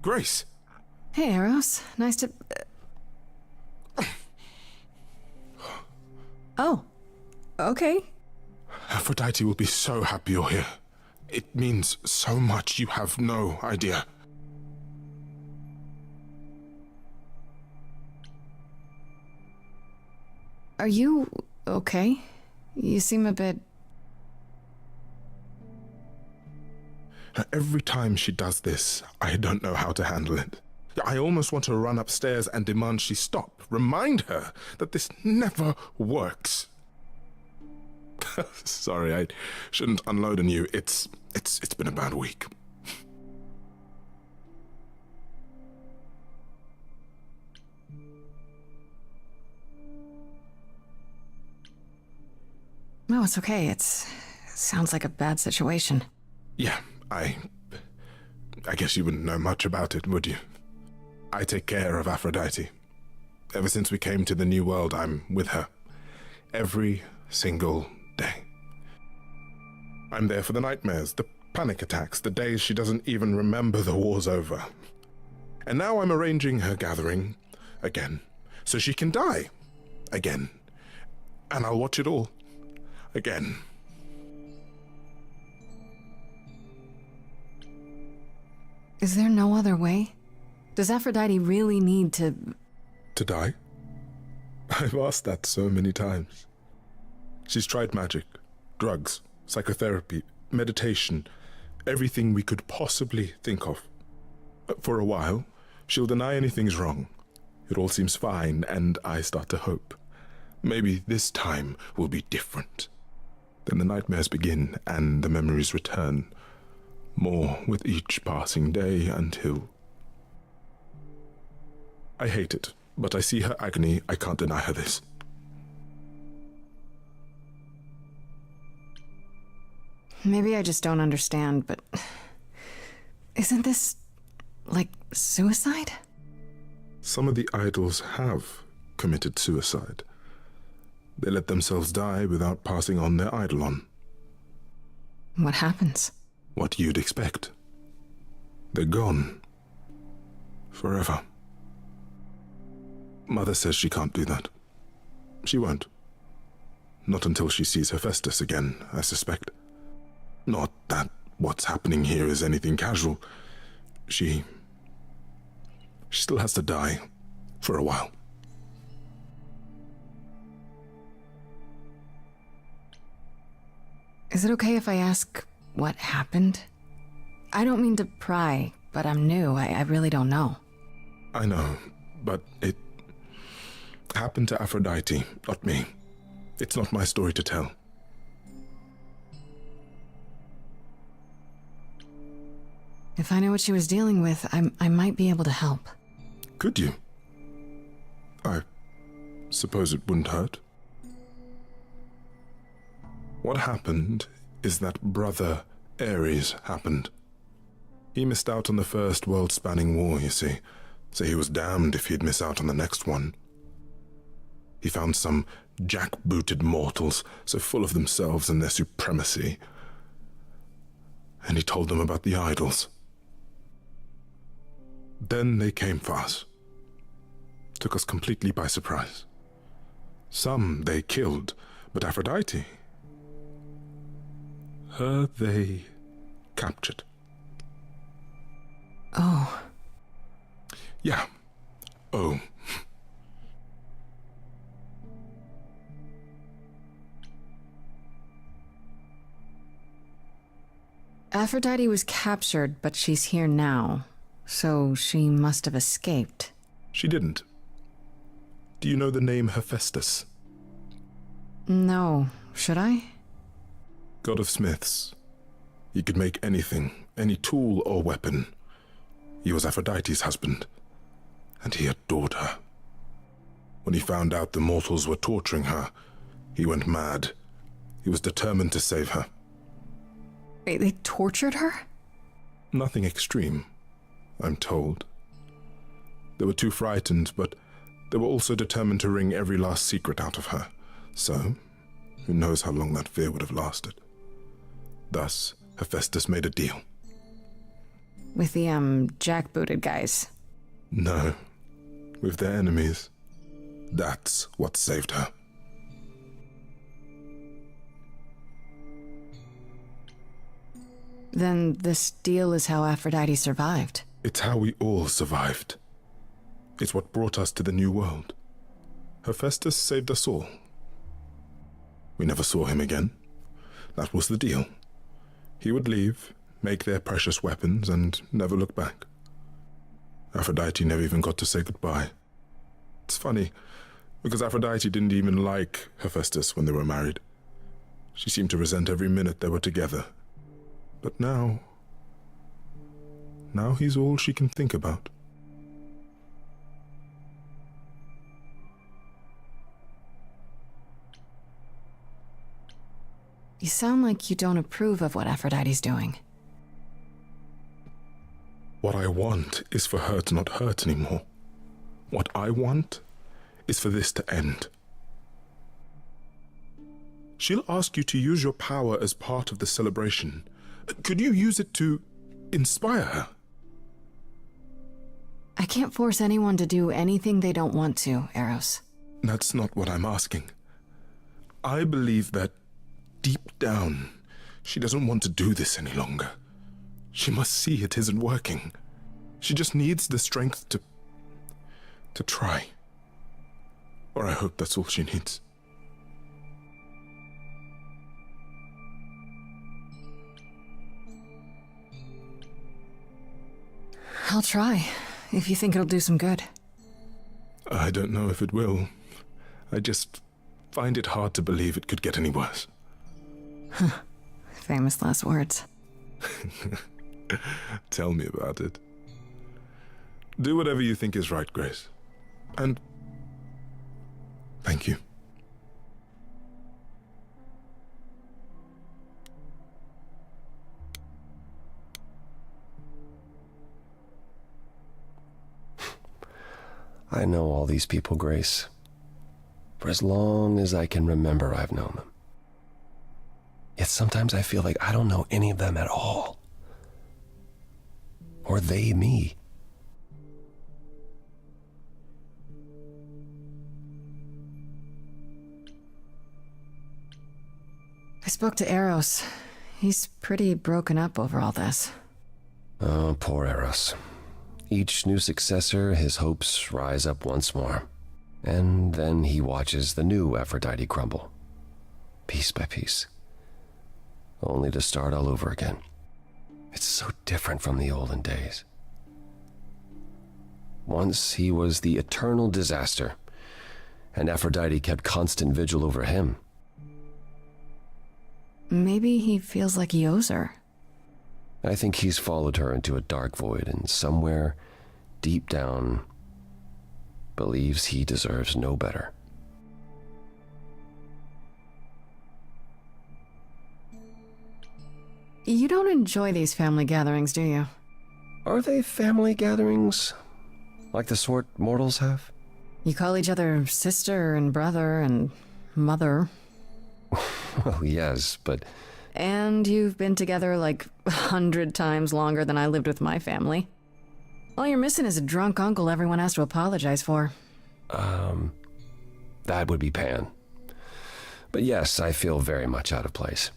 Grace! Hey, Eros. Nice to... Oh. Okay. Aphrodite will be so happy you're here. It means so much, you have no idea. Are you okay? You seem a bit... Every time she does this, I don't know how to handle it. I almost want to run upstairs and demand she stop. Remind her that this never works. Sorry, I shouldn't unload on you. It's been a bad week. No, it's okay. It sounds like a bad situation. Yeah, I guess you wouldn't know much about it, would you? I take care of Aphrodite. Ever since we came to the New World, I'm with her. Every single day. I'm there for the nightmares, the panic attacks, the days she doesn't even remember the war's over. And now I'm arranging her gathering again, so she can die again. And I'll watch it all again. Is there no other way? Does Aphrodite really need to... To die? I've asked that so many times. She's tried magic, drugs, psychotherapy, meditation, everything we could possibly think of. For a while, she'll deny anything's wrong. It all seems fine, and I start to hope. Maybe this time will be different. Then the nightmares begin, and the memories return. More with each passing day until... I hate it, but I see her agony. I can't deny her this. Maybe I just don't understand, but... Isn't this... like suicide? Some of the idols have committed suicide. They let themselves die without passing on their eidolon. What happens? What you'd expect. They're gone. Forever. Mother says she can't do that. She won't. Not until she sees Hephaestus again, I suspect. Not that what's happening here is anything casual. She still has to die for a while. Is it okay if I ask what happened? I don't mean to pry, but I'm new. I really don't know. I know, but it happened to Aphrodite, not me. It's not my story to tell. If I knew what she was dealing with, I might be able to help. Could you? I suppose it wouldn't hurt. What happened is that Brother Ares happened. He missed out on the first world-spanning war, you see, so he was damned if he'd miss out on the next one. He found some jackbooted mortals so full of themselves and their supremacy, and he told them about the idols. Then they came for us. Took us completely by surprise. Some they killed, but Aphrodite, her they captured. Oh. Yeah. Oh. Aphrodite was captured, but she's here now. So she must have escaped. She didn't. Do you know the name Hephaestus? No. Should I? God of smiths. He could make anything, any tool or weapon. He was Aphrodite's husband, and he adored her. When he found out the mortals were torturing her, he went mad. He was determined to save her. Wait, they tortured her? Nothing extreme, I'm told. They were too frightened, but they were also determined to wring every last secret out of her. So, who knows how long that fear would have lasted. Thus, Hephaestus made a deal. With the, jackbooted guys. No, with their enemies. That's what saved her. Then this deal is how Aphrodite survived. It's how we all survived. It's what brought us to the new world. Hephaestus saved us all. We never saw him again. That was the deal. He would leave, make their precious weapons, and never look back. Aphrodite never even got to say goodbye. It's funny, because Aphrodite didn't even like Hephaestus when they were married. She seemed to resent every minute they were together. But now he's all she can think about. You sound like you don't approve of what Aphrodite's doing. What I want is for her to not hurt anymore. What I want is for this to end. She'll ask you to use your power as part of the celebration. Could you use it to inspire her? I can't force anyone to do anything they don't want to, Eros. That's not what I'm asking. I believe that deep down, she doesn't want to do this any longer. She must see it isn't working. She just needs the strength to try. Or I hope that's all she needs. I'll try, if you think it'll do some good. I don't know if it will. I just find it hard to believe it could get any worse. Famous last words. Tell me about it. Do whatever you think is right, Grace. And thank you. I know all these people, Grace. For as long as I can remember, I've known them. Yet sometimes I feel like I don't know any of them at all. Or they me. I spoke to Eros. He's pretty broken up over all this. Oh, poor Eros. Each new successor, his hopes rise up once more. And then he watches the new Aphrodite crumble. Piece by piece. Only to start all over again. It's so different from the olden days. Once he was the eternal disaster, and Aphrodite kept constant vigil over him. Maybe he feels like he owes her. I think he's followed her into a dark void, and somewhere, deep down, believes he deserves no better. You don't enjoy these family gatherings, do you? Are they family gatherings? Like the sort mortals have? You call each other sister and brother and mother. Well, yes, but... And you've been together like 100 times longer than I lived with my family. All you're missing is a drunk uncle everyone has to apologize for. That would be Pan. But yes, I feel very much out of place.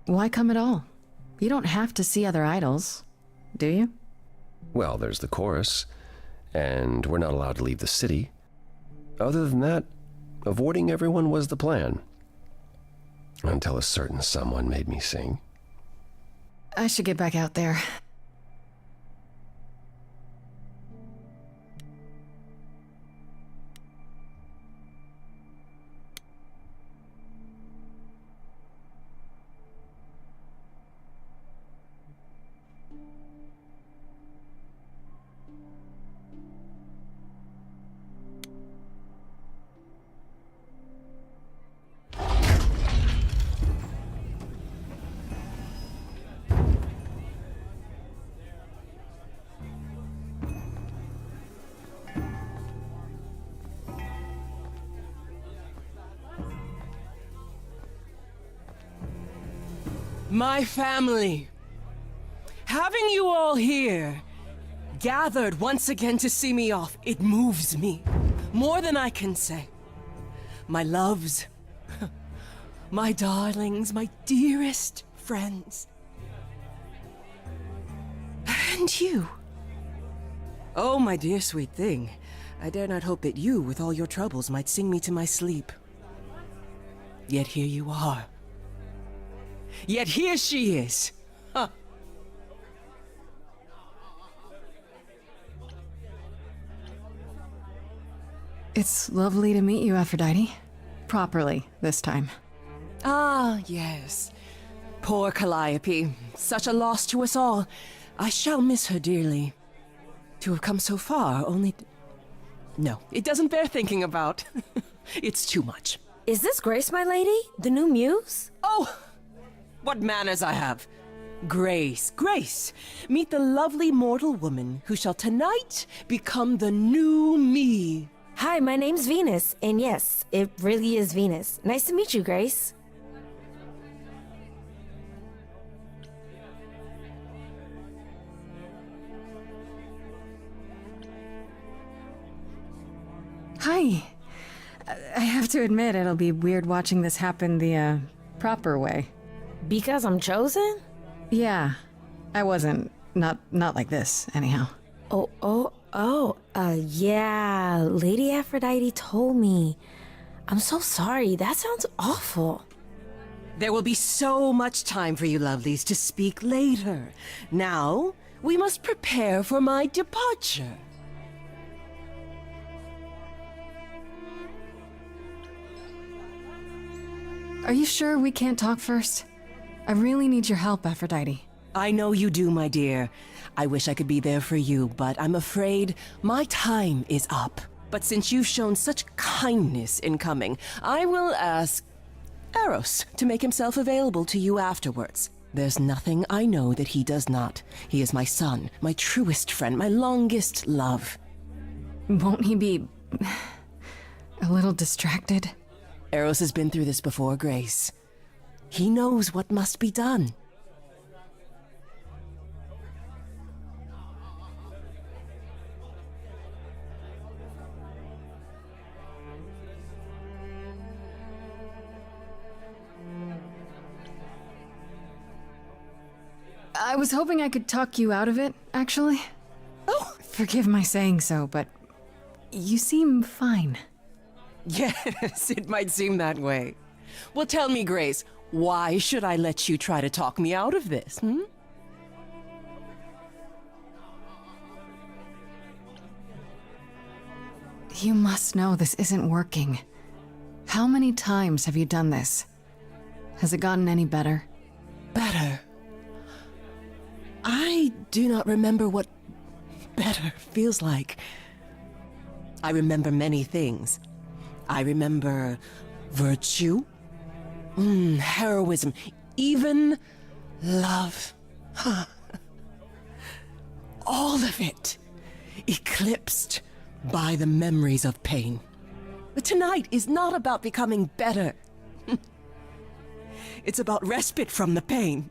Why come at all? You don't have to see other idols, do you? Well, there's the chorus, and we're not allowed to leave the city. Other than that, avoiding everyone was the plan. Until a certain someone made me sing. I should get back out there. My family. Having you all here, gathered once again to see me off, it moves me. More than I can say. My loves, my darlings, my dearest friends. And you. Oh, my dear sweet thing. I dare not hope that you, with all your troubles, might sing me to my sleep. Yet here you are. Yet here she is. Huh. It's lovely to meet you, Aphrodite. Properly, this time. Ah, yes. Poor Calliope. Such a loss to us all. I shall miss her dearly. To have come so far, only... No, it doesn't bear thinking about. It's too much. Is this Grace, my lady? The new muse? Oh! What manners I have. Grace, Grace. Meet the lovely mortal woman who shall tonight become the new me. Hi, my name's Venus, and yes, it really is Venus. Nice to meet you, Grace. Hi. I have to admit, it'll be weird watching this happen the, proper way. Because I'm chosen? Yeah. I wasn't. Not like this, anyhow. Yeah, Lady Aphrodite told me. I'm so sorry, that sounds awful. There will be so much time for you lovelies to speak later. Now, we must prepare for my departure. Are you sure we can't talk first? I really need your help, Aphrodite. I know you do, my dear. I wish I could be there for you, but I'm afraid my time is up. But since you've shown such kindness in coming, I will ask Eros to make himself available to you afterwards. There's nothing I know that he does not. He is my son, my truest friend, my longest love. Won't he be... a little distracted? Eros has been through this before, Grace. He knows what must be done. I was hoping I could talk you out of it, actually. Oh! Forgive my saying so, but you seem fine. Yes, it might seem that way. Well, tell me, Grace, why should I let you try to talk me out of this, You must know this isn't working. How many times have you done this? Has it gotten any better? Better? I do not remember what better feels like. I remember many things. I remember virtue, heroism, even love. All of it eclipsed by the memories of pain. But tonight is not about becoming better. It's about respite from the pain.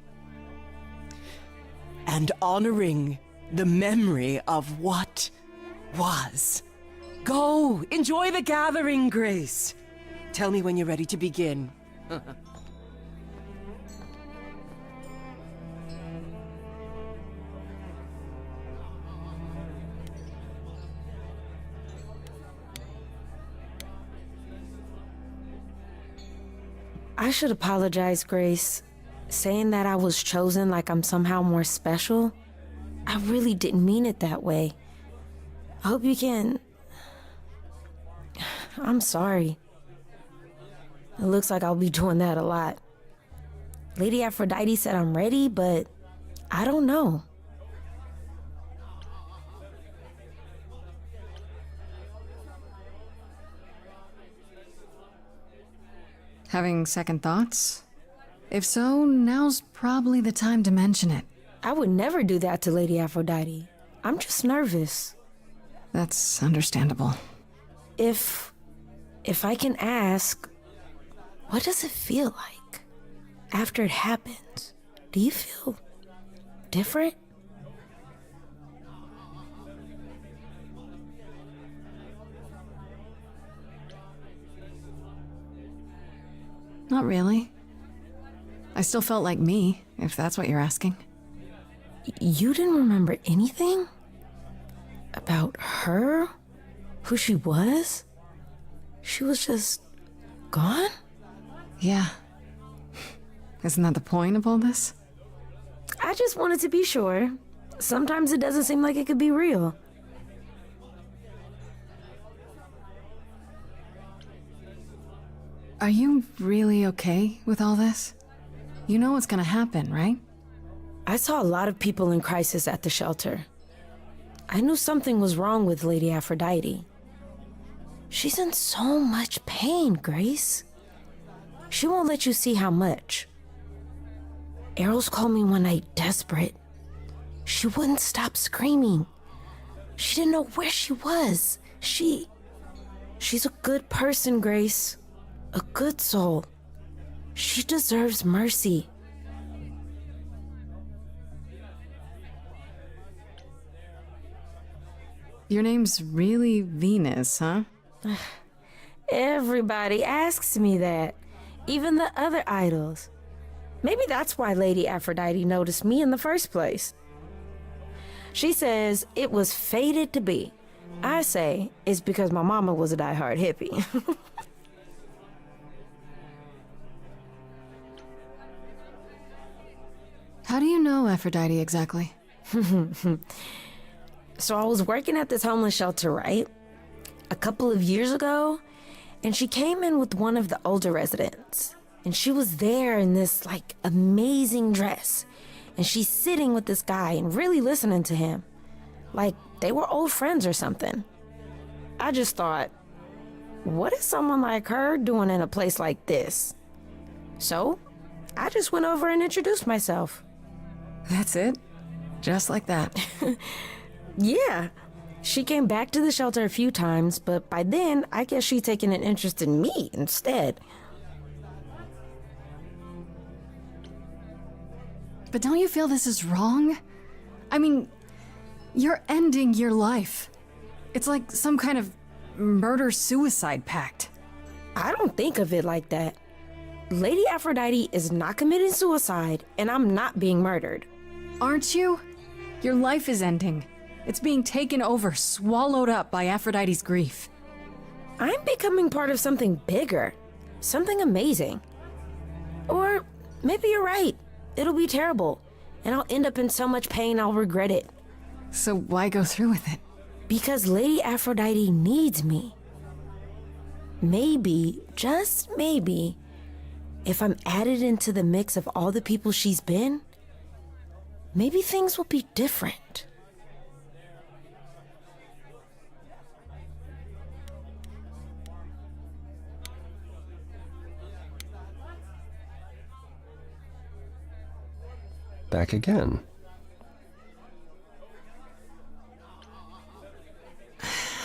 And honoring the memory of what was. Go, enjoy the gathering, Grace. Tell me when you're ready to begin. I should apologize, Grace. Saying that I was chosen like I'm somehow more special, I really didn't mean it that way. I hope you can... I'm sorry. It looks like I'll be doing that a lot. Lady Aphrodite said I'm ready, but I don't know. Having second thoughts? If so, now's probably the time to mention it. I would never do that to Lady Aphrodite. I'm just nervous. That's understandable. If I can ask, what does it feel like after it happens? Do you feel different? Not really. I still felt like me, if that's what you're asking. You didn't remember anything? About her? Who she was? She was just gone? Yeah. Isn't that the point of all this? I just wanted to be sure. Sometimes it doesn't seem like it could be real. Are you really okay with all this? You know what's gonna happen, right? I saw a lot of people in crisis at the shelter. I knew something was wrong with Lady Aphrodite. She's in so much pain, Grace. She won't let you see how much. Eros called me one night desperate. She wouldn't stop screaming. She didn't know where she was. She's a good person, Grace. A good soul. She deserves mercy. Your name's really Venus, huh? Everybody asks me that. Even the other idols. Maybe that's why Lady Aphrodite noticed me in the first place. She says it was fated to be. I say it's because my mama was a diehard hippie. How do you know Aphrodite exactly? So I was working at this homeless shelter, right? A couple of years ago, and she came in with one of the older residents. And she was there in this, like, amazing dress. And she's sitting with this guy and really listening to him. Like, they were old friends or something. I just thought, what is someone like her doing in a place like this? So, I just went over and introduced myself. That's it? Just like that? Yeah. She came back to the shelter a few times, but by then, I guess she'd taken an interest in me instead. But don't you feel this is wrong? I mean, you're ending your life. It's like some kind of murder-suicide pact. I don't think of it like that. Lady Aphrodite is not committing suicide, and I'm not being murdered. Aren't you? Your life is ending. It's being taken over, swallowed up by Aphrodite's grief. I'm becoming part of something bigger. Something amazing. Or maybe you're right. It'll be terrible, and I'll end up in so much pain I'll regret it. So why go through with it? Because Lady Aphrodite needs me. Maybe, just maybe, if I'm added into the mix of all the people she's been, maybe things will be different. Back again.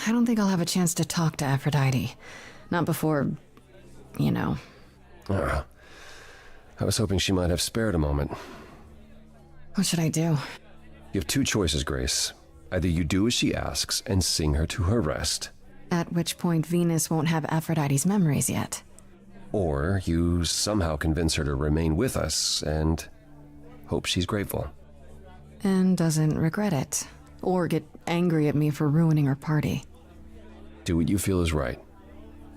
I don't think I'll have a chance to talk to Aphrodite. Not before, you know. I was hoping she might have spared a moment. What should I do? You have two choices, Grace. Either you do as she asks and sing her to her rest, At which point Venus won't have Aphrodite's memories yet. or you somehow convince her to remain with us and hope she's grateful. And doesn't regret it. Or get angry at me for ruining her party. Do what you feel is right.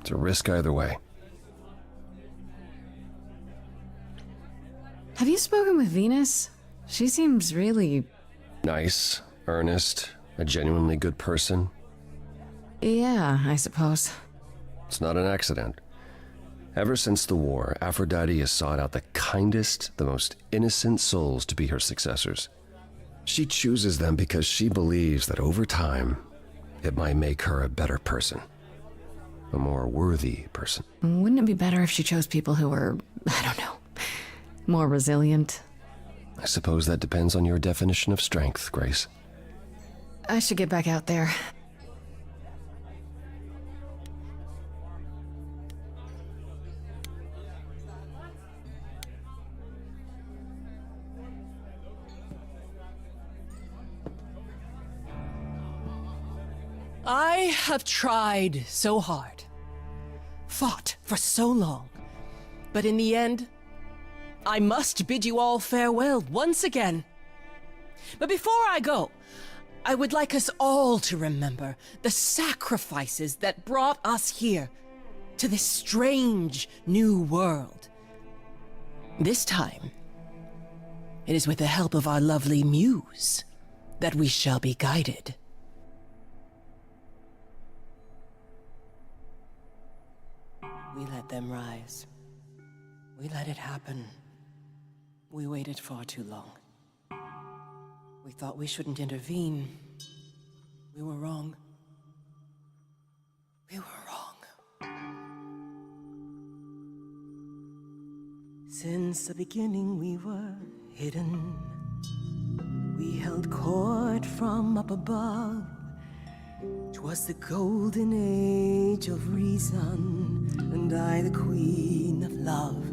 It's a risk either way. Have you spoken with Venus? She seems really... Nice, earnest, a genuinely good person. Yeah, I suppose. It's not an accident. Ever since the war, Aphrodite has sought out the kindest, the most innocent souls to be her successors. She chooses them because she believes that over time, it might make her a better person. A more worthy person. Wouldn't it be better if she chose people who were, I don't know, more resilient? I suppose that depends on your definition of strength, Grace. I should get back out there. I have tried so hard, fought for so long, but in the end, I must bid you all farewell once again. But before I go, I would like us all to remember the sacrifices that brought us here to this strange new world. This time, it is with the help of our lovely muse that we shall be guided. We let them rise. We let it happen. We waited far too long. We thought we shouldn't intervene. We were wrong. We were wrong. Since the beginning we were hidden. We held court from up above. 'Twas the golden age of reason, and I the queen of love.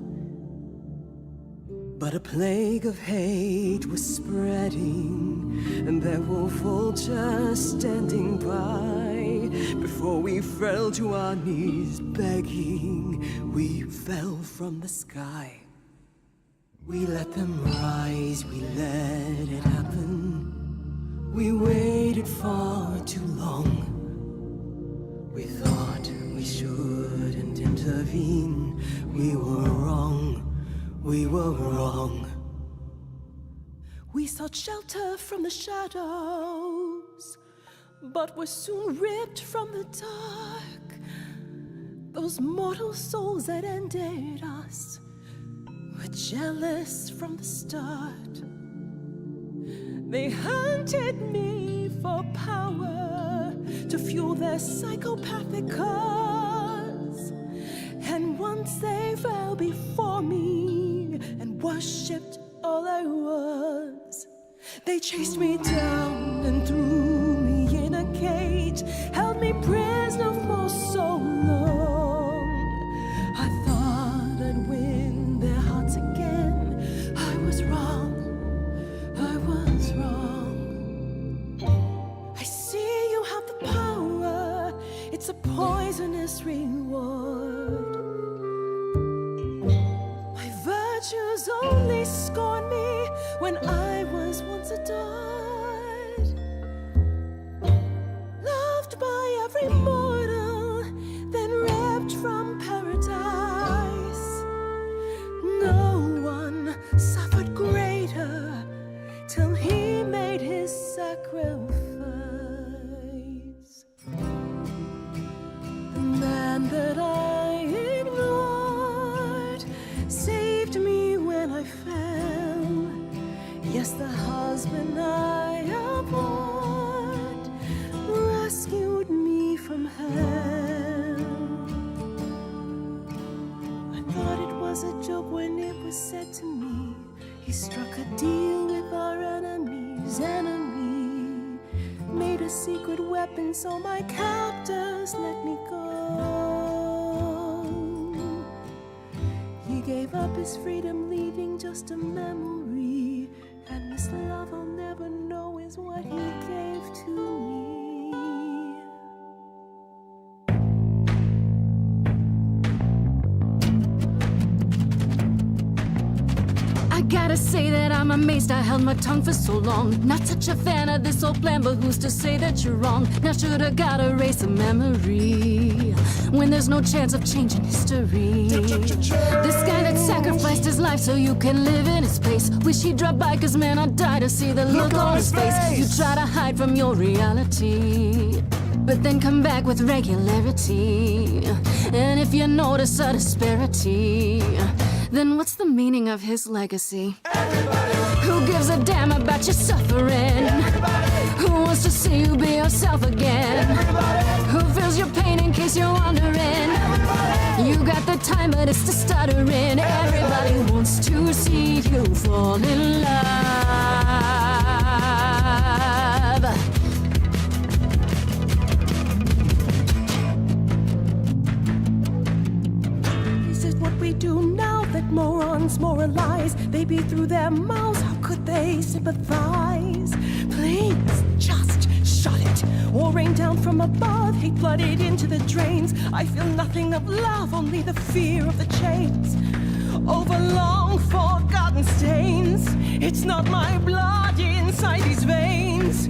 But a plague of hate was spreading, and there were vultures standing by. Before we fell to our knees begging, we fell from the sky. We let them rise, we let it happen. We waited far too long. We thought we shouldn't intervene. We were wrong. We were wrong. We sought shelter from the shadows, but were soon ripped from the dark. Those mortal souls that ended us were jealous from the start. They hunted me for power to fuel their psychopathic cause. And once they fell before me and worshipped all I was, they chased me down and threw me in a cage, held me prisoner for so long. I thought I'd win their hearts again. I was wrong. I was wrong. I see you have the power. It's a poisonous reward. My virtues only scorn me when I was once adored, loved by every mortal, then ripped from paradise. No one suffered greater till he made his sacrifice. The man that I ignored saved me when I fell. Yes, the husband I abhorred rescued me from hell. I thought it was a joke when it was said to me, he struck a deal with our enemy's enemy, made a secret weapon so my captors let me go. He gave up his freedom, leaving just a memory, and this love I'll never know is what he gave to me. I gotta say that I'm amazed I held my tongue for so long. Not such a fan of this old plan, but who's to say that you're wrong? Now shoulda gotta erase a memory when there's no chance of changing history. This guy that sacrificed his life so you can live in his space, wish he'd drop by, cause man, I'd die to see the look on his face. You try to hide from your reality, but then come back with regularity. And if you notice a disparity, then what's the meaning of his legacy? Everybody. Who gives a damn about your suffering? Everybody. Who wants to see you be yourself again? Everybody. Who feels your pain in case you're wondering? Everybody. You got the time, but it's the stuttering. Everybody wants to see you fall in love. Is it what we do now that morons moralize? They beat through their mouths, how could they sympathize? Please, just shut it. or rain down from above, hate flooded into the drains. I feel nothing of love, only the fear of the chains. Over long forgotten stains, it's not my blood inside these veins,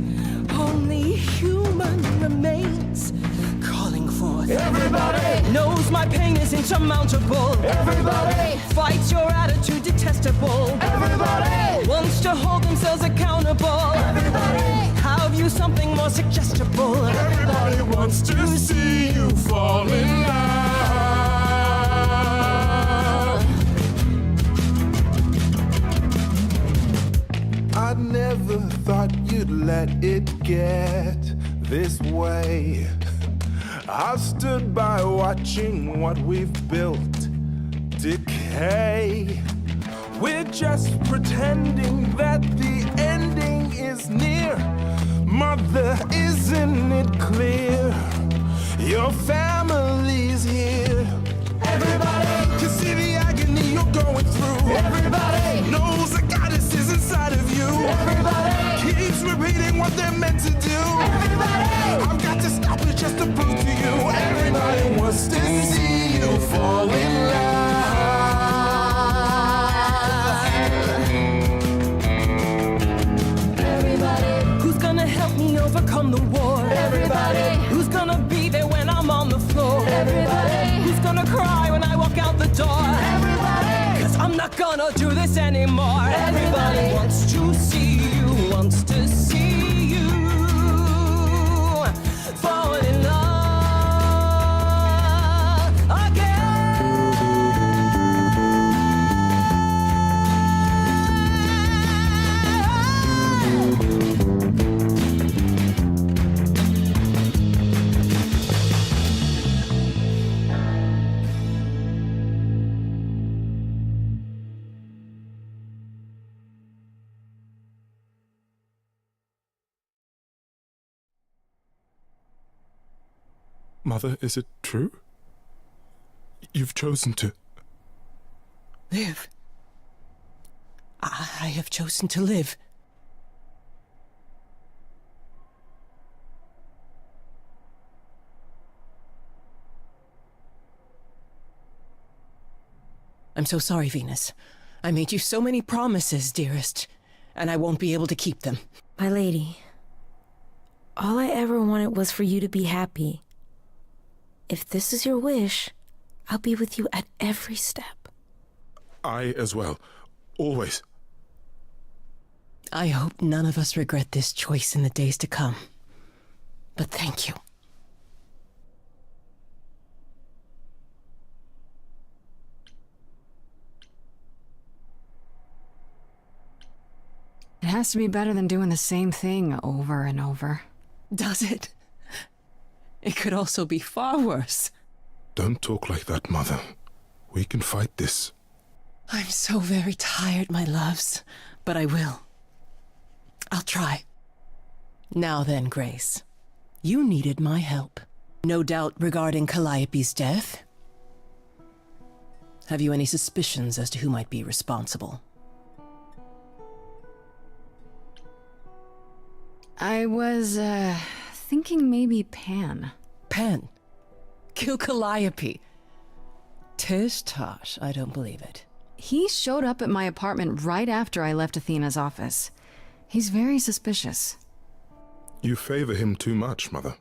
only human remains calling forth. Everybody knows my pain is insurmountable. Everybody fights your attitude detestable. Everybody wants to hold themselves accountable. Everybody have you something more suggestible. Everybody wants to see you fall in love. I never thought you'd let it get this way. I've stood by watching what we've built decay. We're just pretending that the ending is near. Mother, isn't it clear? Your family's here. Everybody can see the agony you're going through. Everybody knows the goddess is inside of you. Everybody keeps repeating what they're meant to do. Everybody I've got to stop it just to prove to you. Everybody wants to see you fall in love. Everybody who's gonna help me overcome the war. Everybody who's gonna be there when I'm on the floor. Everybody who's gonna cry when I walk out the door. Everybody, 'cause I'm not gonna do this anymore. Everybody wants to see you, wants to see you fall in love Mother, is it true? You've chosen to... live. I have chosen to live. I'm so sorry, Venus. I made you so many promises, dearest, and I won't be able to keep them. My lady, all I ever wanted was for you to be happy. If this is your wish, I'll be with you at every step. I as well. Always. I hope none of us regret this choice in the days to come. But thank you. It has to be better than doing the same thing over and over. Does it? It could also be far worse. Don't talk like that, Mother. We can fight this. I'm so very tired, my loves, but I will. I'll try. Now then, Grace. You needed my help. No doubt regarding Calliope's death. Have you any suspicions as to who might be responsible? I was, thinking maybe Pan. Pan? Kill Calliope? Tish tosh, I don't believe it. He showed up at my apartment right after I left Athena's office. He's very suspicious. You favor him too much, Mother.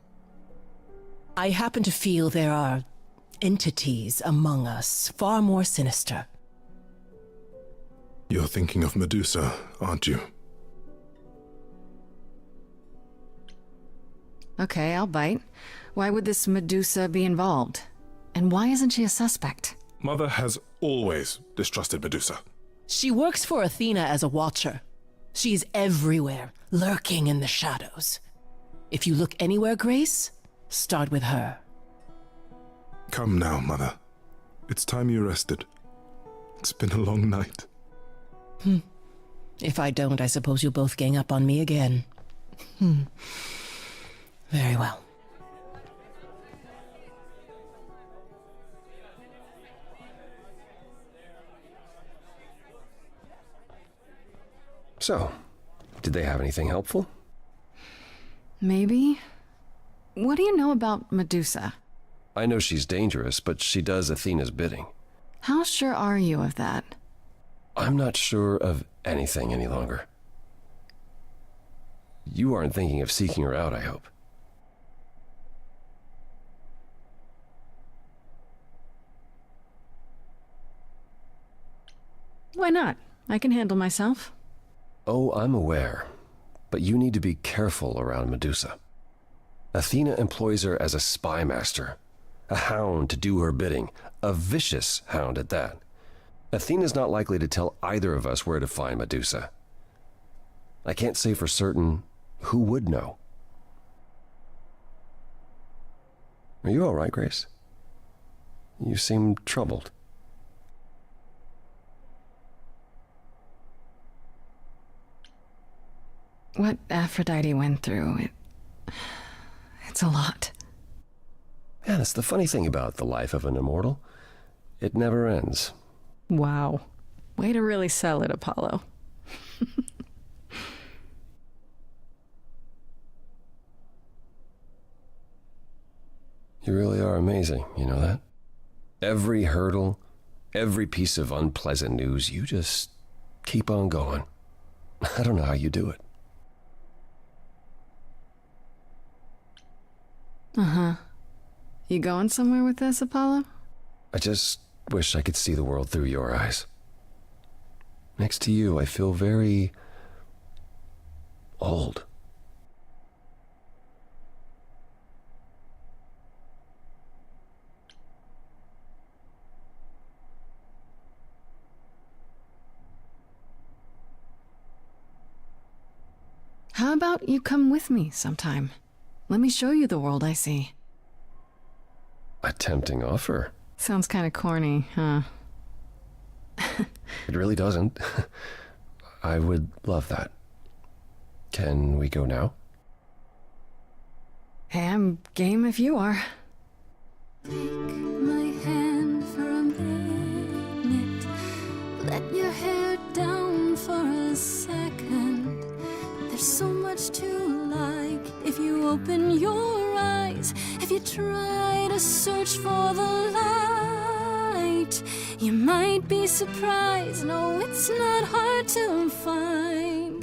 I happen to feel there are entities among us far more sinister. You're thinking of Medusa, aren't you? Okay, I'll bite. Why would this Medusa be involved? And why isn't she a suspect? Mother has always distrusted Medusa. She works for Athena as a watcher. She's everywhere, lurking in the shadows. If you look anywhere, Grace, start with her. Come now, Mother. It's time you rested. It's been a long night. If I don't, I suppose you'll both gang up on me again. Very well. So, did they have anything helpful? Maybe. What do you know about Medusa? I know she's dangerous, but she does Athena's bidding. How sure are you of that? I'm not sure of anything any longer. You aren't thinking of seeking her out, I hope. Why not? I can handle myself. Oh, I'm aware. But you need to be careful around Medusa. Athena employs her as a spy master, a hound to do her bidding, a vicious hound at that. Athena's not likely to tell either of us where to find Medusa. I can't say for certain who would know. Are you all right, Grace? You seem troubled. What Aphrodite went through, it's a lot. Yeah, that's the funny thing about the life of an immortal. It never ends. Wow. Way to really sell it, Apollo. You really are amazing, you know that? Every hurdle, every piece of unpleasant news, you just keep on going. I don't know how you do it. Uh-huh. You going somewhere with this, Apollo? I just wish I could see the world through your eyes. Next to you, I feel very old. How about you come with me sometime? Let me show you the world I see. A tempting offer. Sounds kind of corny, huh? It really doesn't. I would love that. Can we go now? Hey, I'm game if you are. Take my hand for a minute. Let your hair down for a second. There's so much to like if you open your eyes. If you try to search for the light, you might be surprised. No, it's not hard to find.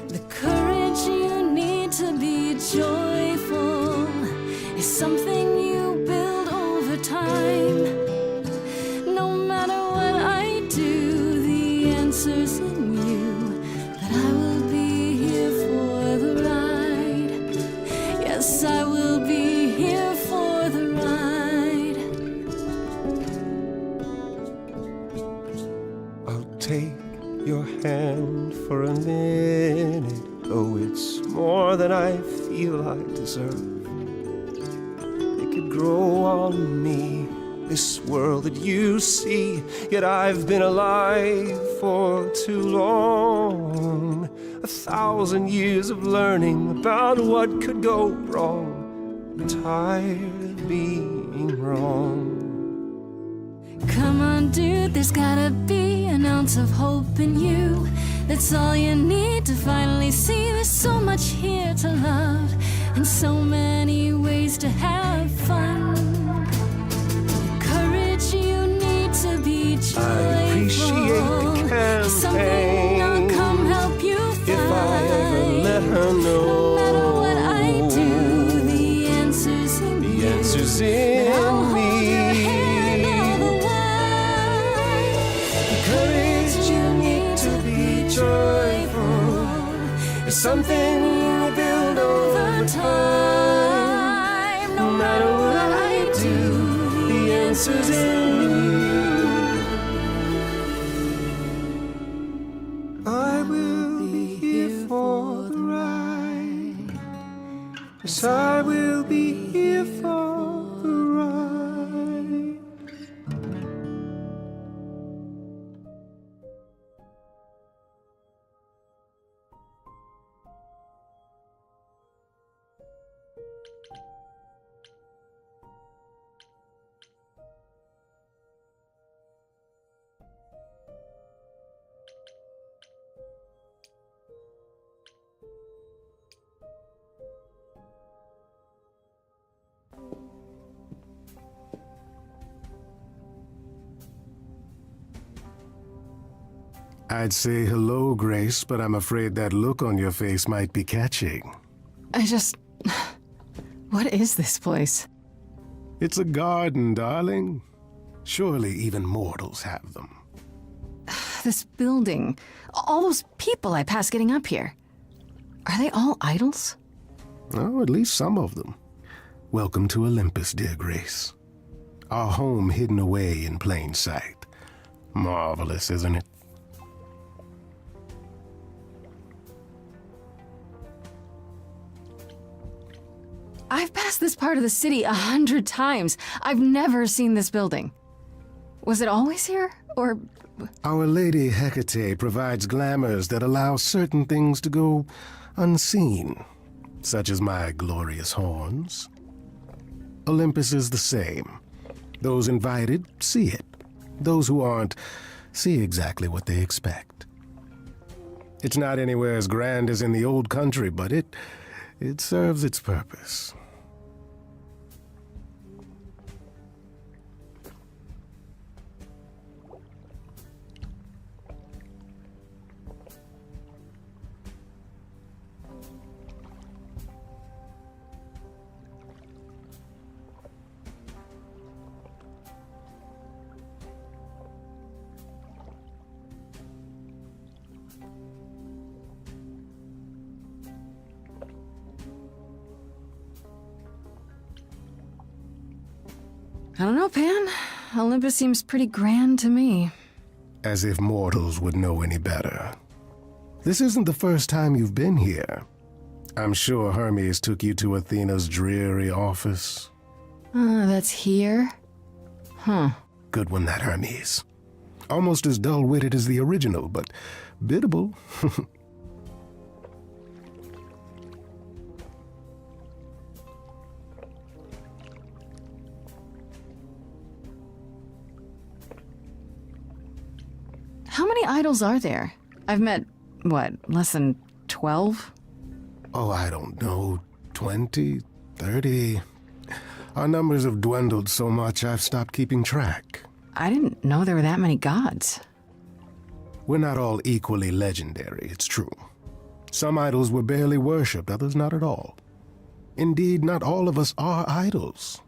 The courage you need to be joyful is something you build over time. No matter what I do, the answer's in you. That I will be here for the ride. Yes, I will be here for the ride. I'll take your hand for a minute. Oh, it's more than I feel I deserve. It could grow on me, this world that you see. Yet I've been alive for too long. 1,000 years of learning about what could go wrong. I'm tired of being wrong. Come on, dude, there's gotta be an ounce of hope in you. That's all you need to finally see. There's so much here to love, and so many ways to have fun. The courage you need to be joyful. I appreciate the Something campaign. I'll come help you find. If I ever let her know, no matter what I do, the answer's in you. the answer's in I'll hold me. your hand all the while. The courage you need to be joyful is something you build over time. No matter what I do, the answer's in you. I will be here for the ride. Yes, I will be here for the ride. I'd say hello, Grace, but I'm afraid that look on your face might be catching. What is this place? It's a garden, darling. Surely even mortals have them. This building. All those people I pass getting up here. Are they all idols? Oh, at least some of them. Welcome to Olympus, dear Grace. Our home hidden away in plain sight. Marvelous, isn't it? I've passed this part of the city 100 times. I've never seen this building. Was it always here, or...? Our Lady Hecate provides glamours that allow certain things to go unseen, such as my glorious horns. Olympus is the same. Those invited see it. Those who aren't see exactly what they expect. It's not anywhere as grand as in the old country, but it serves its purpose. I don't know, Pan. Olympus seems pretty grand to me. As if mortals would know any better. This isn't the first time you've been here. I'm sure Hermes took you to Athena's dreary office. That's here? Huh. Good one, that Hermes. Almost as dull-witted as the original, but biddable. How many idols are there? I've met, less than 12? Oh, I don't know, 20, 30. Our numbers have dwindled so much I've stopped keeping track. I didn't know there were that many gods. We're not all equally legendary, it's true. Some idols were barely worshipped, others not at all. Indeed, not all of us are idols.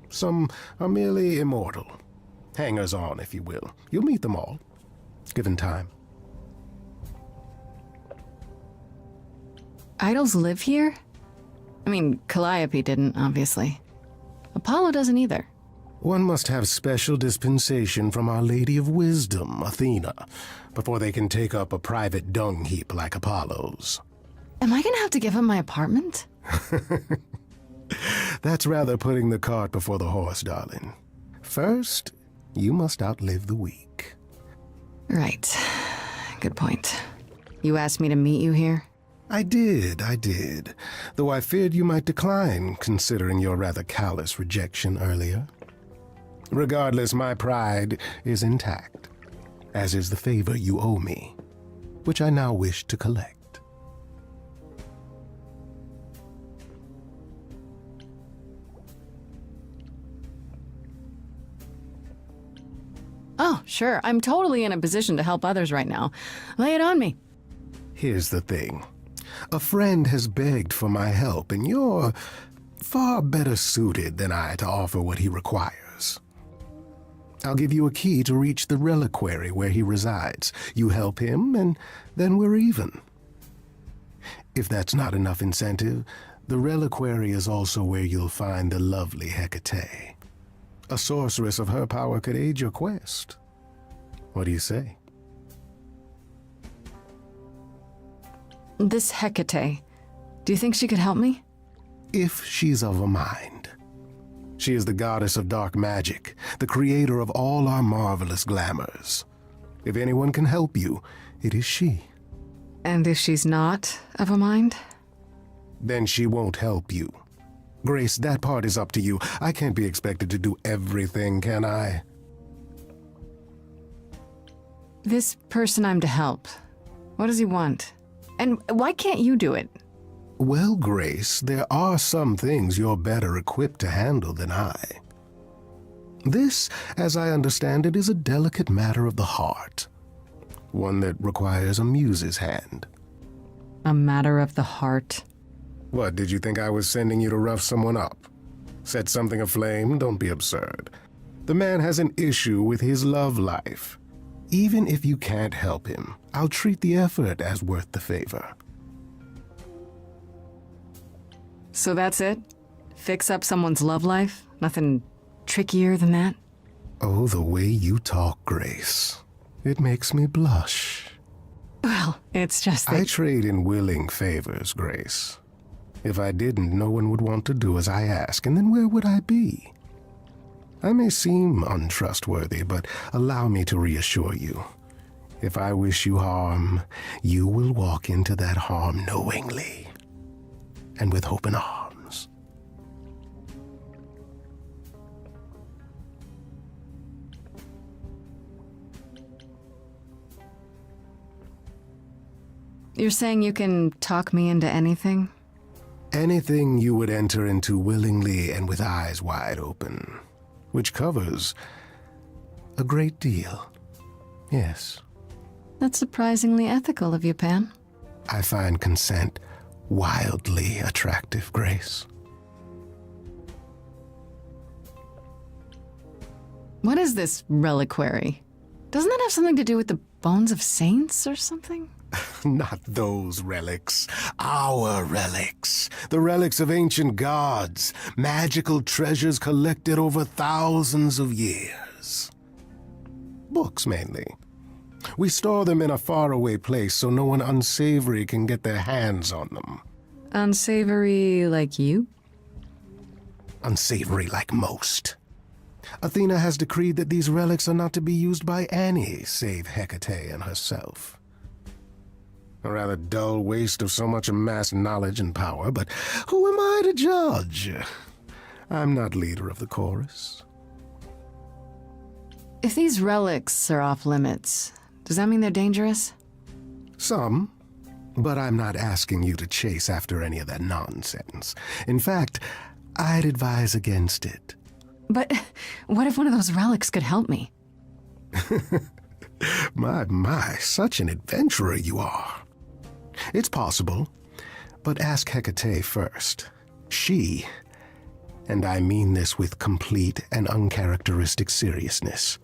Some are merely immortal. Hangers-on, if you will. You'll meet them all, given time. Idols live here? I mean, Calliope didn't, obviously. Apollo doesn't either. One must have special dispensation from Our Lady of Wisdom, Athena, before they can take up a private dung heap like Apollo's. Am I gonna have to give up my apartment? That's rather putting the cart before the horse, darling. First, you must outlive the week. Right. Good point. You asked me to meet you here? I did. Though I feared you might decline, considering your rather callous rejection earlier. Regardless, my pride is intact, as is the favor you owe me, which I now wish to collect. Oh, sure. I'm totally in a position to help others right now. Lay it on me. Here's the thing. A friend has begged for my help, and you're far better suited than I to offer what he requires. I'll give you a key to reach the reliquary where he resides. You help him, and then we're even. If that's not enough incentive, the reliquary is also where you'll find the lovely Hecate. A sorceress of her power could aid your quest. What do you say? This Hecate, do you think she could help me? If she's of a mind. She is the goddess of dark magic, the creator of all our marvelous glamours. If anyone can help you, it is she. And if she's not of a mind? Then she won't help you. Grace, that part is up to you. I can't be expected to do everything, can I? This person I'm to help, what does he want? And why can't you do it? Well, Grace, there are some things you're better equipped to handle than I. This, as I understand it, is a delicate matter of the heart. one that requires a muse's hand. A matter of the heart. What, did you think I was sending you to rough someone up? Set something aflame? Don't be absurd. The man has an issue with his love life. Even if you can't help him, I'll treat the effort as worth the favor. So that's it? Fix up someone's love life? Nothing trickier than that? Oh, the way you talk, Grace. It makes me blush. Well, it's just that... I trade in willing favors, Grace. If I didn't, no one would want to do as I ask, and then where would I be? I may seem untrustworthy, but allow me to reassure you. If I wish you harm, you will walk into that harm knowingly, and with open arms. You're saying you can talk me into anything? Anything you would enter into willingly and with eyes wide open, which covers a great deal. Yes. That's surprisingly ethical of you, Pan. I find consent wildly attractive, Grace. What is this reliquary? Doesn't that have something to do with the bones of saints or something? Not those relics. Our relics. The relics of ancient gods. Magical treasures collected over thousands of years. Books, mainly. We store them in a faraway place so no one unsavory can get their hands on them. Unsavory like you? Unsavory like most. Athena has decreed that these relics are not to be used by any save Hecate and herself. A rather dull waste of so much amassed knowledge and power, but who am I to judge? I'm not leader of the chorus. If these relics are off limits, does that mean they're dangerous? Some, but I'm not asking you to chase after any of that nonsense. In fact, I'd advise against it. But what if one of those relics could help me? My, such an adventurer you are. It's possible, but ask Hecate first. She, and I mean this with complete and uncharacteristic seriousness,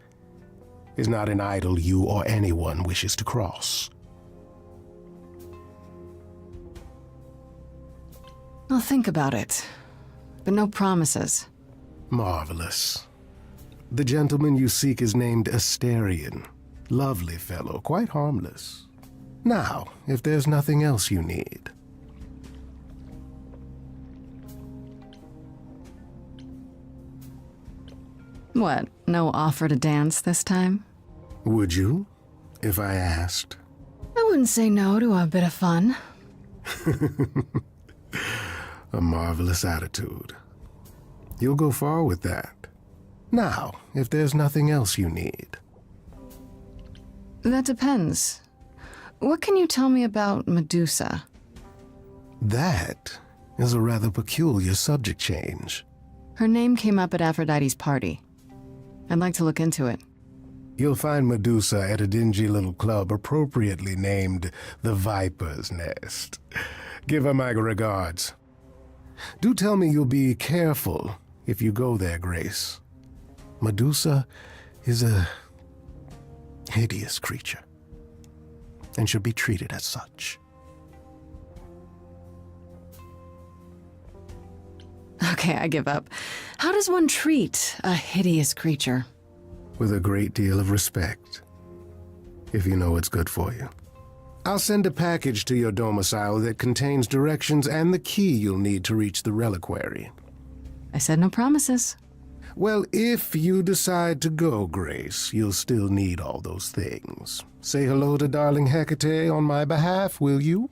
is not an idol you or anyone wishes to cross. I'll think about it, but no promises. Marvelous. The gentleman you seek is named Asterion. Lovely fellow, quite harmless. Now, if there's nothing else you need. What, no offer to dance this time? Would you, if I asked? I wouldn't say no to a bit of fun. A marvelous attitude. You'll go far with that. Now, if there's nothing else you need. That depends. What can you tell me about Medusa? That is a rather peculiar subject change. Her name came up at Aphrodite's party. I'd like to look into it. You'll find Medusa at a dingy little club appropriately named the Viper's Nest. Give her my regards. Do tell me you'll be careful if you go there, Grace. Medusa is a hideous creature, and should be treated as such. Okay, I give up. How does one treat a hideous creature? With a great deal of respect, if you know what's good for you. I'll send a package to your domicile that contains directions and the key you'll need to reach the reliquary. I said no promises. Well, if you decide to go, Grace, you'll still need all those things. Say hello to darling Hecate on my behalf, will you?